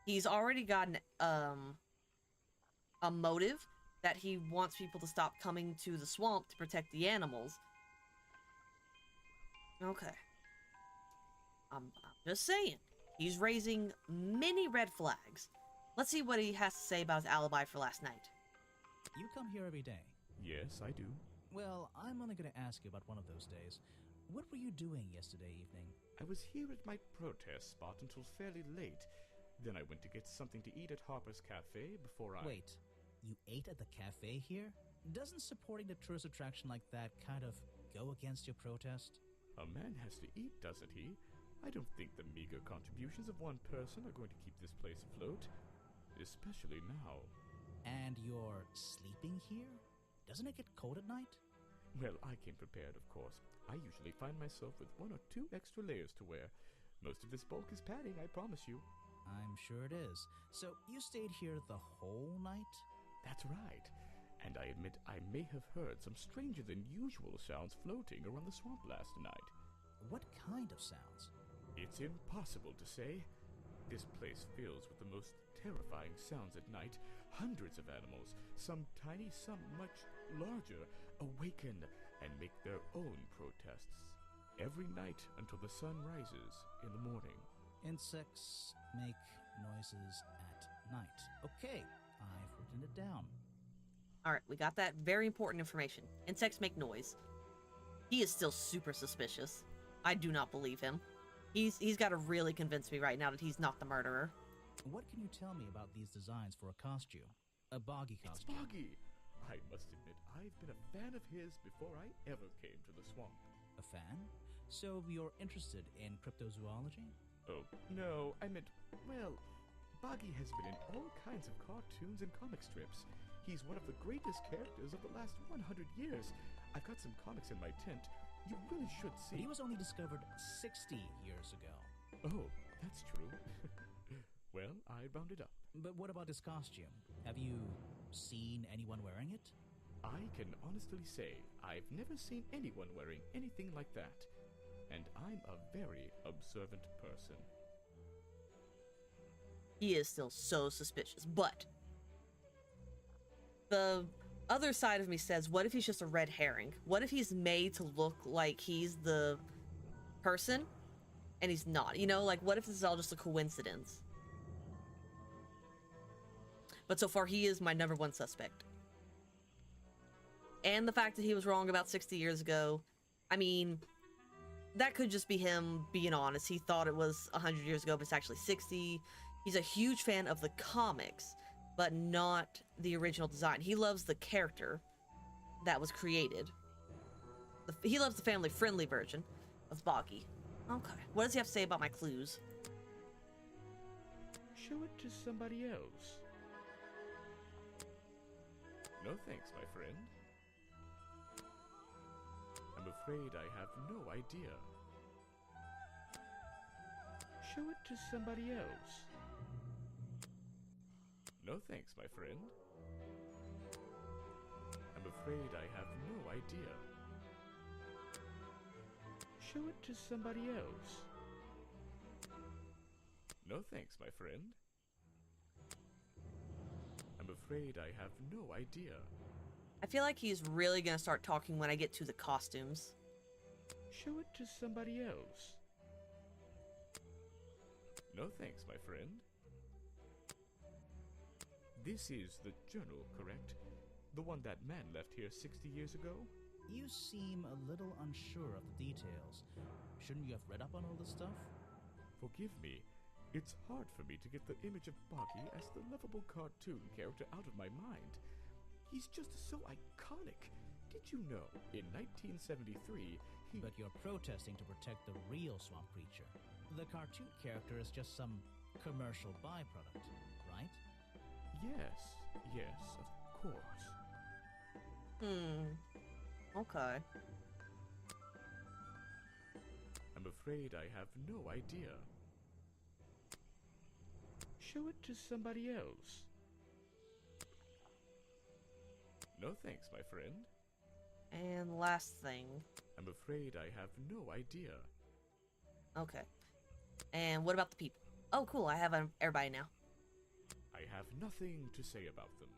He's already got a motive that he wants people to stop coming to the swamp to protect the animals. Okay. I'm just saying. He's raising many red flags. Let's see what he has to say about his alibi for last night. You come here every day. Yes, I do. Well, I'm only going to ask you about one of those days. What were you doing yesterday evening? I was here at my protest spot until fairly late. Then I went to get something to eat at Harper's Cafe before I... Wait, you ate at the cafe here? Doesn't supporting the tourist attraction like that kind of go against your protest? A man has to eat, doesn't he? I don't think the meager contributions of one person are going to keep this place afloat. Especially now. And you're sleeping here? Doesn't it get cold at night? Well, I came prepared, of course. I usually find myself with 1 or 2 extra layers to wear. Most of this bulk is padding, I promise you. I'm sure it is. So you stayed here the whole night? That's right. And I admit I may have heard some stranger than usual sounds floating around the swamp last night. What kind of sounds? It's impossible to say. This place fills with the most terrifying sounds at night. Hundreds of animals, some tiny, some much larger, awaken and make their own protests. Every night until the sun rises in the morning. Insects make noises at night. Okay, I've written it down. Alright, we got that very important information. Insects make noise. He is still super suspicious. I do not believe him. He's got to really convince me right now that he's not the murderer. What can you tell me about these designs for a costume? A Boggy costume. It's Boggy! I must admit, I've been a fan of his before I ever came to the swamp. A fan? So you're interested in cryptozoology? Oh, no, I meant, well, Boggy has been in all kinds of cartoons and comic strips. He's one of the greatest characters of the last 100 years. I've got some comics in my tent. You really should see. But he was only discovered 60 years ago. Oh, that's true. Well, I rounded up. But what about his costume? Have you seen anyone wearing it? I can honestly say I've never seen anyone wearing anything like that. And I'm a very observant person. He is still so suspicious, but the other side of me says, what if he's just a red herring? What if he's made to look like he's the person and he's not? You know, like, what if this is all just a coincidence? But so far, he is my #1 suspect. And the fact that he was wrong about 60 years ago, I mean, that could just be him being honest. He thought it was 100 years ago, but it's actually 60. He's a huge fan of the comics, but not the original design. He loves the character that was created. He loves the family-friendly version of Boggy. Okay. What does he have to say about my clues? Show it to somebody else. No thanks, my friend. I'm afraid I have no idea. Show it to somebody else. No thanks, my friend. I'm afraid I have no idea. Show it to somebody else. No thanks, my friend. I'm afraid I have no idea. I feel like he's really gonna start talking when I get to the costumes. Show it to somebody else. No thanks, my friend. This is the journal, correct? The one that man left here 60 years ago? You seem a little unsure of the details. Shouldn't you have read up on all this stuff? Forgive me. It's hard for me to get the image of Boggy as the lovable cartoon character out of my mind. He's just so iconic. Did you know, in 1973, he... But you're protesting to protect the real swamp creature. The cartoon character is just some commercial byproduct, right? Yes, of course. Okay. I'm afraid I have no idea. show it to somebody else. No thanks, my friend. And last thing. I'm afraid I have no idea. Okay. And what about the people? Oh, cool. I have everybody now. I have nothing to say about them.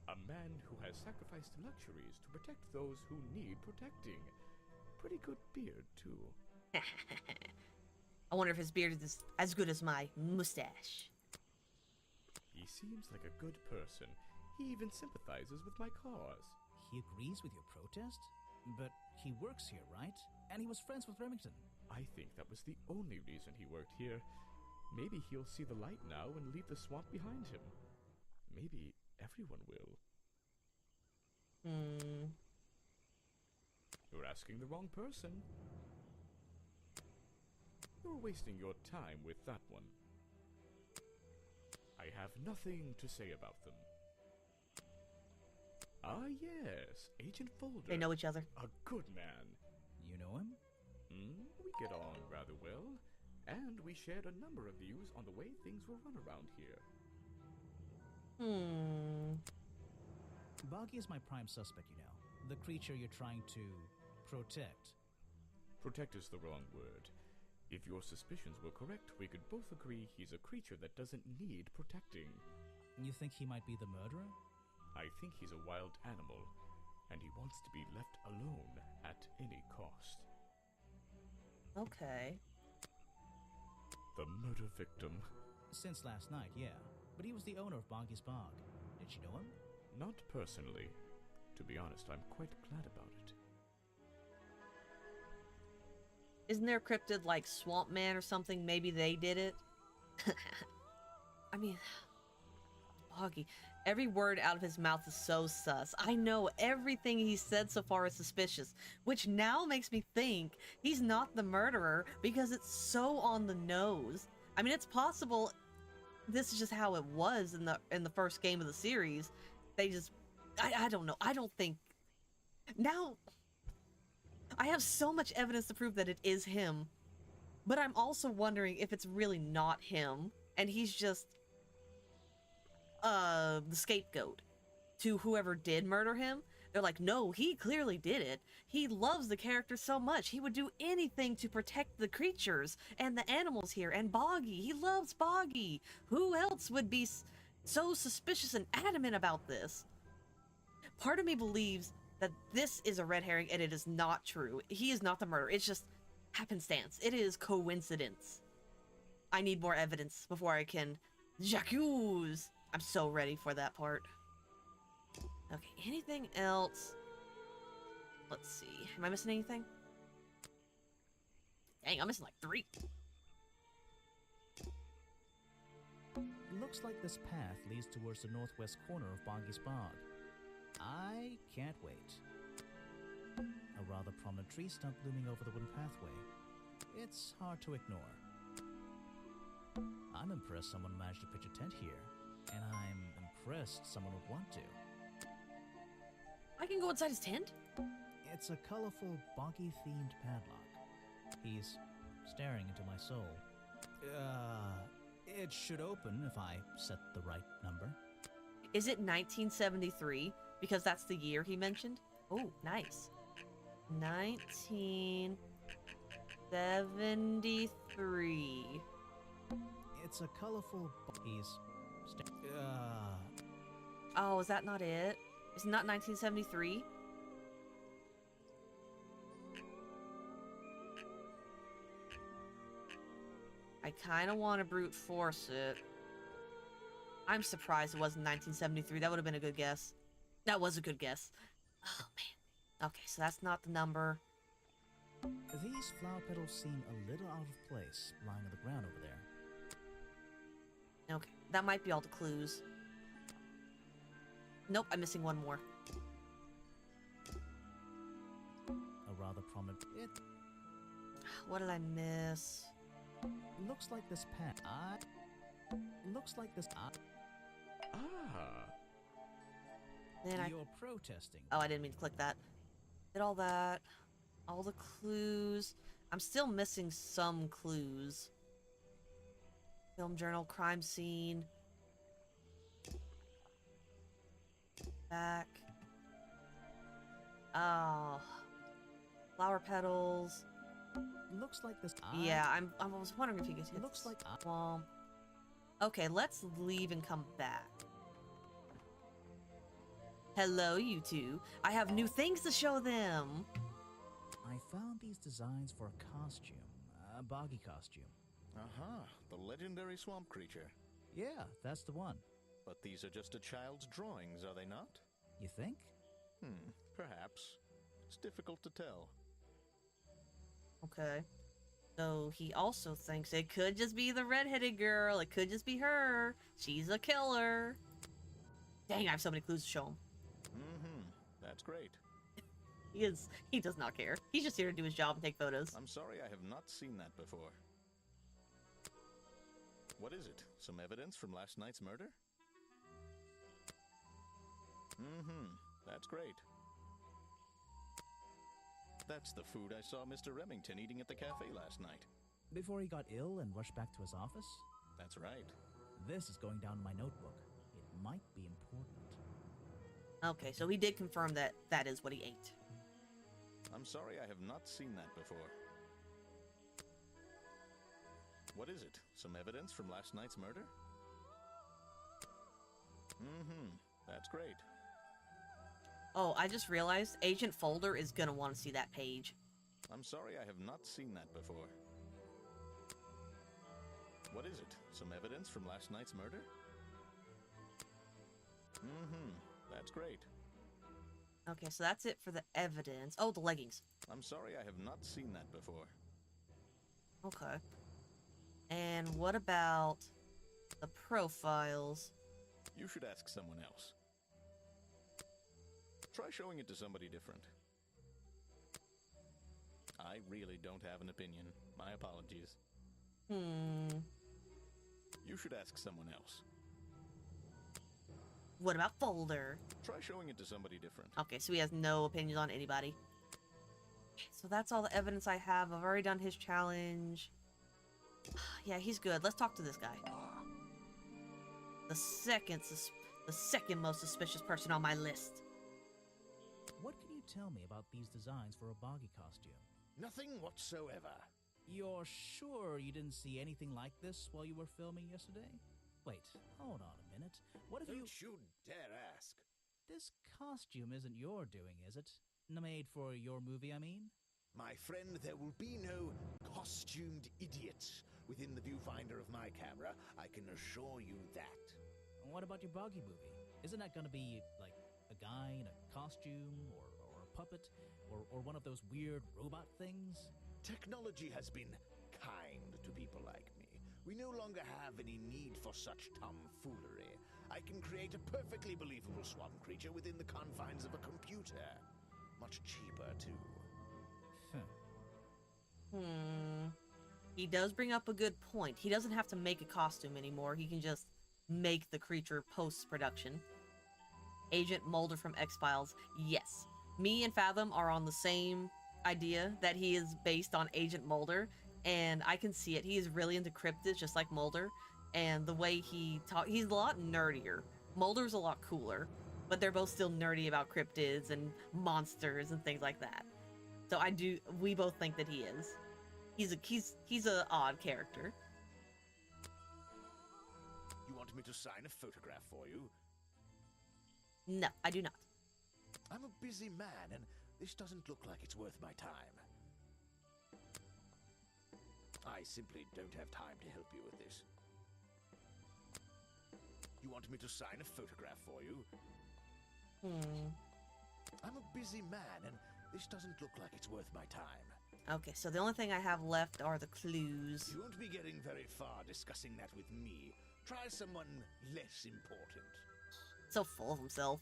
A man who has sacrificed luxuries to protect those who need protecting. Pretty good beard, too. I wonder if his beard is as good as my mustache. He seems like a good person. He even sympathizes with my cause. He agrees with your protest? But he works here, right? And he was friends with Remington. I think that was the only reason he worked here. Maybe he'll see the light now and leave the swamp behind him. Maybe everyone will. You're asking the wrong person. You're wasting your time with that one. I have nothing to say about them. Ah, yes, Agent Folder. They know each other. A good man. You know him? We get on rather well, and we shared a number of views on the way things were run around here. Boggy is my prime suspect, you know. The creature you're trying to protect. Protect is the wrong word. If your suspicions were correct, we could both agree he's a creature that doesn't need protecting. You think he might be the murderer? I think he's a wild animal, and he wants to be left alone at any cost. Okay. The murder victim. Since last night, yeah. But he was the owner of Boggy's Bog. Did you know him? Not personally. To be honest, I'm quite glad about it. Isn't there a cryptid like Swamp Man or something? Maybe they did it? I mean, Boggy. Every word out of his mouth is so sus. I know everything he said so far is suspicious, which now makes me think he's not the murderer because it's so on the nose. I mean, it's possible this is just how it was in the first game of the series. They just, I don't know. I don't think now. I have so much evidence to prove that it is him, but I'm also wondering if it's really not him and he's just the scapegoat to whoever did murder him. They're like, no, he clearly did it. He loves the character so much. He would do anything to protect the creatures and the animals here and Boggy. He loves Boggy. Who else would be so suspicious and adamant about this? Part of me believes that this is a red herring and it is not true. He is not the murderer. It's just happenstance. It is coincidence. I need more evidence before I can j'accuse. I'm so ready for that part. Okay, anything else? Let's see. Am I missing anything? Dang, I'm missing like 3. Looks like this path leads towards the northwest corner of Boggy's Bog. I can't wait. A rather prominent tree stump looming over the wooden pathway. It's hard to ignore. I'm impressed someone managed to pitch a tent here, and I'm impressed someone would want to. I can go inside his tent? It's a colorful, boggy-themed padlock. He's staring into my soul. It should open if I set the right number. Is it 1973? Because that's the year he mentioned? Oh, nice. 1973. It's a colorful... He's... Oh, is that not it? Is it not 1973? I kind of want to brute force it. I'm surprised it wasn't 1973. That would have been a good guess. That was a good guess. Oh, man. Okay, so that's not the number. These flower petals seem a little out of place, lying on the ground over there. Okay, that might be all the clues. Nope, I'm missing one more. A rather prominent... What did I miss? Looks like this path. Looks like this... Then You're protesting. Oh, I didn't mean to click that. Did all that. All the clues. I'm still missing some clues. Film journal, crime scene. Back. Oh. Flower petals. Looks like this. Yeah, I was wondering if you could hit Looks like swamp. Okay, let's leave and come back. Hello, you two. I have new things to show them. I found these designs for a costume, a boggy costume. Aha, the legendary swamp creature. Yeah, that's the one. But these are just a child's drawings, are they not? You think? Perhaps. It's difficult to tell. Okay. So he also thinks it could just be the redheaded girl. It could just be her. She's a killer. Dang, I have so many clues to show him. That's great. He does not care. He's just here to do his job and take photos. I'm sorry I have not seen that before. What is it? Some evidence from last night's murder? That's great. That's the food I saw Mr. Remington eating at the cafe last night. Before he got ill and rushed back to his office? That's right. This is going down in my notebook. It might be important. Okay, so he did confirm that that is what he ate. I'm sorry I have not seen that before. What is it? Some evidence from last night's murder? That's great. Oh, I just realized Agent Folder is gonna want to see that page. I'm sorry I have not seen that before. What is it? Some evidence from last night's murder? That's great. Okay, so that's it for the evidence. Oh, the leggings. I'm sorry I have not seen that before. Okay. And what about the profiles? You should ask someone else. Try showing it to somebody different. I really don't have an opinion. My apologies. You should ask someone else. What about Folder? Try showing it to somebody different. Okay, so he has no opinions on anybody. So that's all the evidence I have. I've already done his challenge. Yeah, he's good. Let's talk to this guy. The second most suspicious person on my list. What can you tell me about these designs for a boggy costume? Nothing whatsoever. You're sure you didn't see anything like this while you were filming yesterday? Wait, hold on a minute. What if Don't you dare ask. This costume isn't your doing, is it? Made for your movie, I mean? My friend, there will be no costumed idiots within the viewfinder of my camera. I can assure you that. What about your boggy movie? Isn't that gonna be, like, a guy in a costume, or a puppet, or one of those weird robot things? Technology has been kind to people like me. We no longer have any need for such tomfoolery. I can create a perfectly believable swamp creature within the confines of a computer. Much cheaper, too. He does bring up a good point. He doesn't have to make a costume anymore. He can just make the creature post-production. Agent Mulder from X-Files. Yes. Me and Fathom are on the same idea that he is based on Agent Mulder, and I can see it. He is really into cryptids, just like Mulder, and the way he talks, he's a lot nerdier. Mulder's a lot cooler, but they're both still nerdy about cryptids and monsters and things like that. So we both think that he is. He's a odd character. You want me to sign a photograph for you? No, I do not. I'm a busy man, and this doesn't look like it's worth my time. I simply don't have time to help you with this. You want me to sign a photograph for you? I'm a busy man, and this doesn't look like it's worth my time. Okay, so the only thing I have left are the clues. You won't be getting very far discussing that with me. Try someone less important. So full of himself.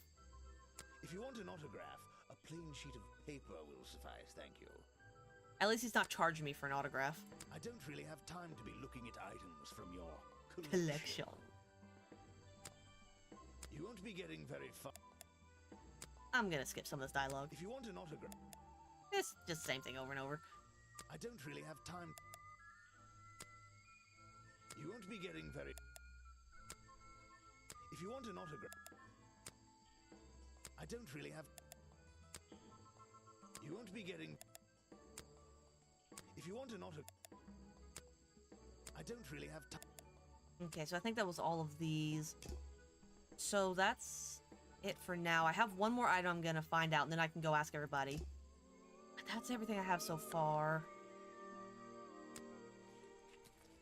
If you want an autograph, a plain sheet of paper will suffice, thank you. At least he's not charging me for an autograph. I don't really have time to be looking at items from your Collection. You won't be getting very far. I'm gonna skip some of this dialogue. If you want an autograph... It's just the same thing over and over. I don't really have time. You won't be getting very... If you want an autograph... I don't really have... You won't be getting... If you want an autograph... I don't really have time. Okay, so I think that was all of these. So that's it for now. I have one more item I'm gonna find out, and then I can go ask everybody. But that's everything I have so far.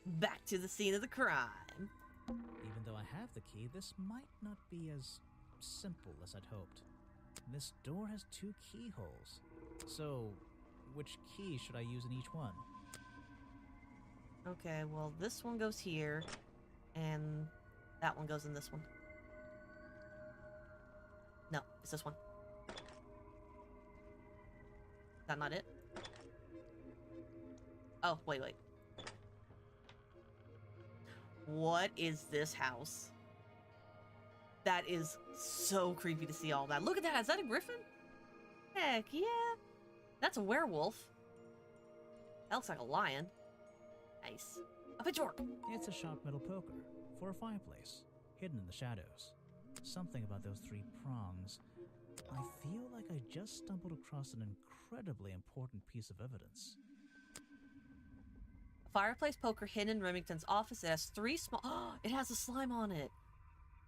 Back to the scene of the crime. Even though I have the key, this might not be as simple as I'd hoped. This door has 2 keyholes. So, which key should I use in each one? Okay, well, this one goes here, and that one goes in this one. No, it's this one. Is that not it? Oh, wait. What is this house? That is so creepy to see all that. Look at that. Is that a griffin? Heck yeah. That's a werewolf. That looks like a lion. Nice. A pitchfork. It's a sharp metal poker for a fireplace, hidden in the shadows. Something about those 3 prongs. I feel like I just stumbled across an incredibly important piece of evidence. Fireplace poker hidden in Remington's office. It has 3 small... it has a slime on it.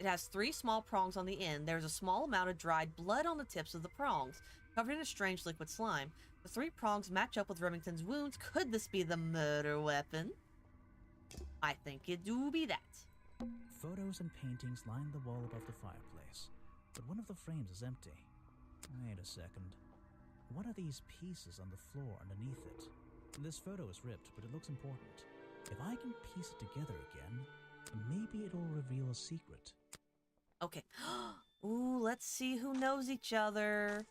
It has 3 small prongs on the end. There's a small amount of dried blood on the tips of the prongs, covered in a strange liquid slime. The 3 prongs match up with Remington's wounds. Could this be the murder weapon? I think it do be that. Photos and paintings line the wall above the fireplace, but one of the frames is empty. Wait a second. What are these pieces on the floor underneath it? This photo is ripped, but it looks important. If I can piece it together again, maybe it'll reveal a secret. Okay. Ooh, let's see who knows each other.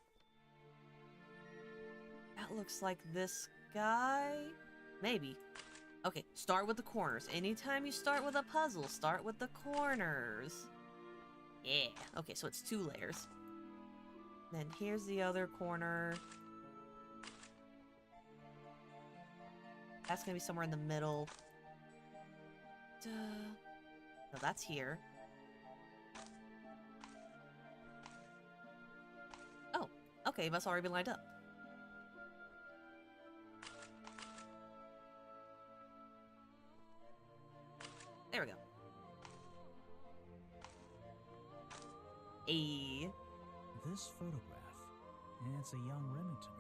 That looks like this guy. Maybe. Okay, start with the corners. Anytime you start with a puzzle, start with the corners. Yeah. Okay, so it's 2 layers. Then here's the other corner. That's gonna be somewhere in the middle. Duh. No, that's here. Oh, okay, it must already be lined up. There we go. This photograph, it's a young Remington.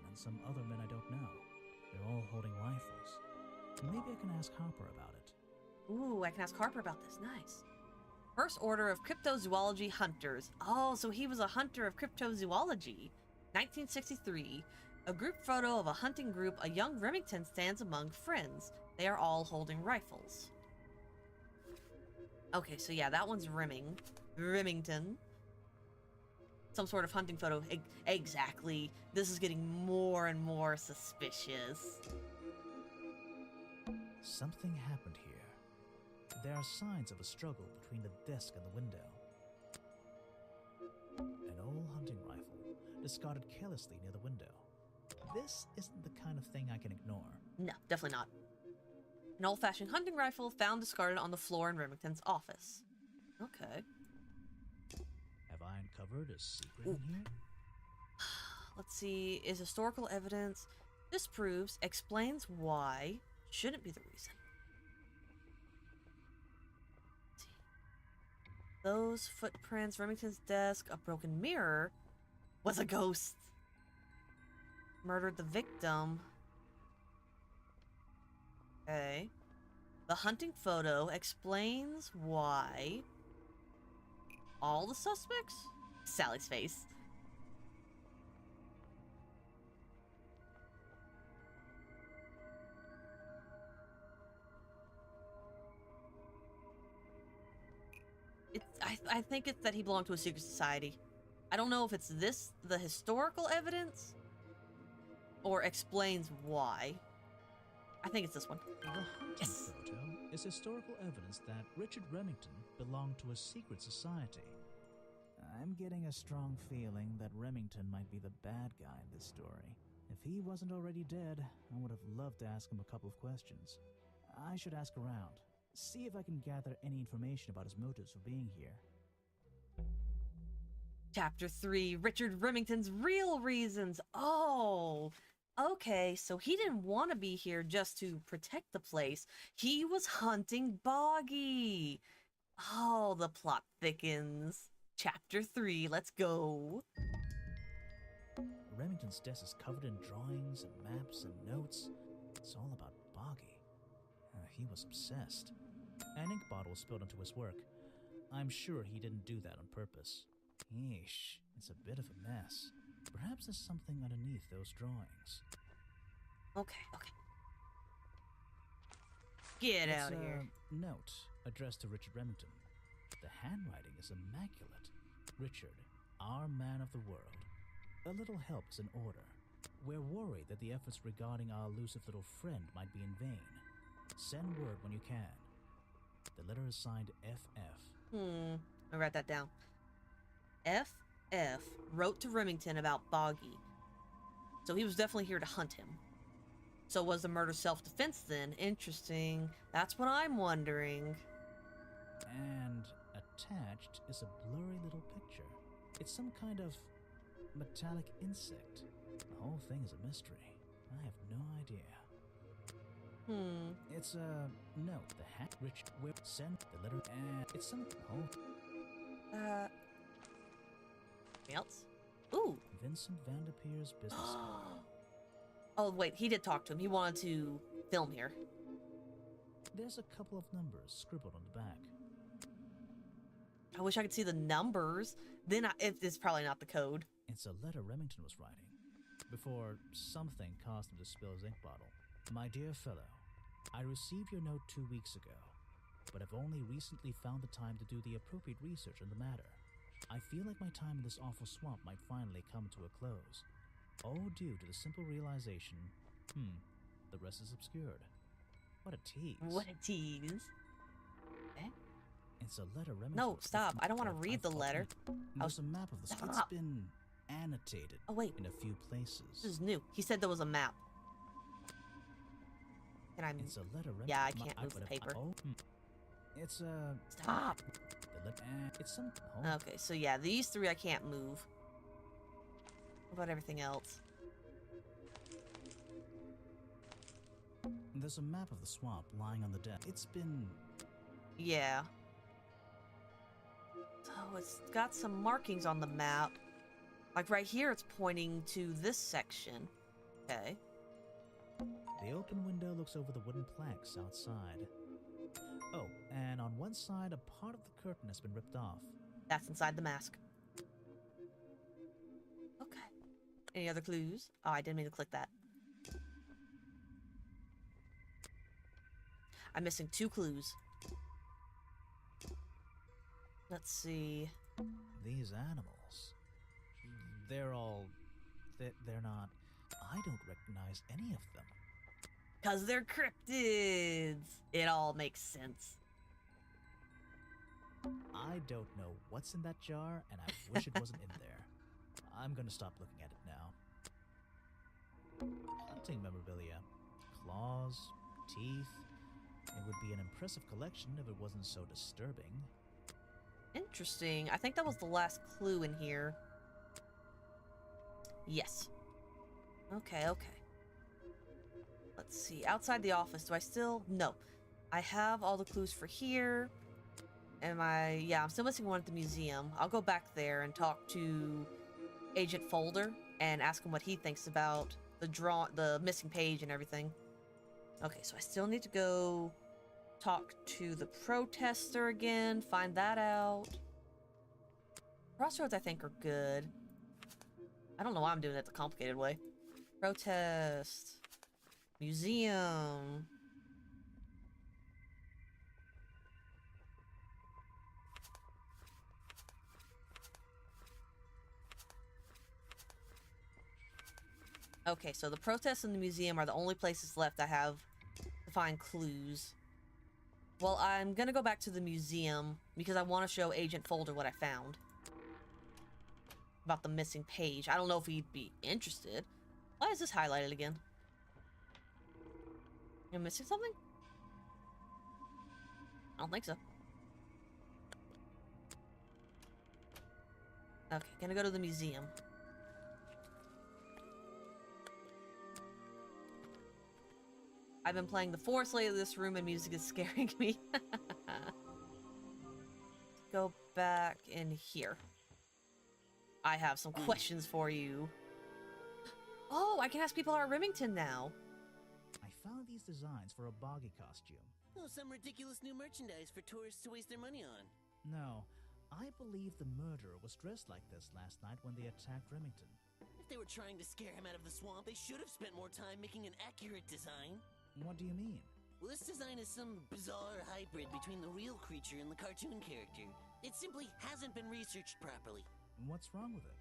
And some other men I don't know. They're all holding rifles. Maybe I can ask Harper about it. Ooh, I can ask Harper about this. Nice. First Order of Cryptozoology Hunters. Oh, so he was a hunter of cryptozoology. 1963. A group photo of a hunting group. A young Remington stands among friends. They are all holding rifles. Okay, so yeah, that one's Remington. Some sort of hunting photo. Exactly. This is getting more and more suspicious. Something happened here. There are signs of a struggle between the desk and the window. An old hunting rifle, discarded carelessly near the window. This isn't the kind of thing I can ignore. No, definitely not. An old-fashioned hunting rifle found discarded on the floor in Remington's office. Okay. Have I uncovered a secret in here? Let's see. Is historical evidence disproves, explains why, shouldn't be the reason. Let's see. Those footprints, Remington's desk, a broken mirror, was a ghost. Murdered the victim. Okay. The hunting photo explains why. All the suspects? Sally's face. I think it's that he belonged to a secret society. I don't know if it's this, the historical evidence, or explains why. I think it's this one. The hunting photo is historical evidence that Richard Remington belonged to a secret society. I'm getting a strong feeling that Remington might be the bad guy in this story. If he wasn't already dead, I would have loved to ask him a couple of questions. I should ask around. See if I can gather any information about his motives for being here. Chapter 3, Richard Remington's real reasons. Oh, okay, so he didn't want to be here just to protect the place. He was hunting Boggy. Oh, the plot thickens. Chapter 3, let's go. Remington's desk is covered in drawings and maps and notes. It's all about Boggy. He was obsessed. An ink bottle was spilled into his work. I'm sure he didn't do that on purpose. Yeesh, it's a bit of a mess. Perhaps there's something underneath those drawings. Okay. Get out of here. A note addressed to Richard Remington. The handwriting is immaculate. Richard, our man of the world. A little help is in order. We're worried that the efforts regarding our elusive little friend might be in vain. Send word when you can. The letter is signed FF. I'll write that down. FF wrote to Remington about Boggy. So he was definitely here to hunt him. So was the murder self-defense then? Interesting. That's what I'm wondering. And attached is a blurry little picture. It's some kind of metallic insect. The whole thing is a mystery. I have no idea. It's a note. The hat Rich will send the letter and it's some Anything else? Ooh. Vincent Vanderpeer's business card. Oh wait, he did talk to him. He wanted to film here. There's a couple of numbers scribbled on the back. I wish I could see the numbers. Then it's probably not the code. It's a letter Remington was writing before something caused him to spill his ink bottle. My dear fellow, I received your note 2 weeks ago, but have only recently found the time to do the appropriate research on the matter. I feel like my time in this awful swamp might finally come to a close. All due to the simple realization, the rest is obscured. What a tease. What a tease. Okay. It's a letter Remington. No, stop. I don't want to read the letter. There's a map of the swamp. It's been annotated in a few places. This is new. He said there was a map. Can I move? It's a letter Remington. Yeah, I can't move the paper. It's a... Stop. It's some... Okay, so yeah, these three I can't move. What about everything else? There's a map of the swamp lying on the desk. It's been... Yeah. So it's got some markings on the map. Like right here, it's pointing to this section. Okay. The open window looks over the wooden planks outside. Oh, and on one side, a part of the curtain has been ripped off. That's inside the mask. Okay. Any other clues? Oh, I didn't mean to click that. I'm missing 2 clues. Let's see. These animals. They're all... They're not... I don't recognize any of them. Because they're cryptids. It all makes sense. I don't know what's in that jar, and I wish it wasn't in there. I'm gonna stop looking at it now. Hunting memorabilia. Claws, teeth. It would be an impressive collection if it wasn't so disturbing. Interesting. I think that was the last clue in here. Yes. Okay. Let's see. Outside the office, do I still... No. I have all the clues for here. Yeah, I'm still missing one at the museum. I'll go back there and talk to Agent Folder and ask him what he thinks about the missing page and everything. Okay, so I still need to go talk to the protester again, find that out. Crossroads, I think, are good. I don't know why I'm doing it the complicated way. Protest. Museum. Okay, so the protest and the museum are the only places left I have to find clues. Well, I'm gonna go back to the museum because I want to show Agent Folder what I found about the missing page. I don't know if he'd be interested. Why is this highlighted again? Am I missing something? I don't think so. Okay, gonna go to the museum. I've been playing the forest lately. This room and music is scaring me. Go back in here. I have some questions for you. Oh, I can ask people at Remington now. I found these designs for a boggy costume. Oh, some ridiculous new merchandise for tourists to waste their money on. No, I believe the murderer was dressed like this last night when they attacked Remington. If they were trying to scare him out of the swamp, they should have spent more time making an accurate design. What do you mean? Well, this design is some bizarre hybrid between the real creature and the cartoon character. It simply hasn't been researched properly. What's wrong with it?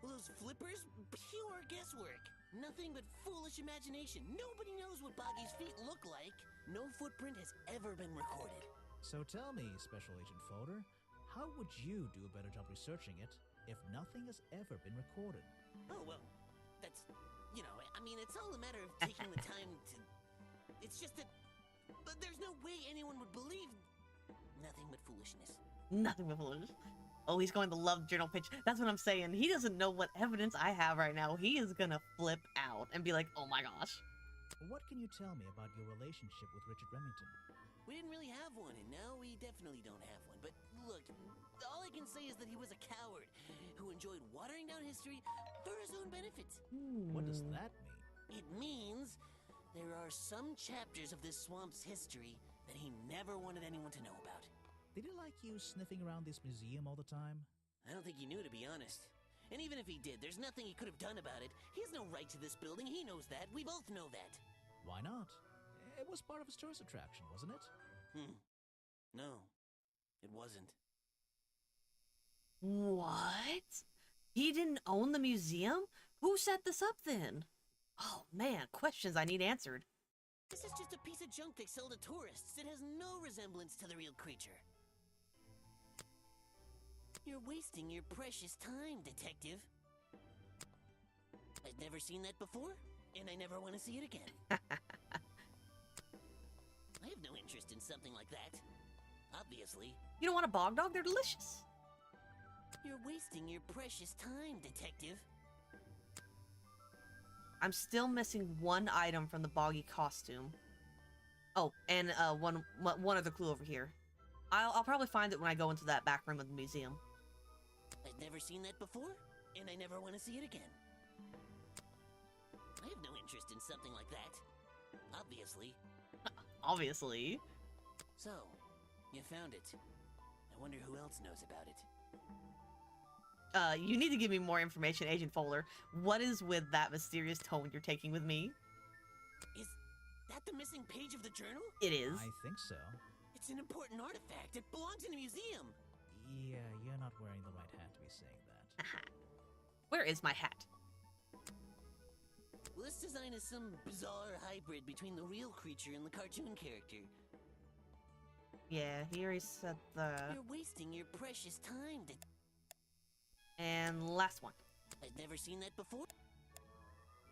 Well, those flippers? Pure guesswork. Nothing but foolish imagination. Nobody knows what Boggy's feet look like. No footprint has ever been recorded. So tell me, Special Agent Folder, how would you do a better job researching it if nothing has ever been recorded? Oh, well, that's, I mean, it's all a matter of taking the time to... It's just that but there's no way anyone would believe nothing but foolishness. Nothing but foolishness. Oh, he's going to love journal pitch. That's what I'm saying. He doesn't know what evidence I have right now. He is gonna flip out and be like, oh my gosh. What can you tell me about your relationship with Richard Remington? We didn't really have one, and now we definitely don't have one. But look, all I can say is that he was a coward who enjoyed watering down history for his own benefit. What does that mean? It means there are some chapters of this swamp's history that he never wanted anyone to know about. Did he like you sniffing around this museum all the time? I don't think he knew, to be honest. And even if he did, there's nothing he could have done about it. He has no right to this building. He knows that. We both know that. Why not? It was part of his tourist attraction, wasn't it? No, it wasn't. What? He didn't own the museum? Who set this up then? Oh man, questions I need answered. This is just a piece of junk they sell to tourists. It has no resemblance to the real creature. You're wasting your precious time, Detective. I've never seen that before, and I never want to see it again. I have no interest in something like that. Obviously. You don't want a bog dog? They're delicious. You're wasting your precious time, Detective. I'm still missing one item from the boggy costume. Oh, and one other clue over here. I'll probably find it when I go into that back room of the museum. I've never seen that before, and I never want to see it again. I have no interest in something like that. Obviously. Obviously. So, you found it. I wonder who else knows about it. You need to give me more information, Agent Fuller. What is with that mysterious tone you're taking with me? Is that the missing page of the journal? It is. I think so. It's an important artifact. It belongs in a museum. Yeah, you're not wearing the right hat to be saying that. Where is my hat? Well, this design is some bizarre hybrid between the real creature and the cartoon character. Yeah, here he said the... You're wasting your precious time. And last one. I've never seen that before.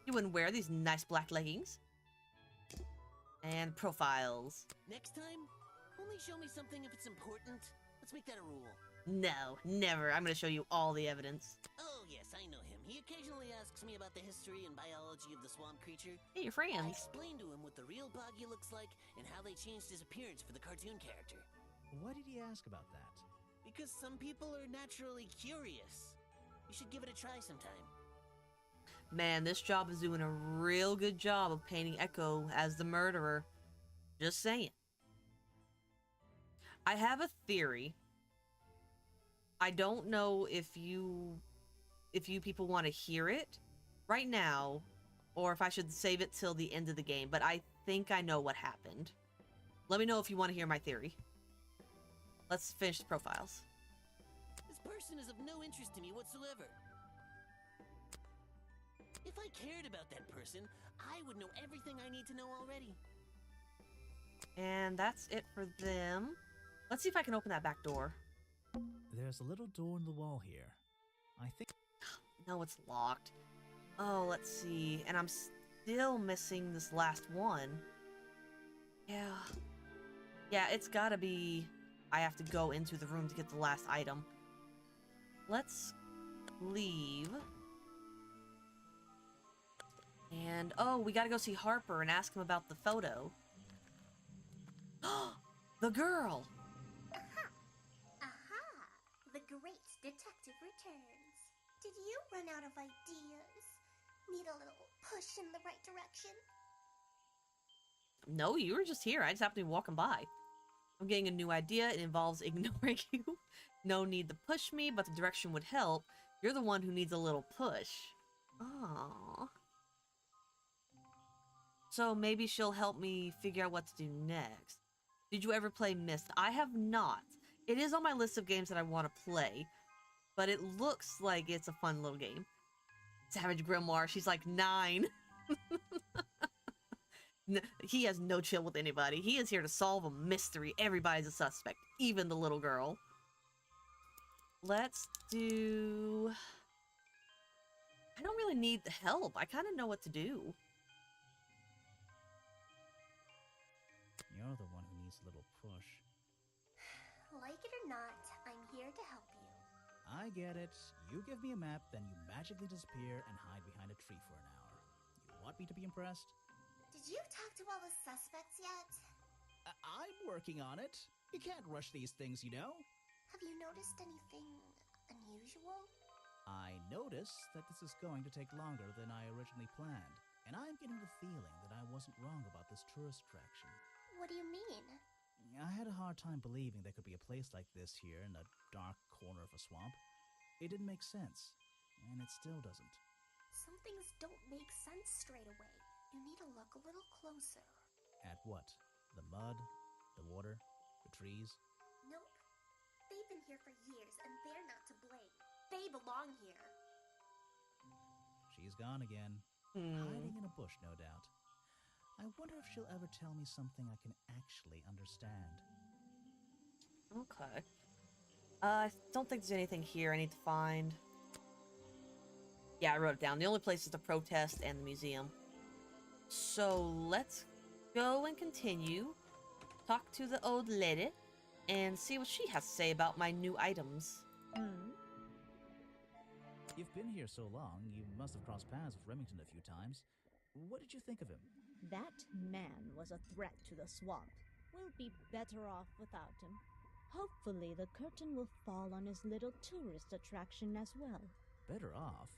You wouldn't wear these nice black leggings. And profiles. Next time, only show me something if it's important. Let's make that a rule. No, never. I'm gonna show you all the evidence. Oh, yes, I know him. He occasionally asks me about the history and biology of the swamp creature. Hey, you're friends. I explained to him what the real Boggy looks like and how they changed his appearance for the cartoon character. Why did he ask about that? Because some people are naturally curious. You should give it a try sometime. Man, this job is doing a real good job of painting Echo as the murderer. Just saying. I have a theory. I don't know if you people want to hear it right now, or if I should save it till the end of the game, but I think I know what happened. Let me know if you want to hear my theory. Let's finish the profiles. This person is of no interest to me whatsoever. If I cared about that person, I would know everything I need to know already. And that's it for them. Let's see if I can open that back door. There's a little door in the wall here. I think... No, it's locked. Oh, let's see. And I'm still missing this last one. Yeah. Yeah, it's gotta be... I have to go into the room to get the last item. Let's leave. And, oh, we gotta go see Harper and ask him about the photo. The girl! Aha! Aha! The great detective returns. Did you run out of ideas? Need a little push in the right direction? No, you were just here. I just happened to be walking by. I'm getting a new idea. It involves ignoring you. No need to push me, but the direction would help. You're the one who needs a little push. Aww. So maybe she'll help me figure out what to do next. Did you ever play Myst? I have not. It is on my list of games that I want to play, but it looks like it's a fun little game. Savage Grimoire, she's like 9. He has no chill with anybody. He is here to solve a mystery. Everybody's a suspect, even the little girl. Let's do... I don't really need the help. I kind of know what to do. You're the one who needs a little push. Like it or not, I'm here to help you. I get it. You give me a map, then you magically disappear and hide behind a tree for an hour. You want me to be impressed? Did you talk to all the suspects yet? I'm working on it. You can't rush these things, you know. Have you noticed anything unusual? I notice that this is going to take longer than I originally planned, and I'm getting the feeling that I wasn't wrong about this tourist attraction. What do you mean? I had a hard time believing there could be a place like this here in a dark corner of a swamp. It didn't make sense, and it still doesn't. Some things don't make sense straight away. You need to look a little closer. At what? The mud? The water? The trees? Nope. They've been here for years, and they're not to blame. They belong here. She's gone again. Hiding in a bush, no doubt. I wonder if she'll ever tell me something I can actually understand. Okay. I don't think there's anything here I need to find. Yeah, I wrote it down. The only place is the protest and the museum. So let's go and continue. Talk to the old lady and see what she has to say about my new items. You've been here so long, you must have crossed paths with Remington a few times. What did you think of him? That man was a threat to the swamp. We'll be better off without him. Hopefully the curtain will fall on his little tourist attraction as well. Better off?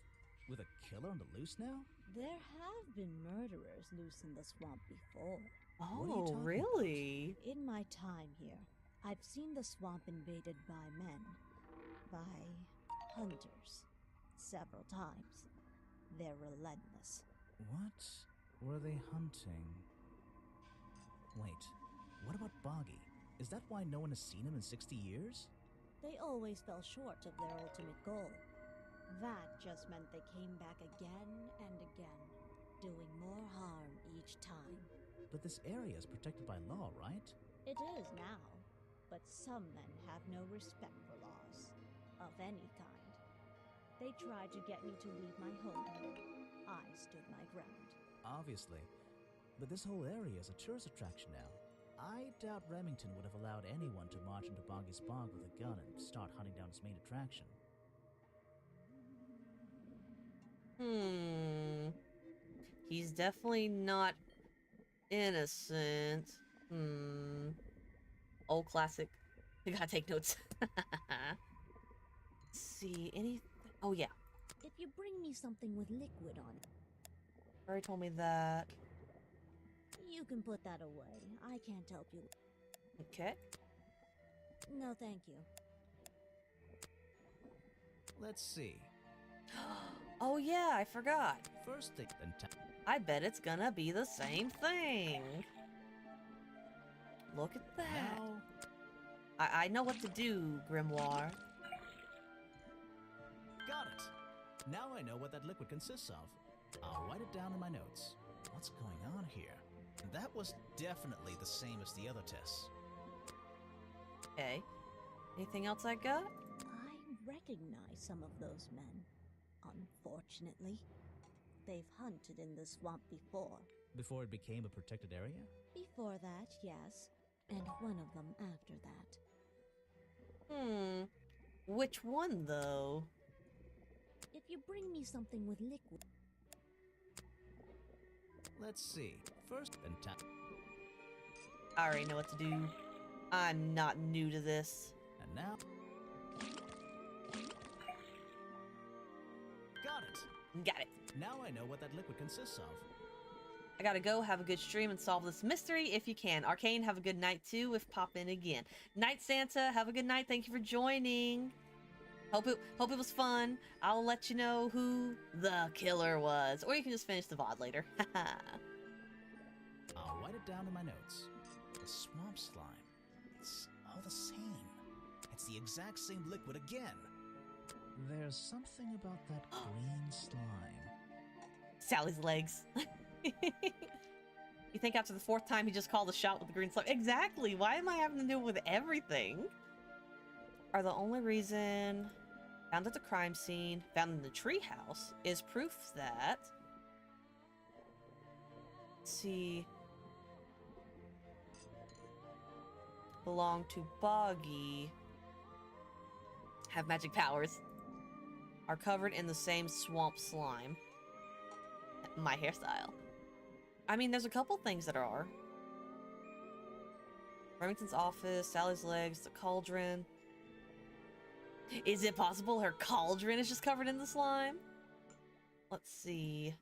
With a killer on the loose now? There have been murderers loose in the swamp before. Oh, really? In my time here, I've seen the swamp invaded by men. By hunters. Several times. They're relentless. What were they hunting? Wait, what about Boggy? Is that why no one has seen him in 60 years? They always fell short of their ultimate goal. That just meant they came back again and again, doing more harm each time. But this area is protected by law, right? It is now, but some men have no respect for laws, of any kind. They tried to get me to leave my home here. I stood my ground. Obviously. But this whole area is a tourist attraction now. I doubt Remington would have allowed anyone to march into Boggy's Bog with a gun and start hunting down his main attraction. He's definitely not innocent. Old classic. You gotta take notes. See, anything? Oh, yeah. If you bring me something with liquid on it. Already told me that. You can put that away. I can't help you. Okay. No, thank you. Let's see. Oh, yeah, I forgot. First thing, then I bet it's gonna be the same thing. Look at that. Now... I know what to do, Grimoire. Got it! Now I know what that liquid consists of. I'll write it down in my notes. What's going on here? That was definitely the same as the other tests. Okay. Anything else I got? I recognize some of those men. Unfortunately. They've hunted in the swamp before. Before it became a protected area? Before that, yes. and one of them after that. Which one, though? If you bring me something with liquid... Let's see. First, then tap. I already know what to do. I'm not new to this. And now... Got it! Got it. Now I know what that liquid consists of. I gotta go, have a good stream, and solve this mystery if you can. Arcane, have a good night too, if pop in again. Night Santa, have a good night. Thank you for joining. Hope it was fun. I'll let you know who the killer was. Or you can just finish the VOD later. I'll write it down in my notes. The swamp slime. It's all the same. It's the exact same liquid again. There's something about that green slime. Sally's legs. You think after the 4th time he just called a shot with the green slime? Exactly. Why am I having to deal with everything? Are the only reason found at the crime scene, found in the treehouse, is proof that... Let's see... belong to Boggy, have magic powers, are covered in the same swamp slime. My hairstyle. I mean, there's a couple things that are. Remington's office, Sally's legs, the cauldron. Is it possible her cauldron is just covered in the slime? Let's see.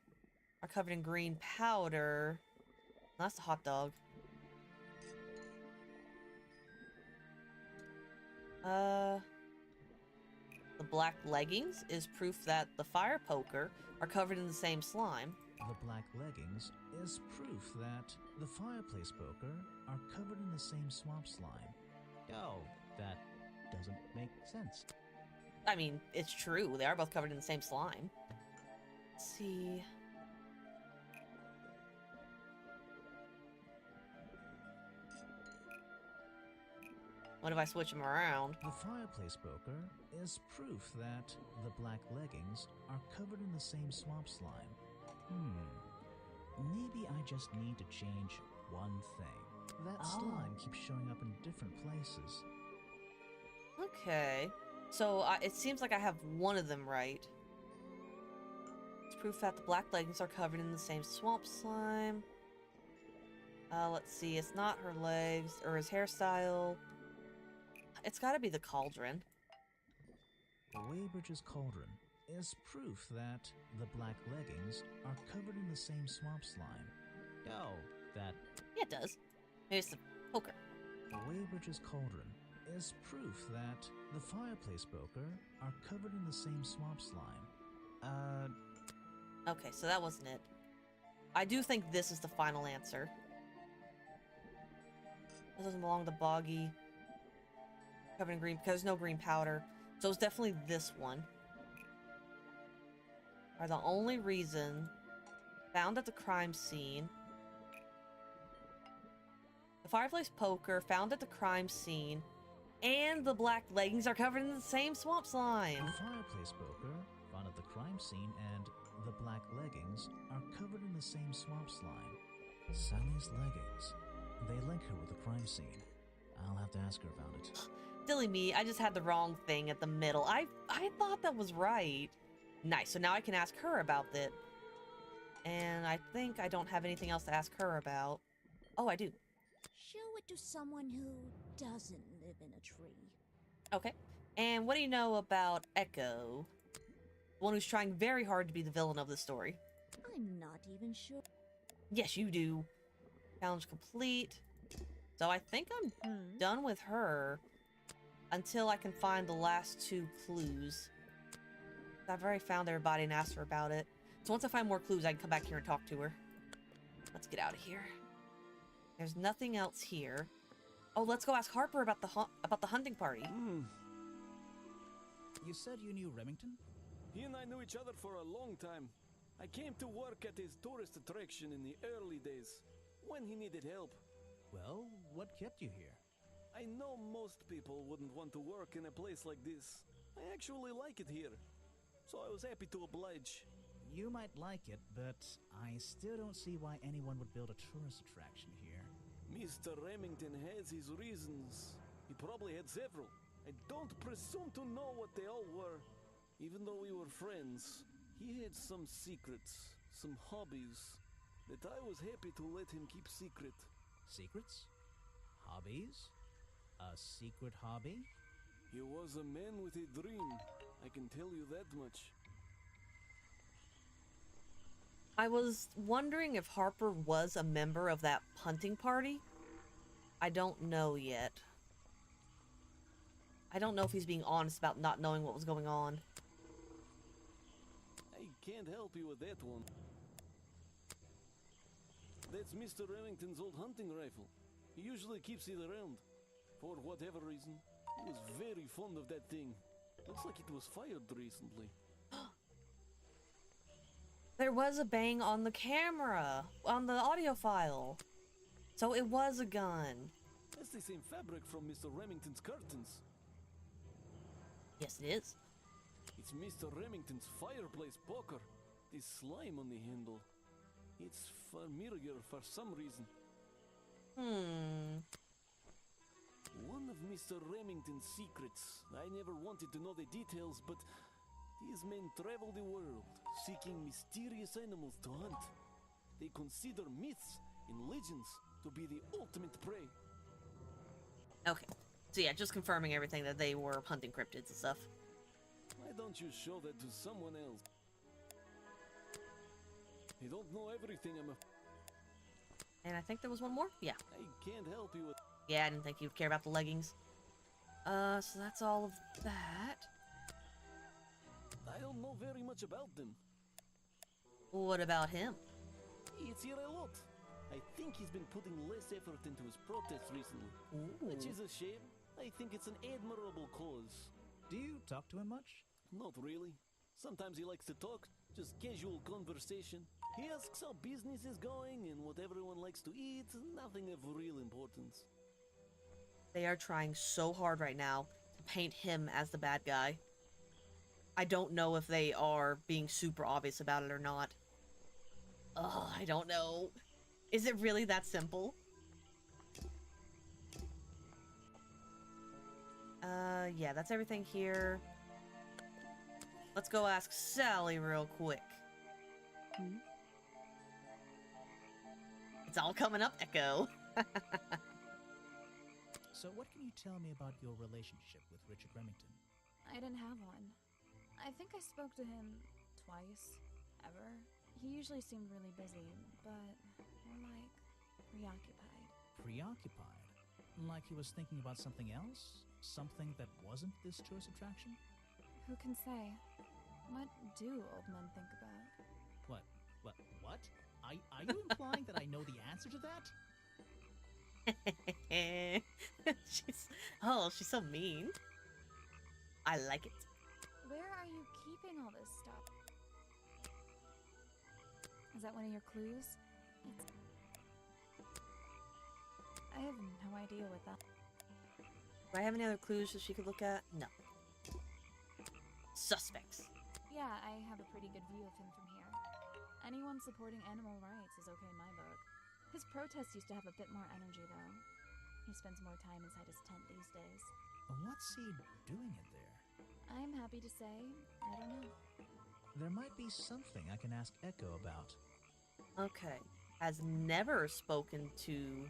Are covered in green powder. That's a hot dog. The black leggings is proof that the fire poker are covered in the same slime. The black leggings is proof that the fireplace poker are covered in the same swamp slime. Oh, that doesn't make sense. I mean, it's true. They are both covered in the same slime. Let's see. What if I switch them around? The fireplace poker is proof that the black leggings are covered in the same swamp slime. Maybe I just need to change one thing. That slime keeps showing up in different places. Okay. So it seems like I have one of them right. It's proof that the black leggings are covered in the same swamp slime. Let's see. It's not her legs or his hairstyle. It's gotta be the cauldron. Weybridge's cauldron is proof that the black leggings are covered in the same swamp slime. Oh, that... Yeah, it does. Maybe it's the poker. Weybridge's cauldron is proof that the fireplace poker are covered in the same swamp slime. Okay, so that wasn't it. I do think this is the final answer. This doesn't belong to Boggy. Covered in green, because there's no green powder. So it's definitely this one. Are the only reason found at the crime scene. The fireplace poker found at the crime scene and the black leggings are covered in the same swamp slime. The fireplace poker found at the crime scene and the black leggings are covered in the same swamp slime. Sally's leggings. They link her with the crime scene. I'll have to ask her about it. Silly me, I just had the wrong thing at the middle. I thought that was right. Nice, so now I can ask her about it. And I think I don't have anything else to ask her about. Oh, I do. Show it to someone who doesn't live in a tree. Okay. And what do you know about Echo? The one who's trying very hard to be the villain of the story. I'm not even sure. Yes, you do. Challenge complete. So I think I'm done with her until I can find the last 2 clues. I've already found everybody and asked her about it. So once I find more clues, I can come back here and talk to her. Let's get out of here. There's nothing else here. Oh, let's go ask Harper about the hunting party. You said you knew Remington? He and I knew each other for a long time. I came to work at his tourist attraction in the early days, when he needed help. Well, what kept you here? I know most people wouldn't want to work in a place like this. I actually like it here, so I was happy to oblige. You might like it, but I still don't see why anyone would build a tourist attraction here. Mr. Remington has his reasons. He probably had several. I don't presume to know what they all were. Even though we were friends, he had some secrets, some hobbies, that I was happy to let him keep secret. Secrets? Hobbies? A secret hobby? He was a man with a dream. I can tell you that much. I was wondering if Harper was a member of that hunting party. I don't know yet. I don't know if he's being honest about not knowing what was going on. I can't help you with that one. That's Mr. Remington's old hunting rifle. He usually keeps it around. For whatever reason, he was very fond of that thing. Looks like it was fired recently. There was a bang on the camera, on the audio file. So it was a gun. That's the same fabric from Mr. Remington's curtains. Yes, it is. It's Mr. Remington's fireplace poker. This slime on the handle. It's familiar for some reason. One of Mr. Remington's secrets. I never wanted to know the details, but these men travel the world, seeking mysterious animals to hunt. They consider myths and legends to be the ultimate prey. Okay. So yeah, just confirming everything that they were hunting cryptids and stuff. Why don't you show that to someone else? I don't know everything, And I think there was one more? Yeah. I can't help you with... Yeah, I didn't think you'd care about the leggings. So that's all of that. I don't know very much about them. What about him? It's here a lot. I think he's been putting less effort into his protests recently. Which is a shame. I think it's an admirable cause. Do you talk to him much? Not really. Sometimes he likes to talk, just casual conversation. He asks how business is going and what everyone likes to eat, nothing of real importance. They are trying so hard right now to paint him as the bad guy. I don't know if they are being super obvious about it or not. Ugh, I don't know. Is it really that simple? Yeah, that's everything here. Let's go ask Sally real quick. It's all coming up, Echo. So what can you tell me about your relationship with Richard Remington? I didn't have one. I think I spoke to him twice, ever. He usually seemed really busy, but more like preoccupied. Preoccupied? Like he was thinking about something else? Something that wasn't this tourist attraction? Who can say? What do old men think about? What? Are you implying that I know the answer to that? She's so mean. I like it. Where are you keeping all this stuff? Is that one of your clues? I have no idea what that... Do I have any other clues that she could look at? No. Suspects. Yeah, I have a pretty good view of him from here. Anyone supporting animal rights is okay in my book. His protests used to have a bit more energy, though. He spends more time inside his tent these days. What's he doing in there? I'm happy to say, I don't know. There might be something I can ask Echo about. Okay. Has never spoken to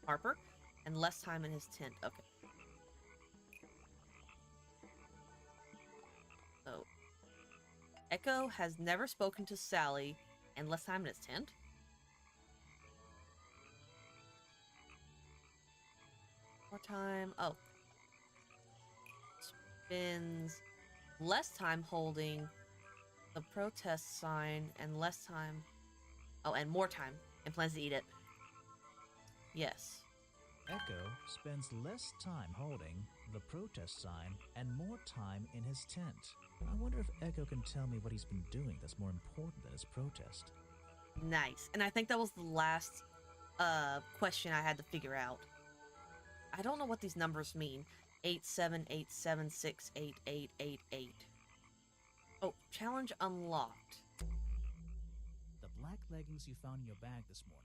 Harper, and less time in his tent. Okay. So, Echo has never spoken to Sally, and less time in his tent? More time. Oh. Spends less time holding the protest sign and less time. Oh, and more time. And plans to eat it. Yes. Echo spends less time holding the protest sign and more time in his tent. I wonder if Echo can tell me what he's been doing that's more important than his protest. Nice. And I think that was the last question I had to figure out. I don't know what these numbers mean. 8787688888. Oh, challenge unlocked. The black leggings you found in your bag this morning.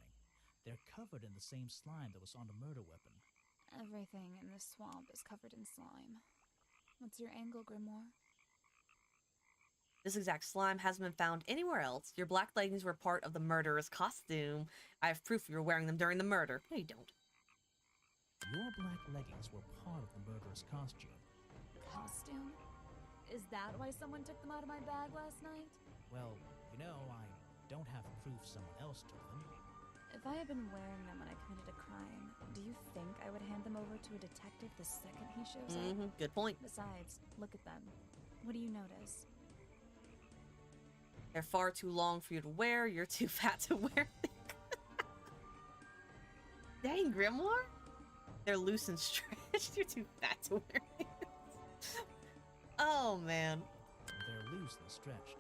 They're covered in the same slime that was on the murder weapon. Everything in this swamp is covered in slime. What's your angle, Grimoire? This exact slime hasn't been found anywhere else. Your black leggings were part of the murderer's costume. I have proof you were wearing them during the murder. No, you don't. Your black leggings were part of the murderer's costume. Costume? Is that why someone took them out of my bag last night? Well, you know, I don't have proof someone else took them. If I had been wearing them when I committed a crime, do you think I would hand them over to a detective the second he shows up? Good point. Besides, look at them. What do you notice? They're far too long for you to wear. You're too fat to wear them. Dang, Grimoire? They're loose and stretched. You're too fat to wear them. Oh, man. They're loose and stretched.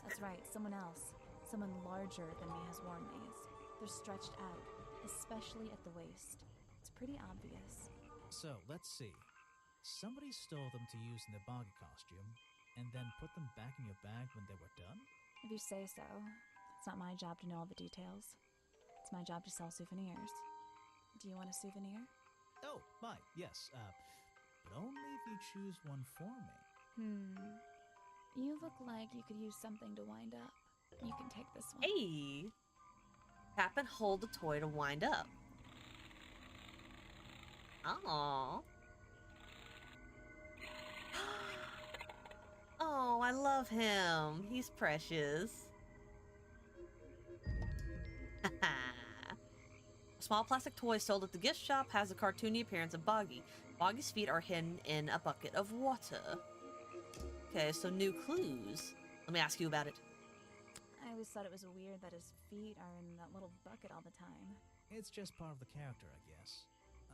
That's right, someone else. Someone larger than me has worn these. They're stretched out, especially at the waist. It's pretty obvious. So, let's see. Somebody stole them to use in their boggy costume, and then put them back in your bag when they were done? If you say so. It's not my job to know all the details. It's my job to sell souvenirs. Do you want a souvenir? Oh, yes, but only if you choose one for me. You look like you could use something to wind up. You can take this one. Hey! Tap and hold the toy to wind up. Aww. Oh, I love him. He's precious. A small plastic toy sold at the gift shop has a cartoony appearance of Boggy. Boggy's feet are hidden in a bucket of water. Okay, so new clues. Let me ask you about it. I always thought it was weird that his feet are in that little bucket all the time. It's just part of the character, I guess.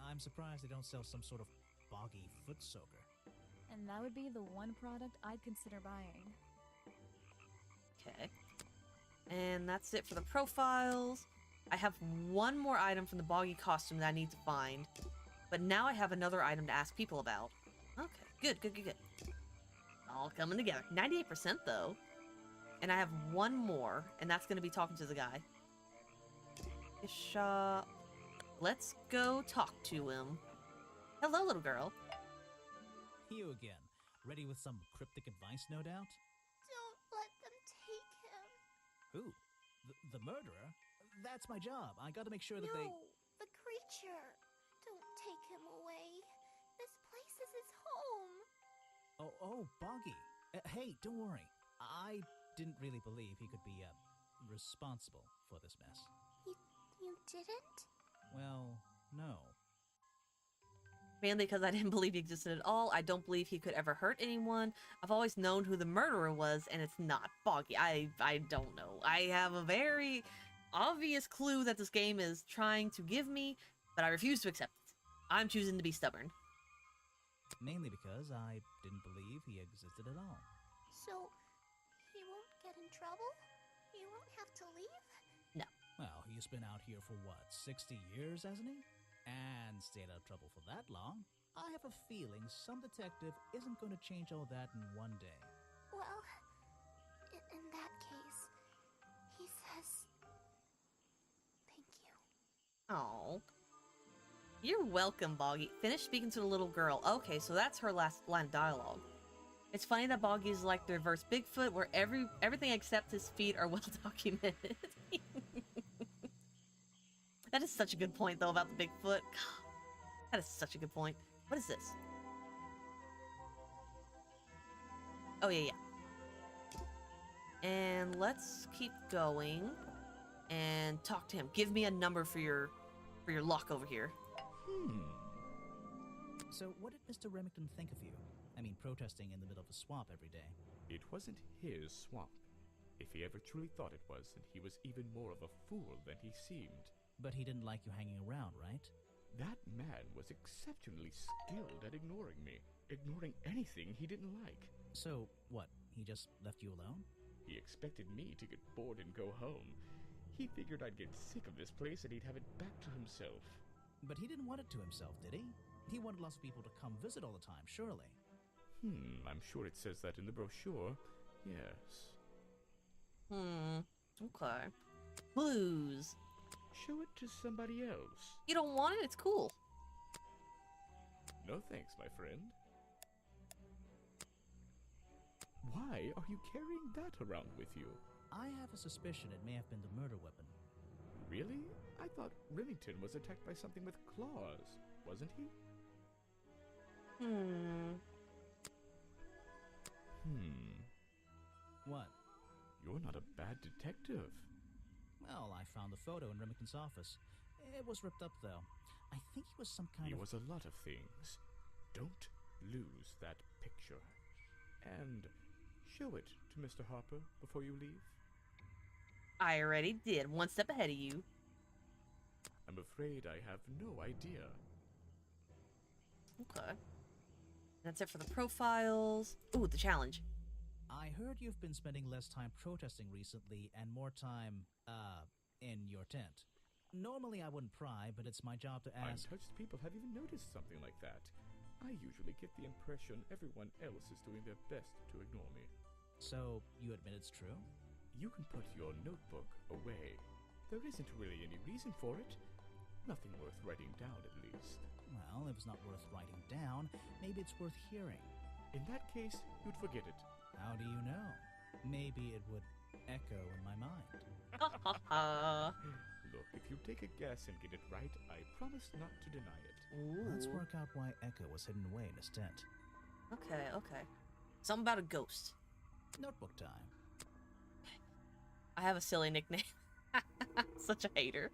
I'm surprised they don't sell some sort of boggy foot soaker. And that would be the one product I'd consider buying. Okay. And that's it for the profiles. I have one more item from the Boggy costume that I need to find. But now I have another item to ask people about. Okay, good. All coming together. 98% though. And I have one more, and that's going to be talking to the guy. Shop. Let's go talk to him. Hello, little girl. You again. Ready with some cryptic advice, no doubt? Don't let them take him. Who? The murderer? That's my job. I gotta make sure that No, the creature. Don't take him away. This place is his home. Oh, Boggy. Hey, don't worry. I didn't really believe he could be, responsible for this mess. You didn't? Well, no. Mainly because I didn't believe he existed at all. I don't believe he could ever hurt anyone. I've always known who the murderer was, and it's not Boggy. I don't know. I have a very obvious clue that this game is trying to give me, but I refuse to accept it. I'm choosing to be stubborn. Mainly because I didn't believe he existed at all. So, he won't get in trouble? You won't have to leave? No. Well, he's been out here for what, 60 years, hasn't he? And stayed out of trouble for that long. I have a feeling some detective isn't going to change all that in one day. Well, in that case, he says, thank you. Oh. You're welcome, Boggy. Finish speaking to the little girl. Okay, so that's her last line of dialogue. It's funny that Boggy is like the reverse Bigfoot, where everything except his feet are well documented. That is such a good point, though, about the Bigfoot. That is such a good point. What is this? Oh, yeah. And let's keep going and talk to him. Give me a number for your lock over here. So what did Mr. Remington think of you? I mean, protesting in the middle of a swamp every day. It wasn't his swamp. If he ever truly thought it was, then he was even more of a fool than he seemed. But he didn't like you hanging around, right? That man was exceptionally skilled at ignoring me, ignoring anything he didn't like. So, what, he just left you alone? He expected me to get bored and go home. He figured I'd get sick of this place and he'd have it back to himself. But he didn't want it to himself, did he? He wanted lots of people to come visit all the time, surely. I'm sure it says that in the brochure. Yes. Okay. Clues. show it to somebody else. You don't want it? It's cool. No thanks, my friend. Why are you carrying that around with you? I have a suspicion it may have been the murder weapon. Really? I thought Remington was attacked by something with claws, wasn't he? What? You're not a bad detective. Well, I found the photo in Remington's office. It was ripped up, though. I think he was some kind He of... was a lot of things. Don't lose that picture. And show it to Mr. Harper before you leave. I already did. One step ahead of you. I'm afraid I have no idea. Okay. That's it for the profiles. Ooh, the challenge. I heard you've been spending less time protesting recently and more time, in your tent. Normally I wouldn't pry, but it's my job to ask... Untouched people have even noticed something like that. I usually get the impression everyone else is doing their best to ignore me. So, you admit it's true? You can put your notebook away. There isn't really any reason for it. Nothing worth writing down, at least. Well, if it's not worth writing down, maybe it's worth hearing. In that case, you'd forget it. How do you know? Maybe it would echo in my mind. Look, if you take a guess and get it right, I promise not to deny it. Ooh. Let's work out why Echo was hidden away in his tent. Okay, okay. Something about a ghost. Notebook time. I have a silly nickname. Such a hater.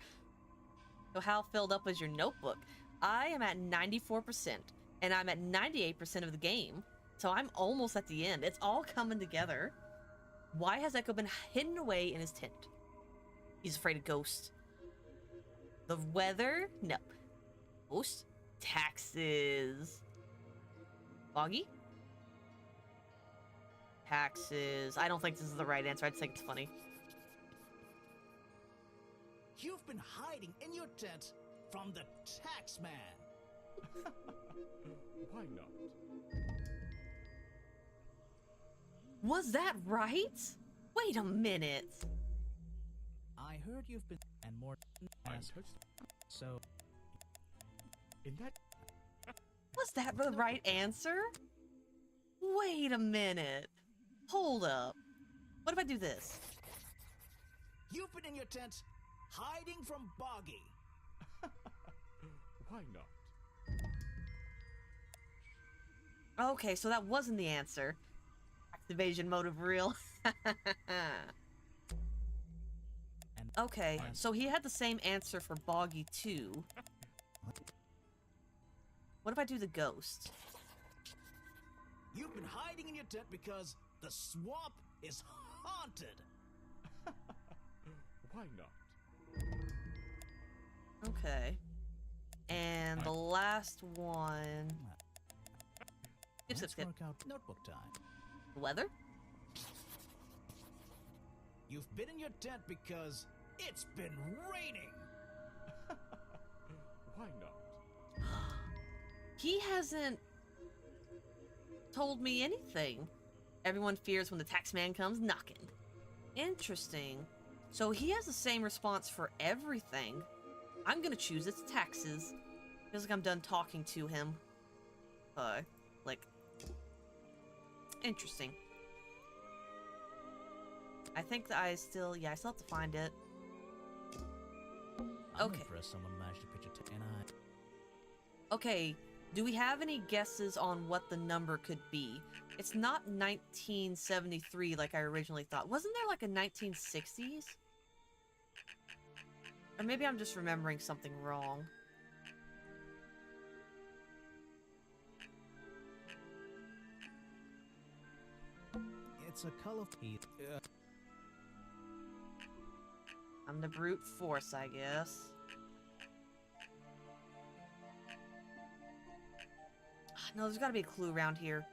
So how filled up is your notebook? I am at 94%, and I'm at 98% of the game. So I'm almost at the end. It's all coming together. Why has Echo been hidden away in his tent? He's afraid of ghosts. The weather? No. Ghost? Taxes. Foggy? Taxes. I don't think this is the right answer. I just think it's funny. You've been hiding in your tent from the tax man. Why not? Was that right? Wait a minute. I heard you've been and more Untouched. So In that Was that the right answer? Wait a minute. Hold up. What if I do this? you've been in your tent hiding from Boggy. Why not? Okay, so that wasn't the answer. Tax evasion motive real. Okay, so he had the same answer for Boggy too. What if I do the ghost? You've been hiding in your tent because the swamp is haunted. Why not? Okay. And the last one... Skip, Let's skip, skip. work out notebook time. The weather? You've been in your tent because it's been raining. Why not? He hasn't told me anything. Everyone fears when the tax man comes knocking. Interesting. So he has the same response for everything. I'm gonna choose it's taxes. Feels like I'm done talking to him. Like... Interesting. I think that I still have to find it. I'm Okay. impressed someone managed to pitch a tent, and Okay, do we have any guesses on what the number could be? It's not 1973 like I originally thought. Wasn't there like a 1960s? Or maybe I'm just remembering something wrong. it's a colorful piece. I'm the brute force, I guess. No, there's gotta be a clue around here.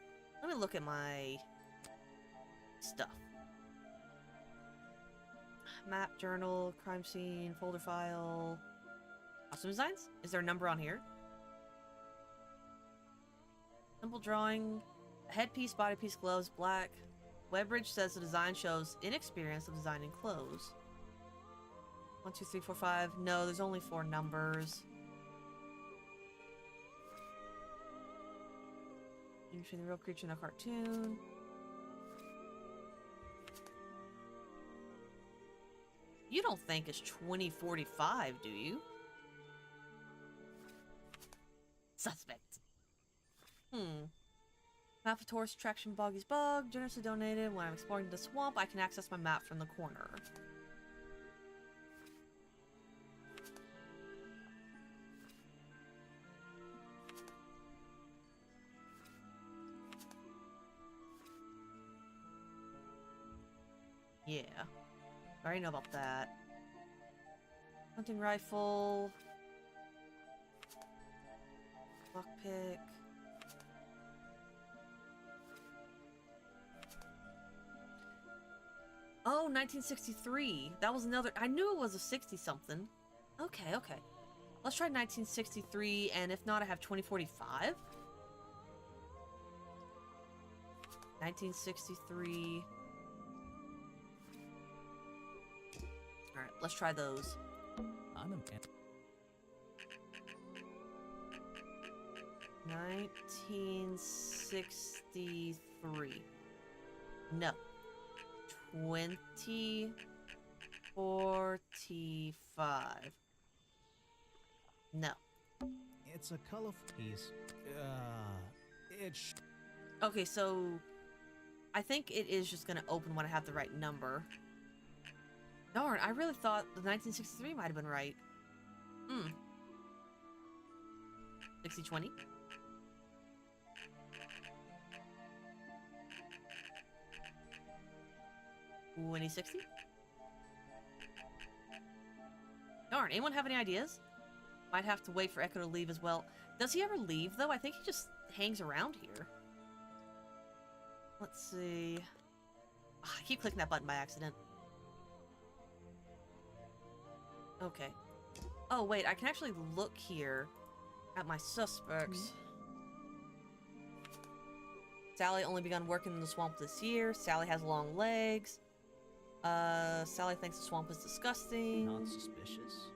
Let me look at my stuff. Map, journal, crime scene, folder file. Costume designs? Is there a number on here? Simple drawing. Headpiece, body piece, gloves, black. Webbridge says the design shows inexperience of designing clothes. 1, 2, 3, 4, 5. No, there's only 4 numbers. Between the real creature and a cartoon. You don't think it's 2045, do you? Suspect. Map of tourist attraction Boggy's Bug. Generously donated. When I'm exploring the swamp, I can access my map from the corner. Yeah. I already know about that. Hunting rifle. Lockpick. Oh, 1963. That was another. I knew it was a 60-something. Okay, okay. Let's try 1963, and if not, I have 2045. 1963. Alright, let's try those. 1963. No. 2045. No. It's a colorful piece. It's... Okay, so I think it is just gonna open when I have the right number. Darn, I really thought the 1963 might have been right. 6020. When he's 60? Darn, anyone have any ideas? Might have to wait for Echo to leave as well. Does he ever leave, though? I think he just hangs around here. Let's see. Oh, I keep clicking that button by accident. Okay. Oh, wait, I can actually look here at my suspects. Sally only begun working in the swamp this year. Sally has long legs. Sally thinks the swamp is disgusting. Not suspicious.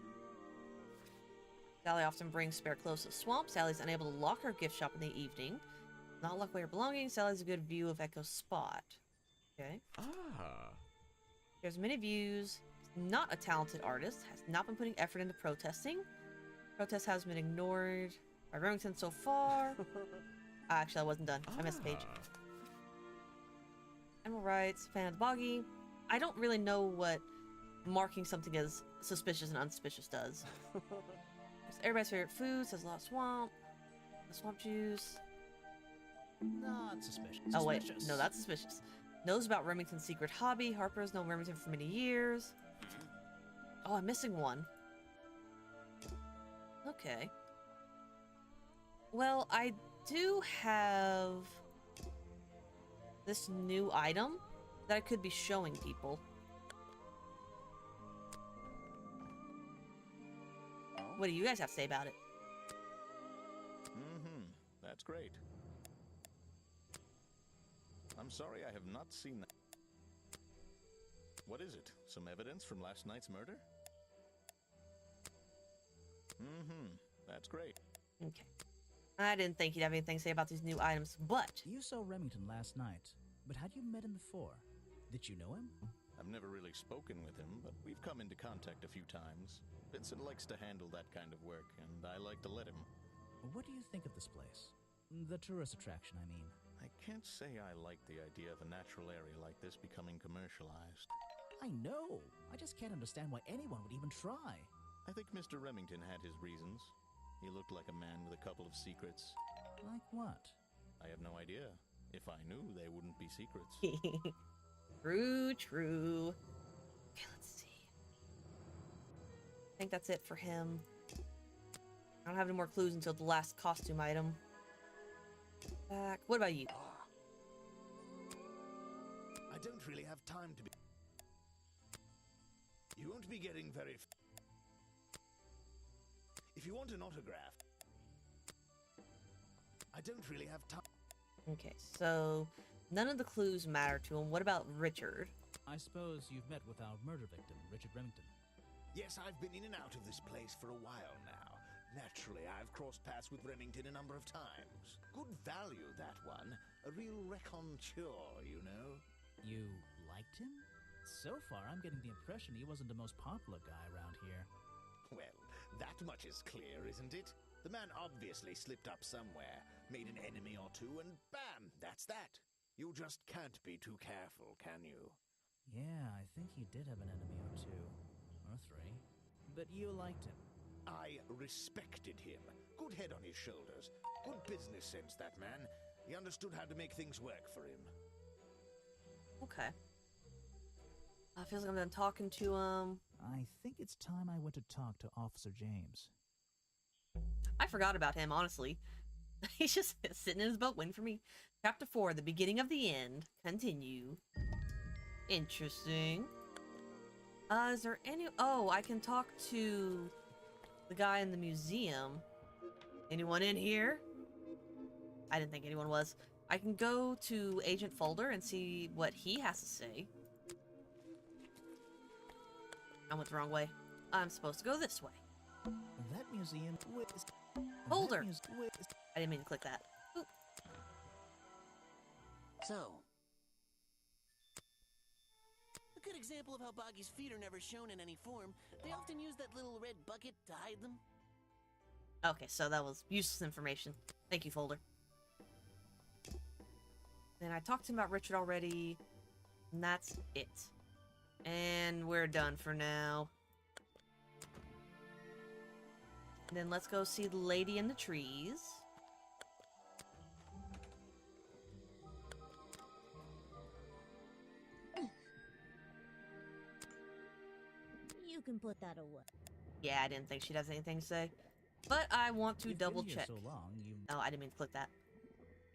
Sally often brings spare clothes to the swamp. Sally's unable to lock her gift shop in the evening. Not lock away her belongings. Sally has a good view of Echo's spot. Okay. There's many views. Not a talented artist. Has not been putting effort into protesting. Protest has been ignored by Remington so far. Actually, I wasn't done. I missed the page. Emerald writes, fan of the boggy. I don't really know what marking something as suspicious and unsuspicious does. Everybody's favorite food says Lost Swamp. The swamp juice. Not suspicious. Oh wait, no, that's suspicious. Knows about Remington's secret hobby. Harper's known Remington for many years. Oh, I'm missing one. Okay. Well, I do have this new item that I could be showing people. What do you guys have to say about it? That's great. I'm sorry I have not seen that. What is it? Some evidence from last night's murder? That's great. Okay. I didn't think you'd have anything to say about these new items, but... You saw Remington last night, but had you met him before? Did you know him? I've never really spoken with him, but we've come into contact a few times. Vincent likes to handle that kind of work, and I like to let him. What do you think of this place? The tourist attraction, I mean. I can't say I like the idea of a natural area like this becoming commercialized. I know. I just can't understand why anyone would even try. I think Mr. Remington had his reasons. He looked like a man with a couple of secrets. Like what? I have no idea. If I knew, they wouldn't be secrets. True, true. Okay, let's see. I think that's it for him. I don't have any more clues until the last costume item. Back. What about you? I don't really have time to be... You won't be getting very... If you want an autograph... I don't really have time. Okay, so none of the clues matter to him. What about Richard? I suppose you've met with our murder victim, Richard Remington. Yes, I've been in and out of this place for a while now. Naturally, I've crossed paths with Remington a number of times. Good value, that one. A real raconteur, you know. You liked him? So far, I'm getting the impression he wasn't the most popular guy around here. Well, that much is clear, isn't it? The man obviously slipped up somewhere, made an enemy or two, and bam, that's that. You just can't be too careful, can you? Yeah, I think he did have an enemy or two. Or three. But you liked him. I respected him. Good head on his shoulders. Good business sense, that man. He understood how to make things work for him. Okay. I feels like I'm done talking to him. I think it's time I went to talk to Officer James. I forgot about him, honestly. He's just sitting in his boat waiting for me. Chapter 4, the beginning of the end. Continue. Interesting. Is there any... Oh, I can talk to the guy in the museum. Anyone in here? I didn't think anyone was. I can go to Agent Folder and see what he has to say. I went the wrong way. I'm supposed to go this way. That museum is... Folder! I didn't mean to click that. Oop. So, a good example of how Boggy's feet are never shown in any form. They often use that little red bucket to hide them. Okay, so that was useless information. Thank you, Folder. Then I talked to him about Richard already, and that's it. And we're done for now. And then let's go see the lady in the trees. You can put that away. Yeah, I didn't think she'd have anything to say. But I want to double check. So long, Oh, I didn't mean to click that.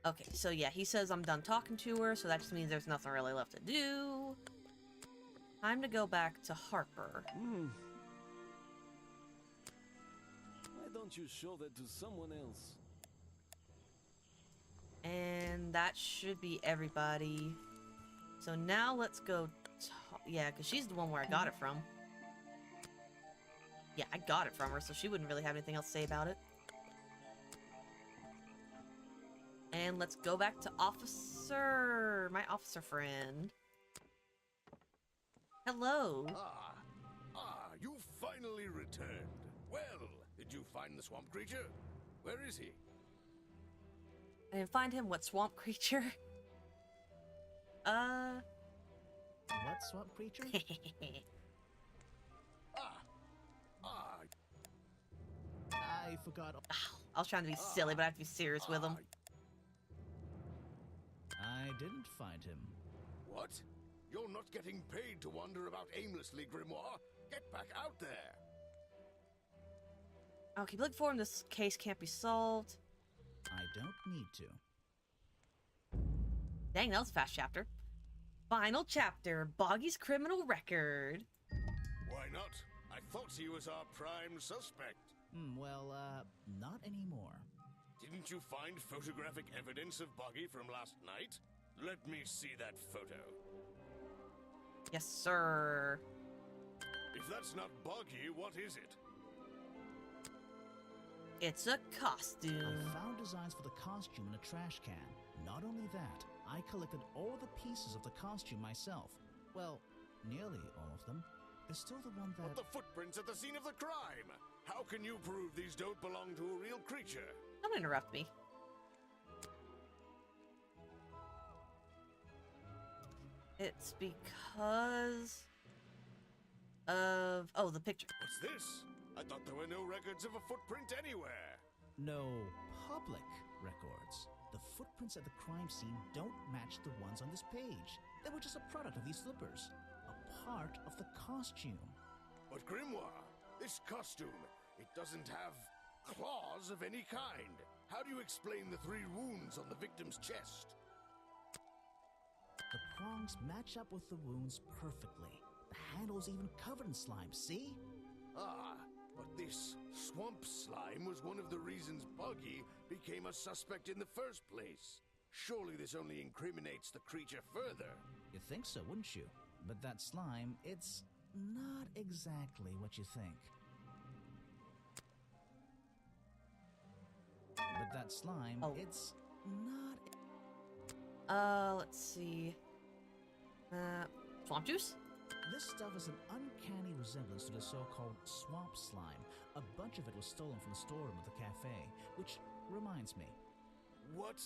Okay, so yeah, he says I'm done talking to her, so that just means there's nothing really left to do. Time to go back to Harper. Why don't you show that to someone else? And that should be everybody. So now let's go... Yeah, because she's the one where I got it from. Yeah, I got it from her, so she wouldn't really have anything else to say about it. And let's go back to my officer friend. Hello. You finally returned. Well, did you find the swamp creature? Where is he? I didn't find him. What swamp creature? What swamp creature? I forgot. I was trying to be silly, but I have to be serious with him. I didn't find him. What? You're not getting paid to wander about aimlessly, Grimoire. Get back out there. I'll keep looking for him. This case can't be solved. I don't need to. Dang, that was a fast chapter. Final chapter, Boggy's criminal record. Why not? I thought he was our prime suspect. Well, not anymore. Didn't you find photographic evidence of Boggy from last night? Let me see that photo. Yes, sir. If that's not Boggy, what is it? It's a costume. I found designs for the costume in a trash can. Not only that, I collected all the pieces of the costume myself. Well, nearly all of them. There's still the one that... But the footprints at the scene of the crime! How can you prove these don't belong to a real creature? Don't interrupt me. It's because of... Oh, the picture. What's this? I thought there were no records of a footprint anywhere. No public records. The footprints at the crime scene don't match the ones on this page. They were just a product of these slippers. A part of the costume. But Grimoire, this costume, it doesn't have claws of any kind. How do you explain the 3 wounds on the victim's chest? The prongs match up with the wounds perfectly. The handle's even covered in slime, see? But this swamp slime was one of the reasons Boggy became a suspect in the first place. Surely this only incriminates the creature further. You'd think so, wouldn't you? But that slime, it's not exactly what you think. But that slime, it's not... Let's see. Swamp juice? This stuff is an uncanny resemblance to the so-called swamp slime. A bunch of it was stolen from the storeroom of the cafe, which reminds me. What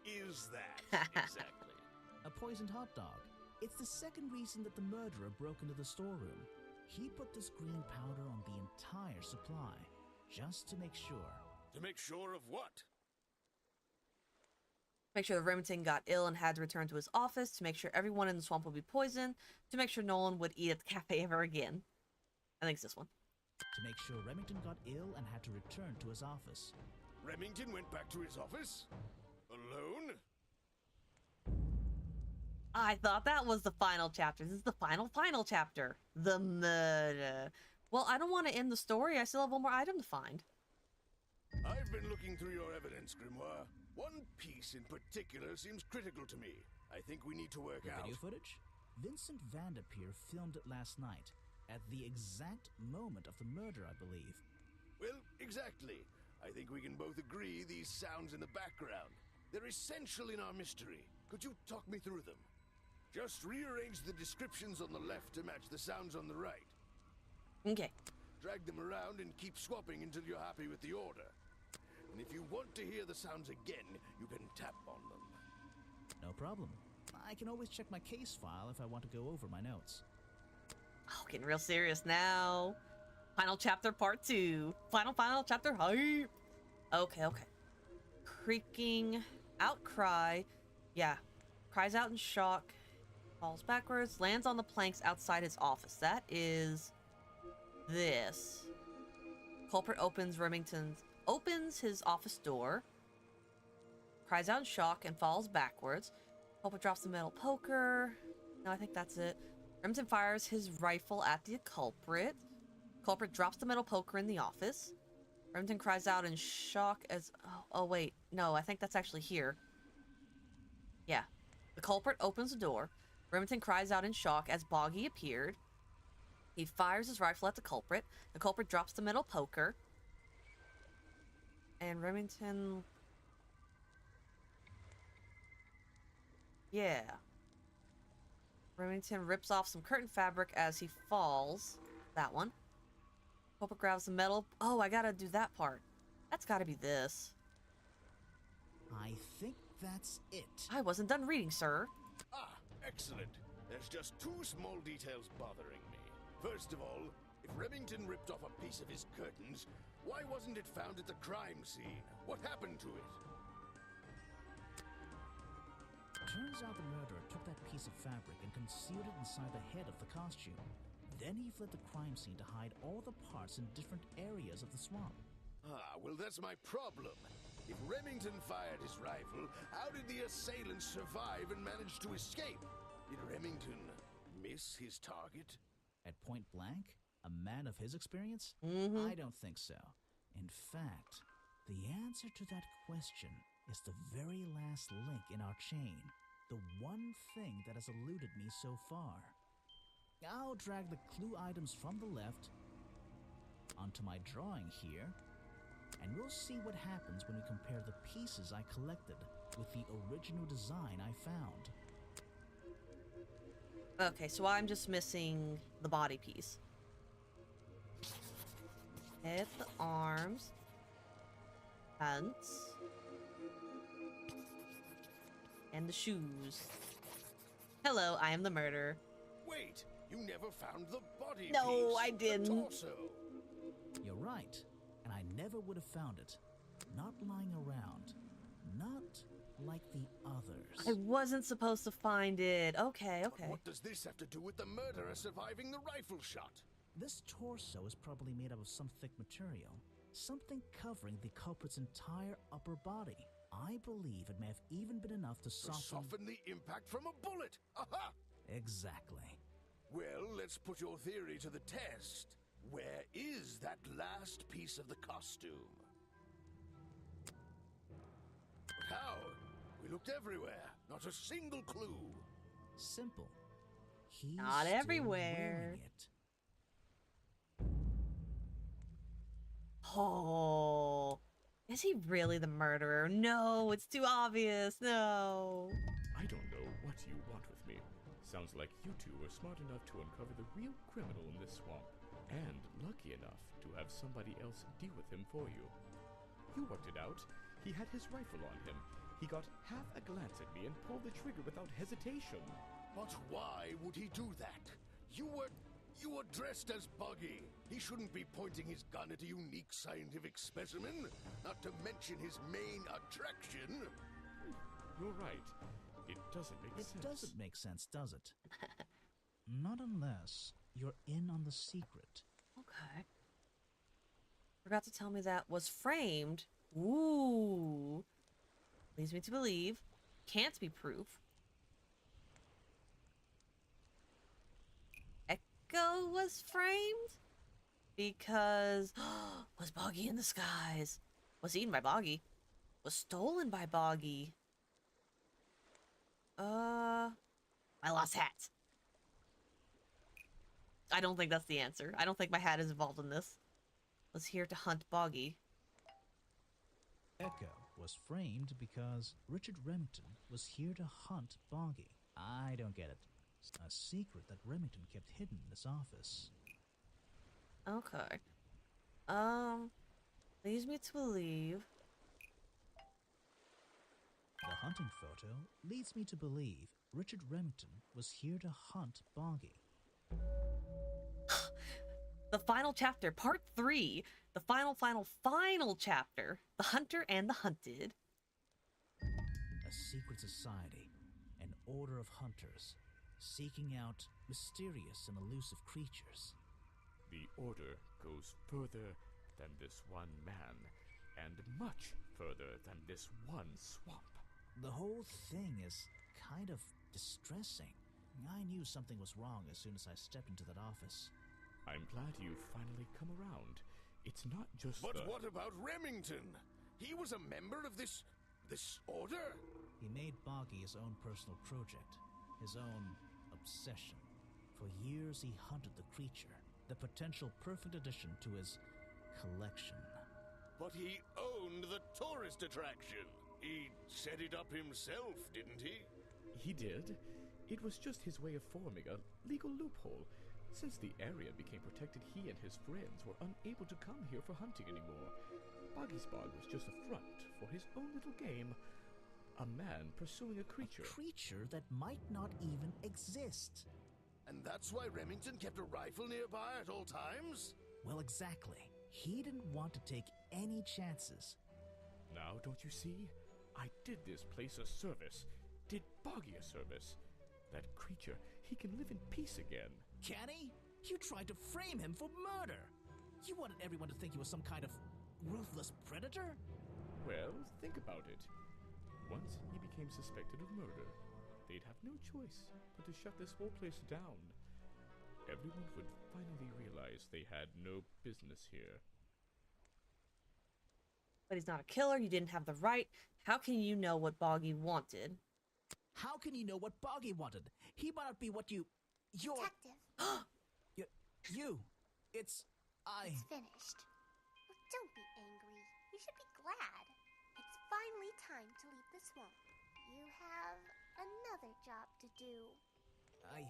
is that exactly? A poisoned hot dog. It's the second reason that the murderer broke into the storeroom. He put this green powder on the entire supply, just to make sure. To make sure of what? Make sure that Remington got ill and had to return to his office, to make sure everyone in the swamp would be poisoned, to make sure no one would eat at the cafe ever again. I think it's this one. To make sure Remington got ill and had to return to his office. Remington went back to his office? Alone? I thought that was the final chapter. This is the final chapter. The murder. Well, I don't want to end the story. I still have one more item to find. I've been looking through your evidence, Grimoire. One piece in particular seems critical to me. I think we need to work out. Video footage? Vincent Vanderpeer filmed it last night, at the exact moment of the murder, I believe. Well, exactly. I think we can both agree these sounds in the background. They're essential in our mystery. Could you talk me through them? Just rearrange the descriptions on the left to match the sounds on the right. Okay. Drag them around and keep swapping until you're happy with the order. And if you want to hear the sounds again, you can tap on them. No problem. I can always check my case file if I want to go over my notes. Oh, getting real serious now. Final chapter part 2. Final chapter hype. Okay. Creaking outcry. Yeah. Cries out in shock. Falls backwards. Lands on the planks outside his office. That is this. Culprit opens his office door. Cries out in shock and falls backwards. Culprit drops the metal poker. No, I think that's it. Remington fires his rifle at the culprit. Culprit drops the metal poker in the office. Remington cries out in shock as... Oh, wait. No, I think that's actually here. Yeah. The culprit opens the door. Remington cries out in shock as Boggy appeared. He fires his rifle at the culprit. The culprit drops the metal poker. And Remington... Yeah. Remington rips off some curtain fabric as he falls. That one. Culprit grabs the metal... Oh, I gotta do that part. That's gotta be this. I think that's it. I wasn't done reading, sir. Ah, excellent. There's just two small details bothering me. First of all, if Remington ripped off a piece of his curtains, why wasn't it found at the crime scene? What happened to it? Turns out the murderer took that piece of fabric and concealed it inside the head of the costume. Then he fled the crime scene to hide all the parts in different areas of the swamp. Ah, well, that's my problem. If Remington fired his rifle, how did the assailant survive and manage to escape? Did Remington miss his target? At point blank? A man of his experience? I don't think so. In fact, the answer to that question is the very last link in our chain. The one thing that has eluded me so far. I'll drag the clue items from the left onto my drawing here, and we'll see what happens when we compare the pieces I collected with the original design I found. Okay, so I'm just missing the body piece. Head, the arms, pants, and the shoes. Hello, I am the murderer. Wait, you never found the body piece. No, I didn't. The torso. You're right, and I never would have found it. Not lying around. Not like the others. I wasn't supposed to find it. Okay. But what does this have to do with the murderer surviving the rifle shot? This torso is probably made up of some thick material. Something covering the culprit's entire upper body. I believe it may have even been enough to soften the impact from a bullet. Aha! Exactly. Well, let's put your theory to the test. Where is that last piece of the costume? But how? We looked everywhere. Not a single clue. Simple. He's not still everywhere. wearing it. Oh, is he really the murderer? No, it's too obvious. No. I don't know what you want with me. Sounds like you two were smart enough to uncover the real criminal in this swamp, and lucky enough to have somebody else deal with him for you. You worked it out. He had his rifle on him. He got half a glance at me and pulled the trigger without hesitation. But why would he do that? You were dressed as Buggy. He shouldn't be pointing his gun at a unique scientific specimen, not to mention his main attraction. You're right. It doesn't make sense. It doesn't make sense, does it? Not unless you're in on the secret. Okay. Forgot to tell me that was framed. Ooh. Leads me to believe. Can't be proof. Echo was framed? Because was Boggy in the skies? Was eaten by Boggy? Was stolen by Boggy? My lost hat. I don't think that's the answer. I don't think my hat is involved in this. Was here to hunt Boggy. Echo was framed because Richard Remington was here to hunt Boggy. I don't get it. It's a secret that Remington kept hidden in his office. Okay. Leads me to believe. The hunting photo leads me to believe Richard Remington was here to hunt Boggy. The final chapter, part 3. The final chapter. The Hunter and the Hunted. A secret society, an order of hunters, seeking out mysterious and elusive creatures. The order goes further than this one man, and much further than this one swamp. The whole thing is kind of distressing. I knew something was wrong as soon as I stepped into that office. I'm glad you've finally come around. It's not just But what about Remington? He was a member of this order? He made Boggy his own personal project, his own obsession. For years he hunted the creature, the potential perfect addition to his collection. But he owned the tourist attraction. He set it up himself, didn't he? He did. It was just his way of forming a legal loophole. Since the area became protected, he and his friends were unable to come here for hunting anymore. Boggy's Bog was just a front for his own little game. A man pursuing a creature. A creature that might not even exist. And that's why Remington kept a rifle nearby at all times? Well, exactly. He didn't want to take any chances. Now, don't you see? I did this place a service. Did Boggy a service. That creature, he can live in peace again. Can he? You tried to frame him for murder. You wanted everyone to think he was some kind of ruthless predator? Well, think about it. Once he became suspected of murder, they'd have no choice but to shut this whole place down. Everyone would finally realize they had no business here. But he's not a killer. You didn't have the right. How can you know what Boggy wanted? How can you know what Boggy wanted? He might not be what you're... Detective. It's finished. Well, don't be angry. You should be glad. It's finally time to leave the swamp. You have another job to do. I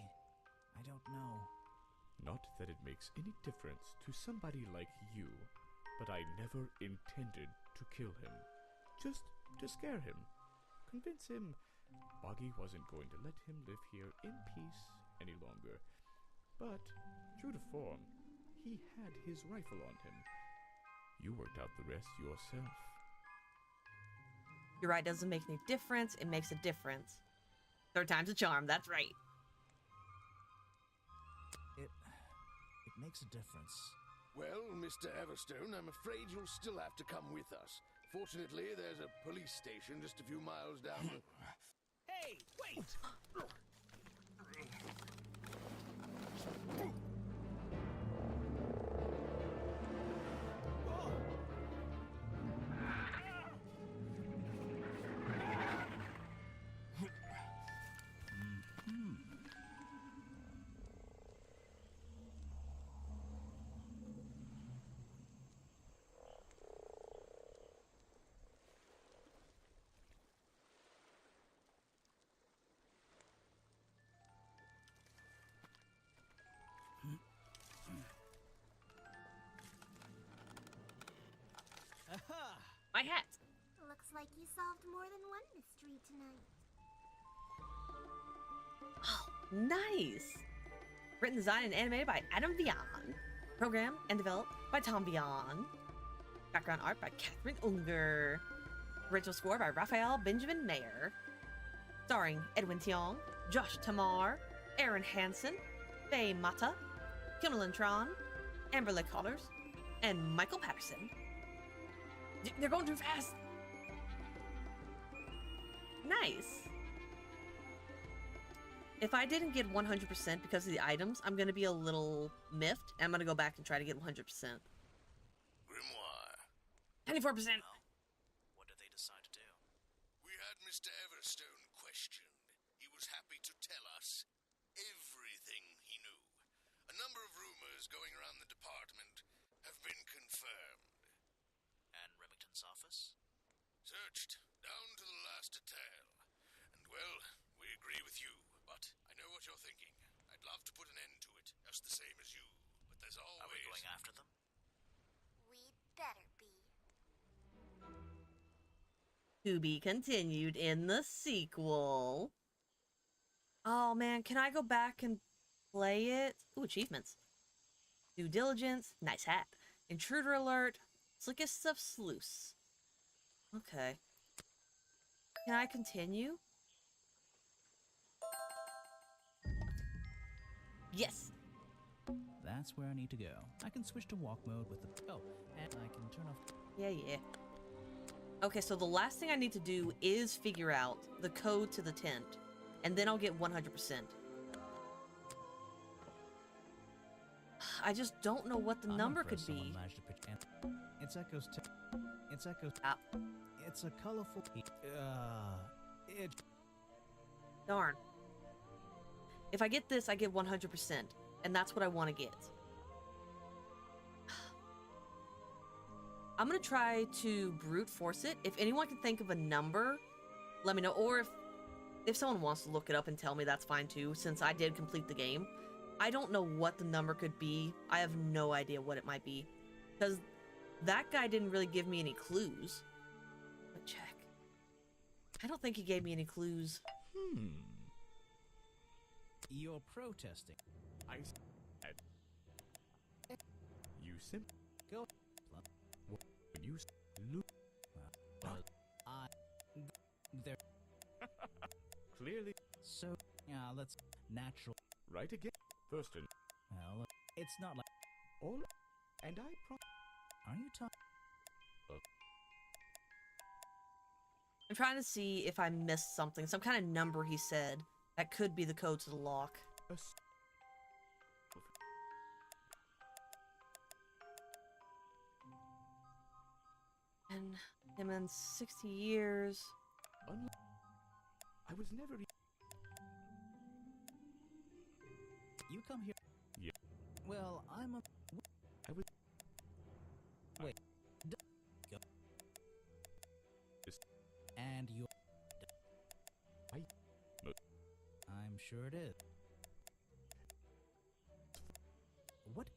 don't know. Not that it makes any difference to somebody like you, but I never intended to kill him. Just to scare him. Convince him Boggy wasn't going to let him live here in peace any longer. But, true to form, he had his rifle on him. You worked out the rest yourself. You're right, doesn't make any difference. It makes a difference. Third time's a charm, that's right. It makes a difference. Well, Mr. Everstone, I'm afraid you'll still have to come with us. Fortunately, there's a police station just a few miles down the... Hey, wait! hat. Looks like you solved more than one mystery tonight. Oh, nice. Written, designed, and animated by Adam Vian. Programmed and developed by Tom Vian. Background art by Catherine Unger. Original score by Raphael Benjamin Mayer. Starring Edwin Tiong, Josh Tamar, Aaron Hansen, Faye Mata, Kimberlyn Tron, Amberley Collars, and Michael Patterson. They're going too fast. Nice. If I didn't get 100% because of the items, I'm going to be a little miffed. And I'm going to go back and try to get 100%. Grimoire. 94%. What did they decide to do? We had Mr. Everstone questioned. He was happy to tell us everything he knew. A number of rumors going around the department have been confirmed. And Remington's office? Searched down to the last detail. And well, we agree with you, but I know what you're thinking. I'd love to put an end to it, just the same as you. But there's always... Are we going after them? We'd better be. To be continued in the sequel. Oh man, can I go back and play it? Ooh, achievements. Due diligence, nice hat. Intruder alert, slickest of sleuths. Okay. Can I continue? Yes. That's where I need to go. I can switch to walk mode with the... Oh, and I can turn off... Yeah. Okay, so the last thing I need to do is figure out the code to the tent. And then I'll get 100%. I just don't know what the number could be. It's Echo's... It's Echo's... It's a colorful... Darn. If I get this, I get 100%. And that's what I want to get. I'm going to try to brute force it. If anyone can think of a number, let me know. Or if someone wants to look it up and tell me, that's fine too, since I did complete the game. I don't know what the number could be. I have no idea what it might be. Because that guy didn't really give me any clues. But check. I don't think he gave me any clues. You're protesting. I said... You simply... Go. When you look... There... Clearly... So, let's... Natural... Right again. First and... Well, it's not like... All... And I Are you talking... I'm trying to see if I missed something. Some kind of number he said. That could be the code to the lock. And him in 60 years. I was never... You come here... Yeah. Well, I'm a... I was... Wait. Go. And you... I'm sure it is. What?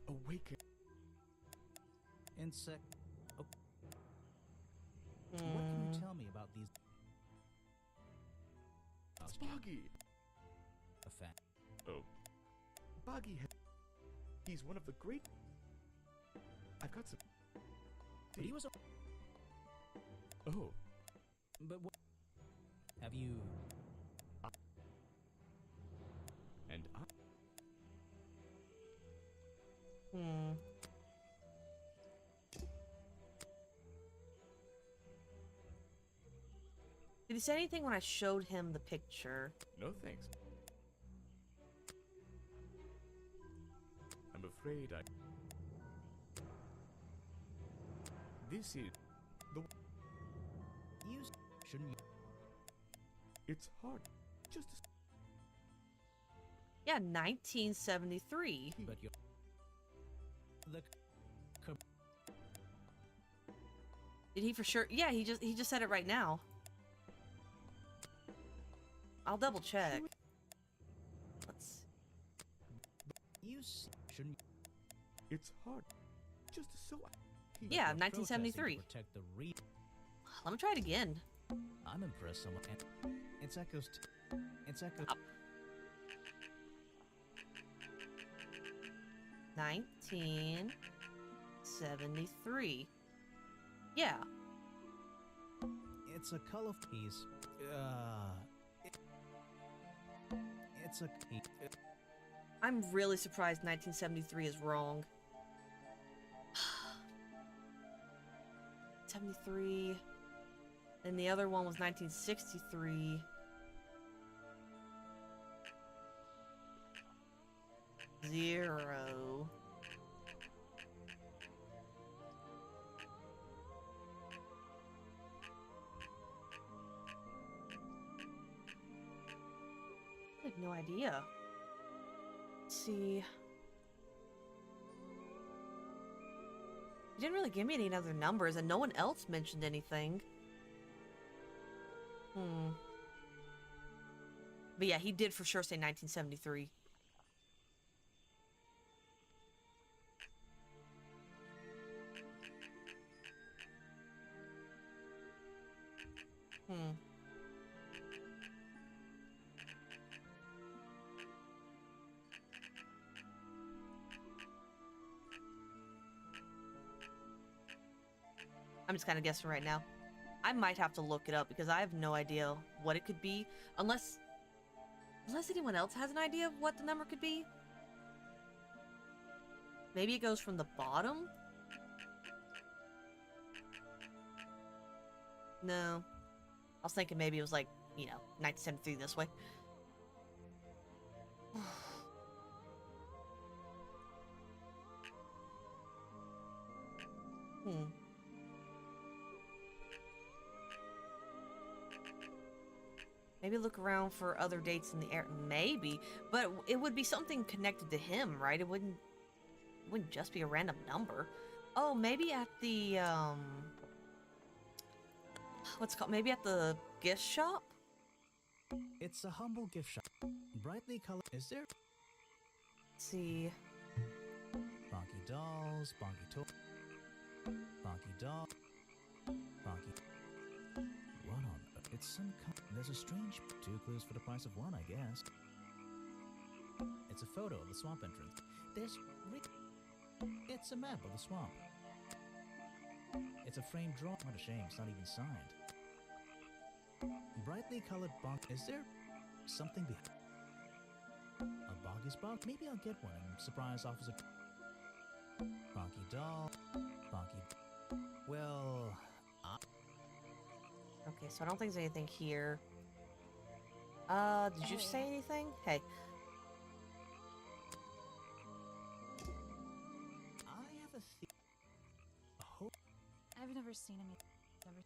Awaken. Insect... Oh. What can you tell me about these... Boggy. A fact. Oh. Boggy. He's one of the great... I've got some... But he was a... Oh. But what... Have you... And I... Did he say anything when I showed him the picture? No thanks. I'm afraid I... This is... the... You shouldn't... It's hard. Just... Yeah, 1973. But you're... The... Did he for sure? Yeah, he just said it right now. I'll double check. Let's... You shouldn't... It's hard. Just so Yeah, Like we're protesting to 1973. protect the re- Let me try it again. I'm impressed someone. It's echoes. It's echoes. 1973. Yeah. It's a colorful piece. It's a. I'm really surprised 1973 is wrong. 73. And the other one was 1963. Zero. I have no idea. Let's see. He didn't really give me any other numbers, and no one else mentioned anything. But yeah, he did for sure say 1973. I'm just kind of guessing right now. I might have to look it up because I have no idea what it could be, unless anyone else has an idea of what the number could be. Maybe it goes from the bottom? No. I was thinking maybe it was like, 1973 this way. Maybe look around for other dates in the air. Maybe, but it would be something connected to him, right? It wouldn't just be a random number. Oh, maybe at the what's it called? Maybe at the gift shop? It's a humble gift shop. Brightly colored. Is there? Let's see. Bonky dolls, bonky toys. Bonky doll. Bonky. What on earth? It's some kind. There's a strange. 2 clues for the price of 1, I guess. It's a photo of the swamp entrance. It's a map of the swamp. It's a framed drawing. What a shame, it's not even signed. Brightly colored bonk. Is there something behind? A boggy's bonk? Maybe I'll get one and surprise Officer. Bonky doll. Bonky. Well, Okay, so I don't think there's anything here. Did you say anything? Hey. I have a I've never seen him. Never.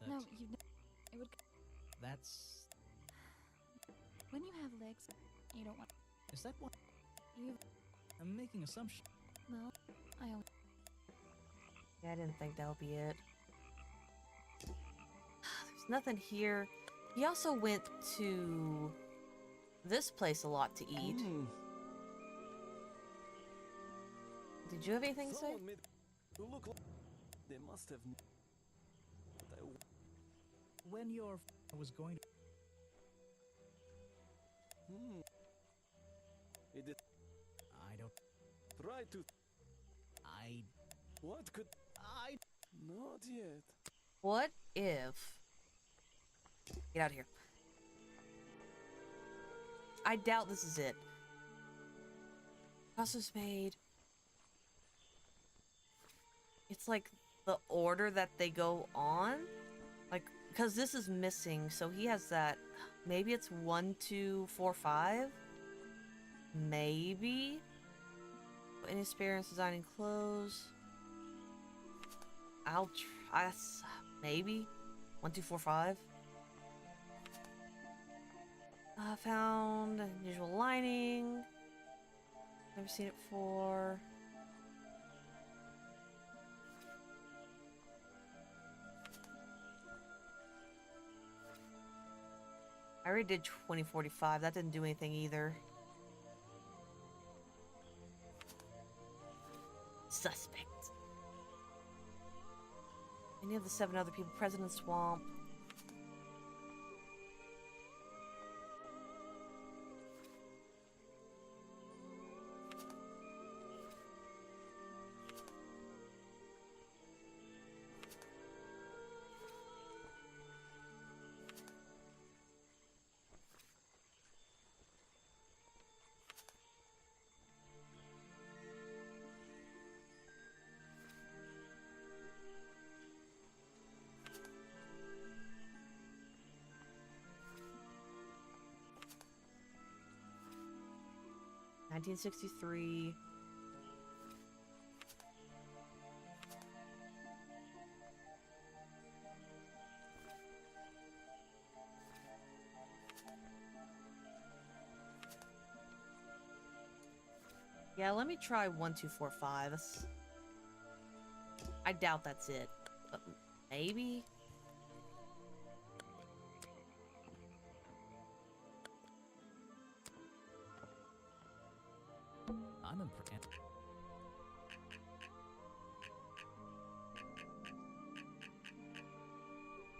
No, you've. It would. That's. When you have legs, you don't want. Is that what? You. I'm making assumption. Well, I always. Yeah, I didn't think that would be it. There's nothing here. He also went to this place a lot to eat. Did you have anything to say? Someone made you look like they must have. When your was going to. It did. I don't. Try to. I. What could. I. Not yet. What if... Get out of here. I doubt this is it. Sausage made. It's like the order that they go on. Like, because this is missing, so he has that. Maybe it's 1, 2, 4, 5. Maybe. Inexperience designing clothes. I'll try. Maybe 1, 2, 4, 5. Found unusual lining. Never seen it before. I already did 2045. That didn't do anything either. It's a Any of the 7 other people present in the swamp. $1963. Yeah, let me try 1245. I doubt that's it, but maybe. I'm impressed.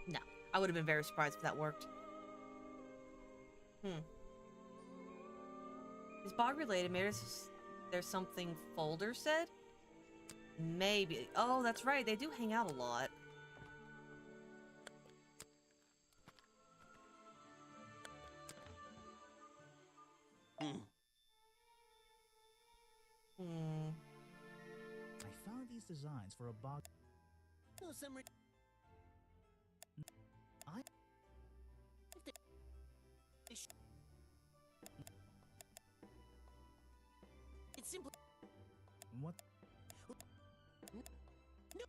No, I would have been very surprised if that worked. Is bog related? Maybe there's something Folder said? Maybe. Oh, that's right. They do hang out a lot. I found these designs for a bog. No, some. I. It's simply. What? No.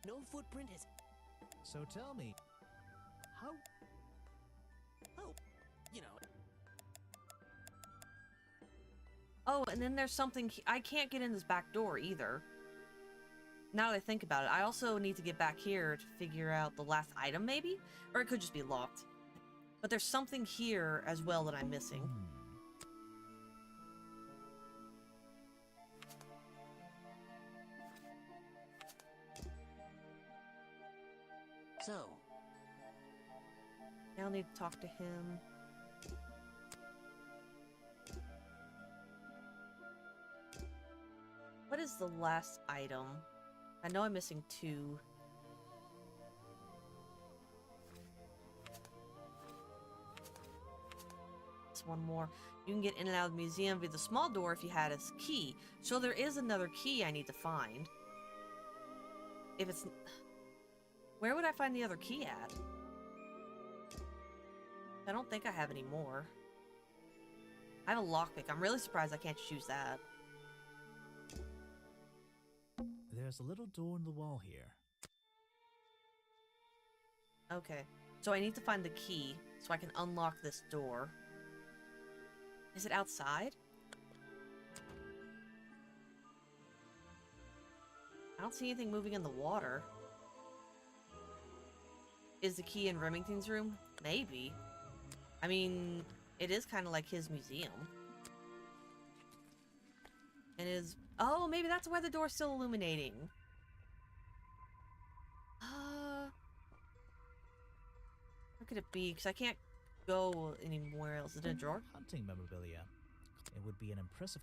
No footprint has. So tell me, how? Oh, you know. Oh, and then there's something... I can't get in this back door either. Now that I think about it, I also need to get back here to figure out the last item, maybe? Or it could just be locked. But there's something here as well that I'm missing. So. I'll need to talk to him. What is the last item? I know I'm missing 2. It's one more. You can get in and out of the museum via the small door if you had a key. So there is another key I need to find. If it's... Where would I find the other key at? I don't think I have any more. I have a lockpick. I'm really surprised I can't choose that. There's a little door in the wall here. Okay. So I need to find the key so I can unlock this door. Is it outside? I don't see anything moving in the water. Is the key in Remington's room? Maybe. I mean, it is kind of like his museum. And is... Oh, maybe that's why the door's still illuminating. Where could it be? Because I can't go anywhere else. Is it in a drawer? Hunting memorabilia. It would be an impressive...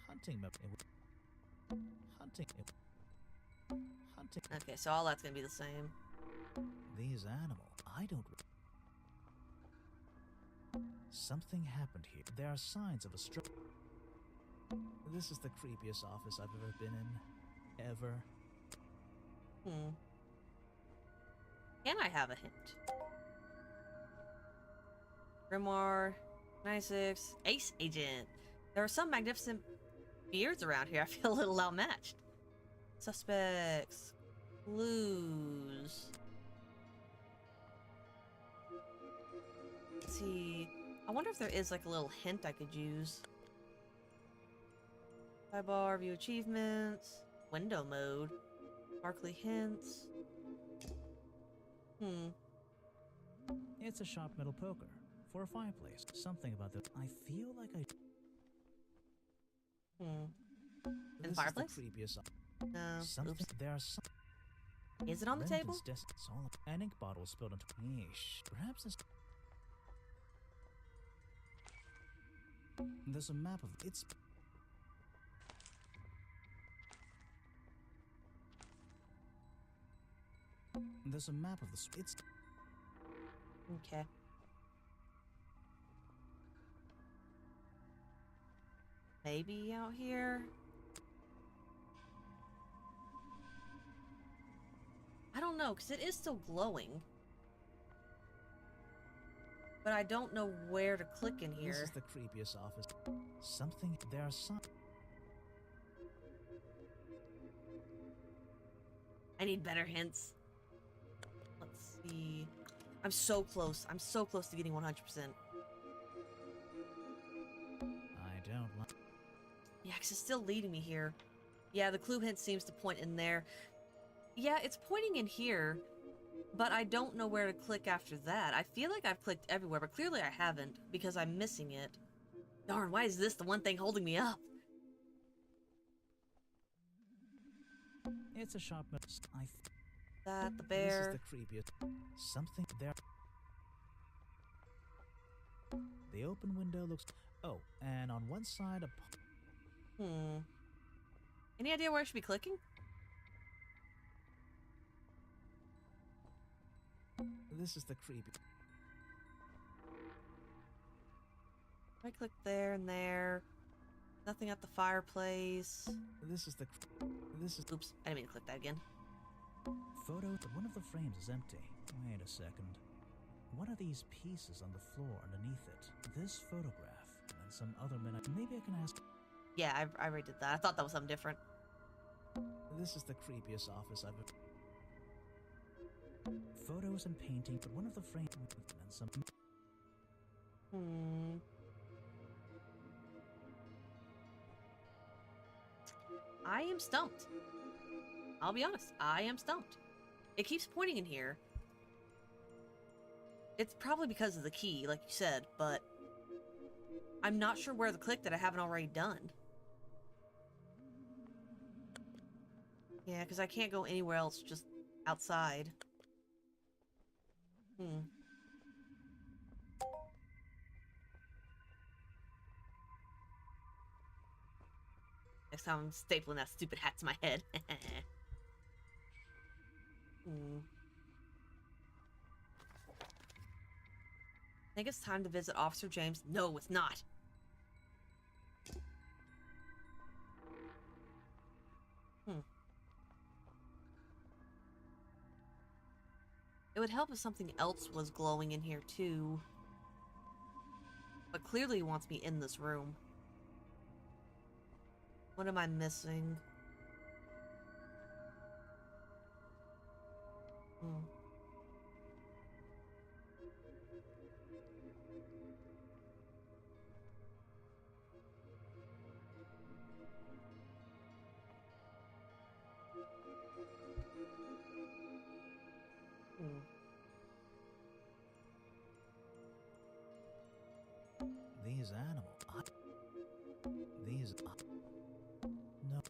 Hunting. Okay, so all that's gonna be the same. These animals, I don't... Something happened here. There are signs of a stroke. This is the creepiest office I've ever been in. Ever. Can I have a hint? Grimoire, 96, Ace Agent. There are some magnificent beards around here. I feel a little outmatched. Suspects. Clues. Let's see. I wonder if there is like a little hint I could use. Sidebar, view achievements, window mode, sparkly hints. It's a sharp metal poker for a fireplace. Something about the... I feel like I... In This fireplace? is the creepiest... No. Something Oops. there are some. Is it on the table? An ink bottle spilled into. Yeesh. Perhaps this. There's a map of it's. There's a map of the. It's. Okay. Maybe out here? I don't know, because it is still glowing. But I don't know where to click in here. This is the creepiest office. Something. There are some. I need better hints. Let's see. I'm so close. I'm so close to getting 100%. I don't like. Yeah, because it's still leading me here. Yeah, the clue hint seems to point in there. Yeah, it's pointing in here, but I don't know where to click after that. I feel like I've clicked everywhere, but clearly I haven't, because I'm missing it. Darn, why is this the one thing holding me up? It's a sharp. That, the bear. This is the creepiest. Something there. The open window looks. Oh, and on one side a. Any idea where I should be clicking? This is the creepy. I click there and there. Nothing at the fireplace. This is the. This is. Oops, I didn't mean to click that again. Photo, but one of the frames is empty. Wait a second. What are these pieces on the floor underneath it? This photograph and some other men. Maybe I can ask. Yeah, I already did that. I thought that was something different. This is the creepiest office I've ever. Photos and painting, but one of the frames and some. I am stumped. I'll be honest. I am stumped. It keeps pointing in here. It's probably because of the key, like you said, but I'm not sure where to click that I haven't already done. Yeah, because I can't go anywhere else, just outside. Next time I'm stapling that stupid hat to my head. I think it's time to visit Officer James. No, it's not. It would help if something else was glowing in here too. But clearly he wants me in this room. What am I missing? These animals. These. No.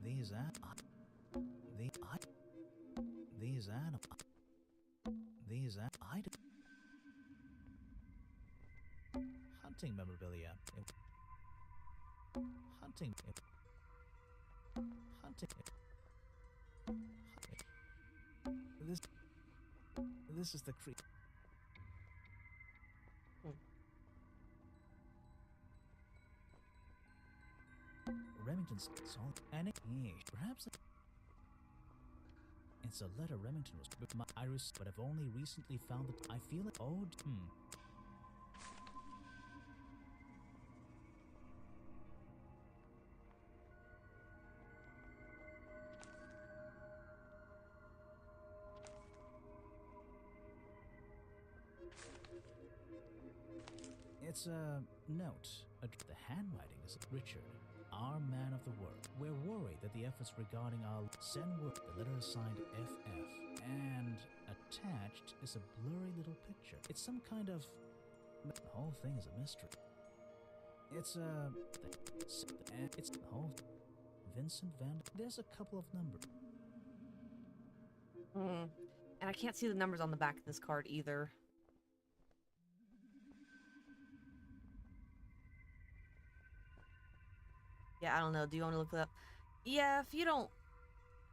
These These animals. These hunting memorabilia. Hunting. This is the creep. Remington's song and perhaps it's a letter Remington was with my iris, but I've only recently found that I feel it. Oh, It's a note. The handwriting is Richard, our man of the world. We're worried that the efforts regarding our send word. The letter is signed FF, and attached is a blurry little picture. It's some kind of. The whole thing is a mystery. It's a. It's the whole. Vincent Van... There's a couple of numbers. And I can't see the numbers on the back of this card either. Yeah, I don't know. Do you want to look it up? Yeah, if you don't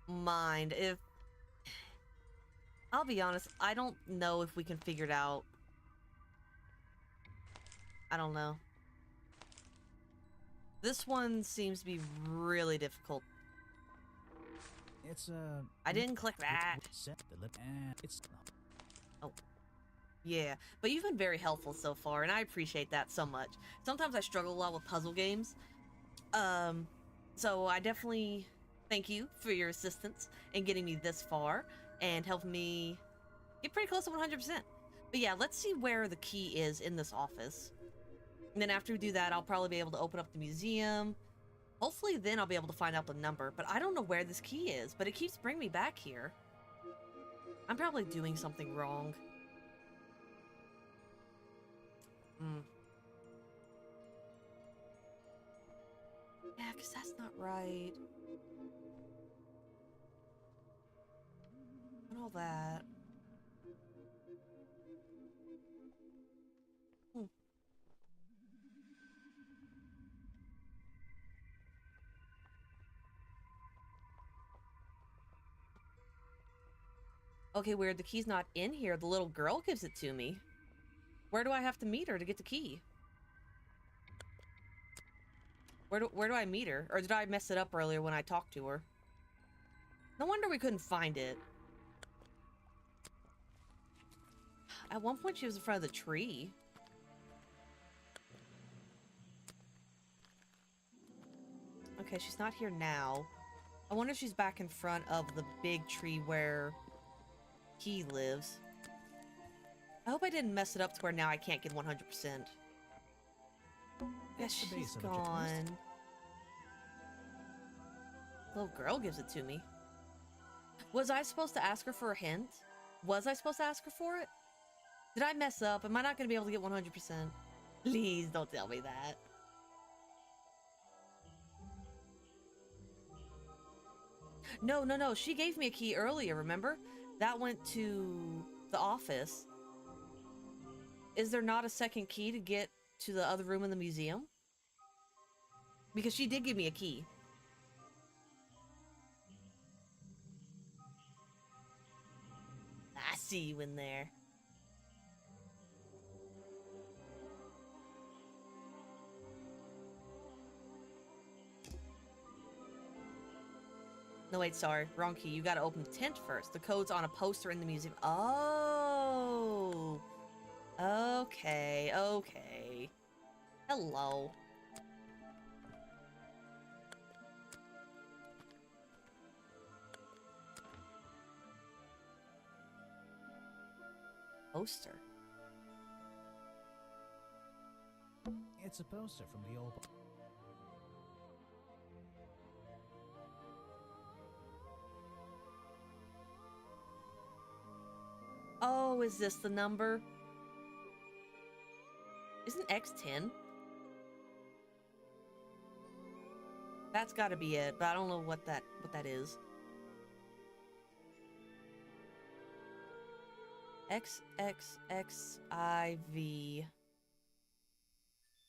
mind. If... I'll be honest, I don't know if we can figure it out. I don't know. This one seems to be really difficult. It's I didn't click that. Oh. Yeah, but you've been very helpful so far, and I appreciate that so much. Sometimes I struggle a lot with puzzle games. So I definitely thank you for your assistance in getting me this far and helping me get pretty close to 100%. But yeah, let's see where the key is in this office. And then after we do that, I'll probably be able to open up the museum. Hopefully then I'll be able to find out the number, but I don't know where this key is, but it keeps bringing me back here. I'm probably doing something wrong. Yeah, because that's not right. And all that. Okay, weird. The key's not in here. The little girl gives it to me. Where do I have to meet her to get the key? Where do I meet her? Or did I mess it up earlier when I talked to her? No wonder we couldn't find it. At one point she was in front of the tree. Okay, she's not here now. I wonder if she's back in front of the big tree where he lives. I hope I didn't mess it up to where now I can't get 100%. Yeah, she's gone. Little girl gives it to me. Was I supposed to ask her for a hint? Was I supposed to ask her for it? Did I mess up? Am I not going to be able to get 100%? Please don't tell me that. No. She gave me a key earlier, remember? That went to the office. Is there not a second key to get to the other room in the museum? Because she did give me a key. I see you in there. No, wait, sorry. Wrong key. You gotta open the tent first. The code's on a poster in the museum. Oh. Okay. Hello. Poster. It's a poster from the old... Oh, is this the number? Isn't X 10? That's gotta be it, but I don't know what that is. XXXIV.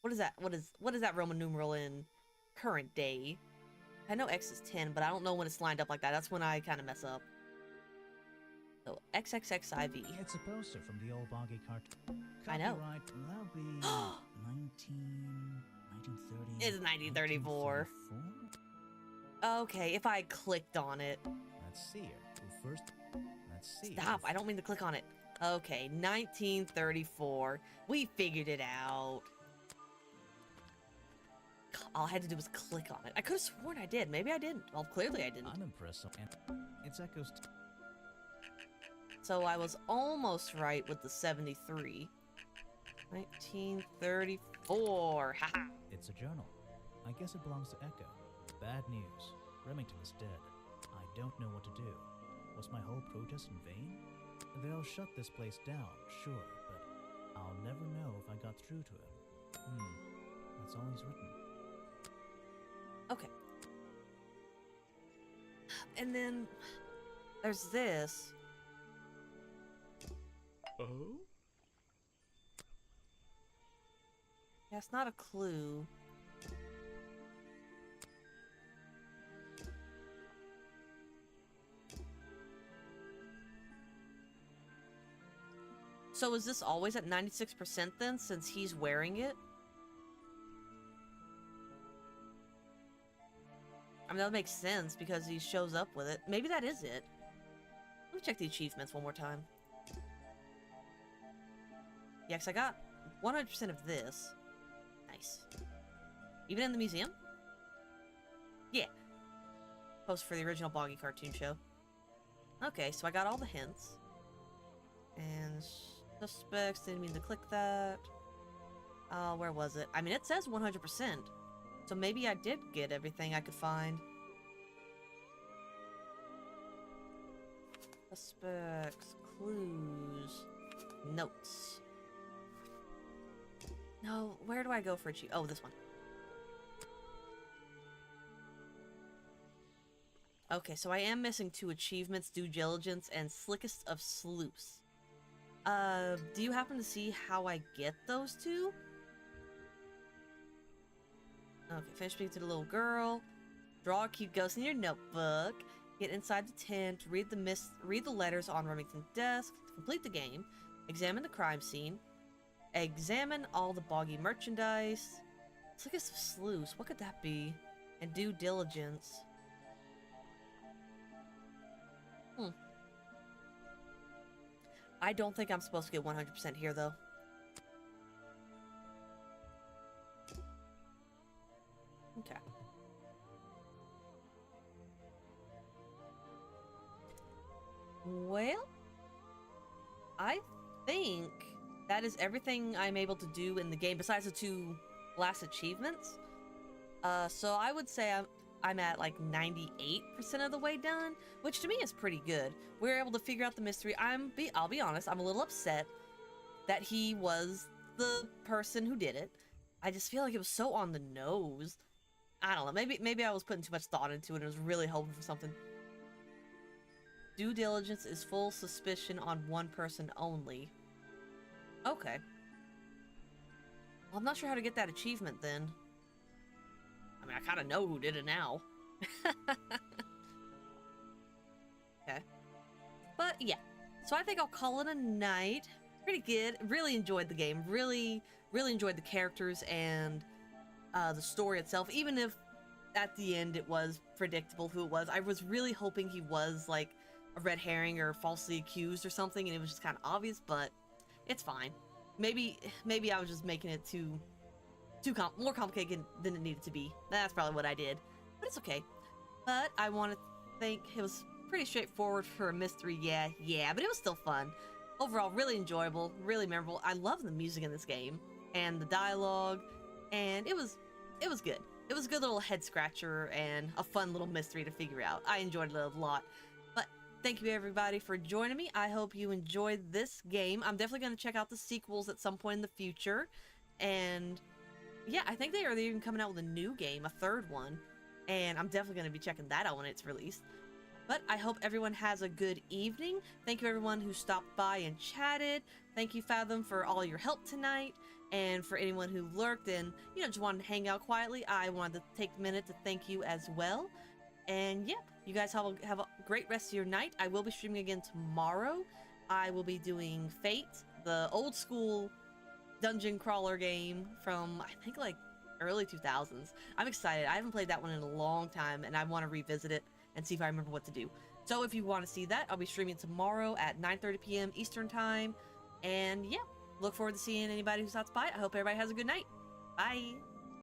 What is that? What is that Roman numeral in current day? I know X is 10, but I don't know when it's lined up like that. That's when I kind of mess up. So XXXIV. It's a poster from the old Boggy cartoon. I know. Copyright, that'll be 1930. It's 1934. Okay, if I clicked on it. Let's see here. First, let's see. Stop! I don't mean to click on it. Okay, 1934. We figured it out. All I had to do was click on it. I could have sworn I did. Maybe I didn't. Well, clearly I didn't. I'm impressed. And it's echoes. So I was almost right with the 73. 1934. Haha. It's a journal. I guess it belongs to Echo. Bad news. Remington is dead. I don't know what to do. Was my whole protest in vain? They'll shut this place down, sure, but I'll never know if I got through to him. That's all he's written. Okay. And then there's this. Oh? Yeah, it's not a clue. So is this always at 96% then, since he's wearing it? I mean, that makes sense because he shows up with it. Maybe that is it. Let me check the achievements one more time. Yeah, 'cause I got 100% of this. Nice. Even in the museum? Yeah. Post for the original Boggy cartoon show. Okay, so I got all the hints. And suspects, didn't mean to click that. Where was it? I mean, it says 100%. So maybe I did get everything I could find. Suspects, clues, notes. No, where do I go for achievement? Oh, this one. Okay, so I am missing 2 achievements, Due Diligence and Slickest of Sleuths. Do you happen to see how I get those 2? Okay, finish speaking to the little girl. Draw a cute ghost in your notebook. Get inside the tent. Read the letters on Remington's desk. Complete the game. Examine the crime scene. Examine all the Boggy merchandise. Slickest of Sleuths. What could that be? And Due Diligence. I don't think I'm supposed to get 100% here, though. Okay. Well, I think that is everything I'm able to do in the game besides the 2 last achievements. So I would say I'm at like 98% of the way done, which to me is pretty good. We're able to figure out the mystery. I'll be honest, I'm a little upset that he was the person who did it. I just feel like it was so on the nose. I don't know, maybe I was putting too much thought into it and was really hoping for something. Due diligence is full suspicion on one person only. Okay. Well, I'm not sure how to get that achievement then. I mean, I kind of know who did it now. Okay. But yeah, so I think I'll call it a night. Pretty good. Really enjoyed the game. Really enjoyed the characters and the story itself. Even if at the end it was predictable who it was. I was really hoping he was like a red herring or falsely accused or something, and it was just kind of obvious, but it's fine. Maybe I was just making it more complicated than it needed to be. That's probably what I did, but it's okay. But I want to think it was pretty straightforward for a mystery. Yeah, but it was still fun. Overall, really enjoyable, really memorable. I love the music in this game and the dialogue, and it was good. It was a good little head scratcher and a fun little mystery to figure out. I enjoyed it a lot. But thank you everybody for joining me. I hope you enjoyed this game. I'm definitely going to check out the sequels at some point in the future, and yeah, I think they're even coming out with a new game, a 3rd one, and I'm definitely going to be checking that out when it's released. But I hope everyone has a good evening. Thank you everyone who stopped by and chatted. Thank you, Fathom, for all your help tonight. And for anyone who lurked and, just wanted to hang out quietly, I wanted to take a minute to thank you as well. And yeah, you guys have a great rest of your night. I will be streaming again tomorrow. I will be doing Fate, the old school dungeon crawler game from, I think, like early 2000s. I'm excited. I haven't played that one in a long time, and I want to revisit it and see if I remember what to do. So if you want to see that, I'll be streaming tomorrow at 9:30 p.m. Eastern Time. And yeah, look forward to seeing anybody who stops by. I hope everybody has a good night. Bye!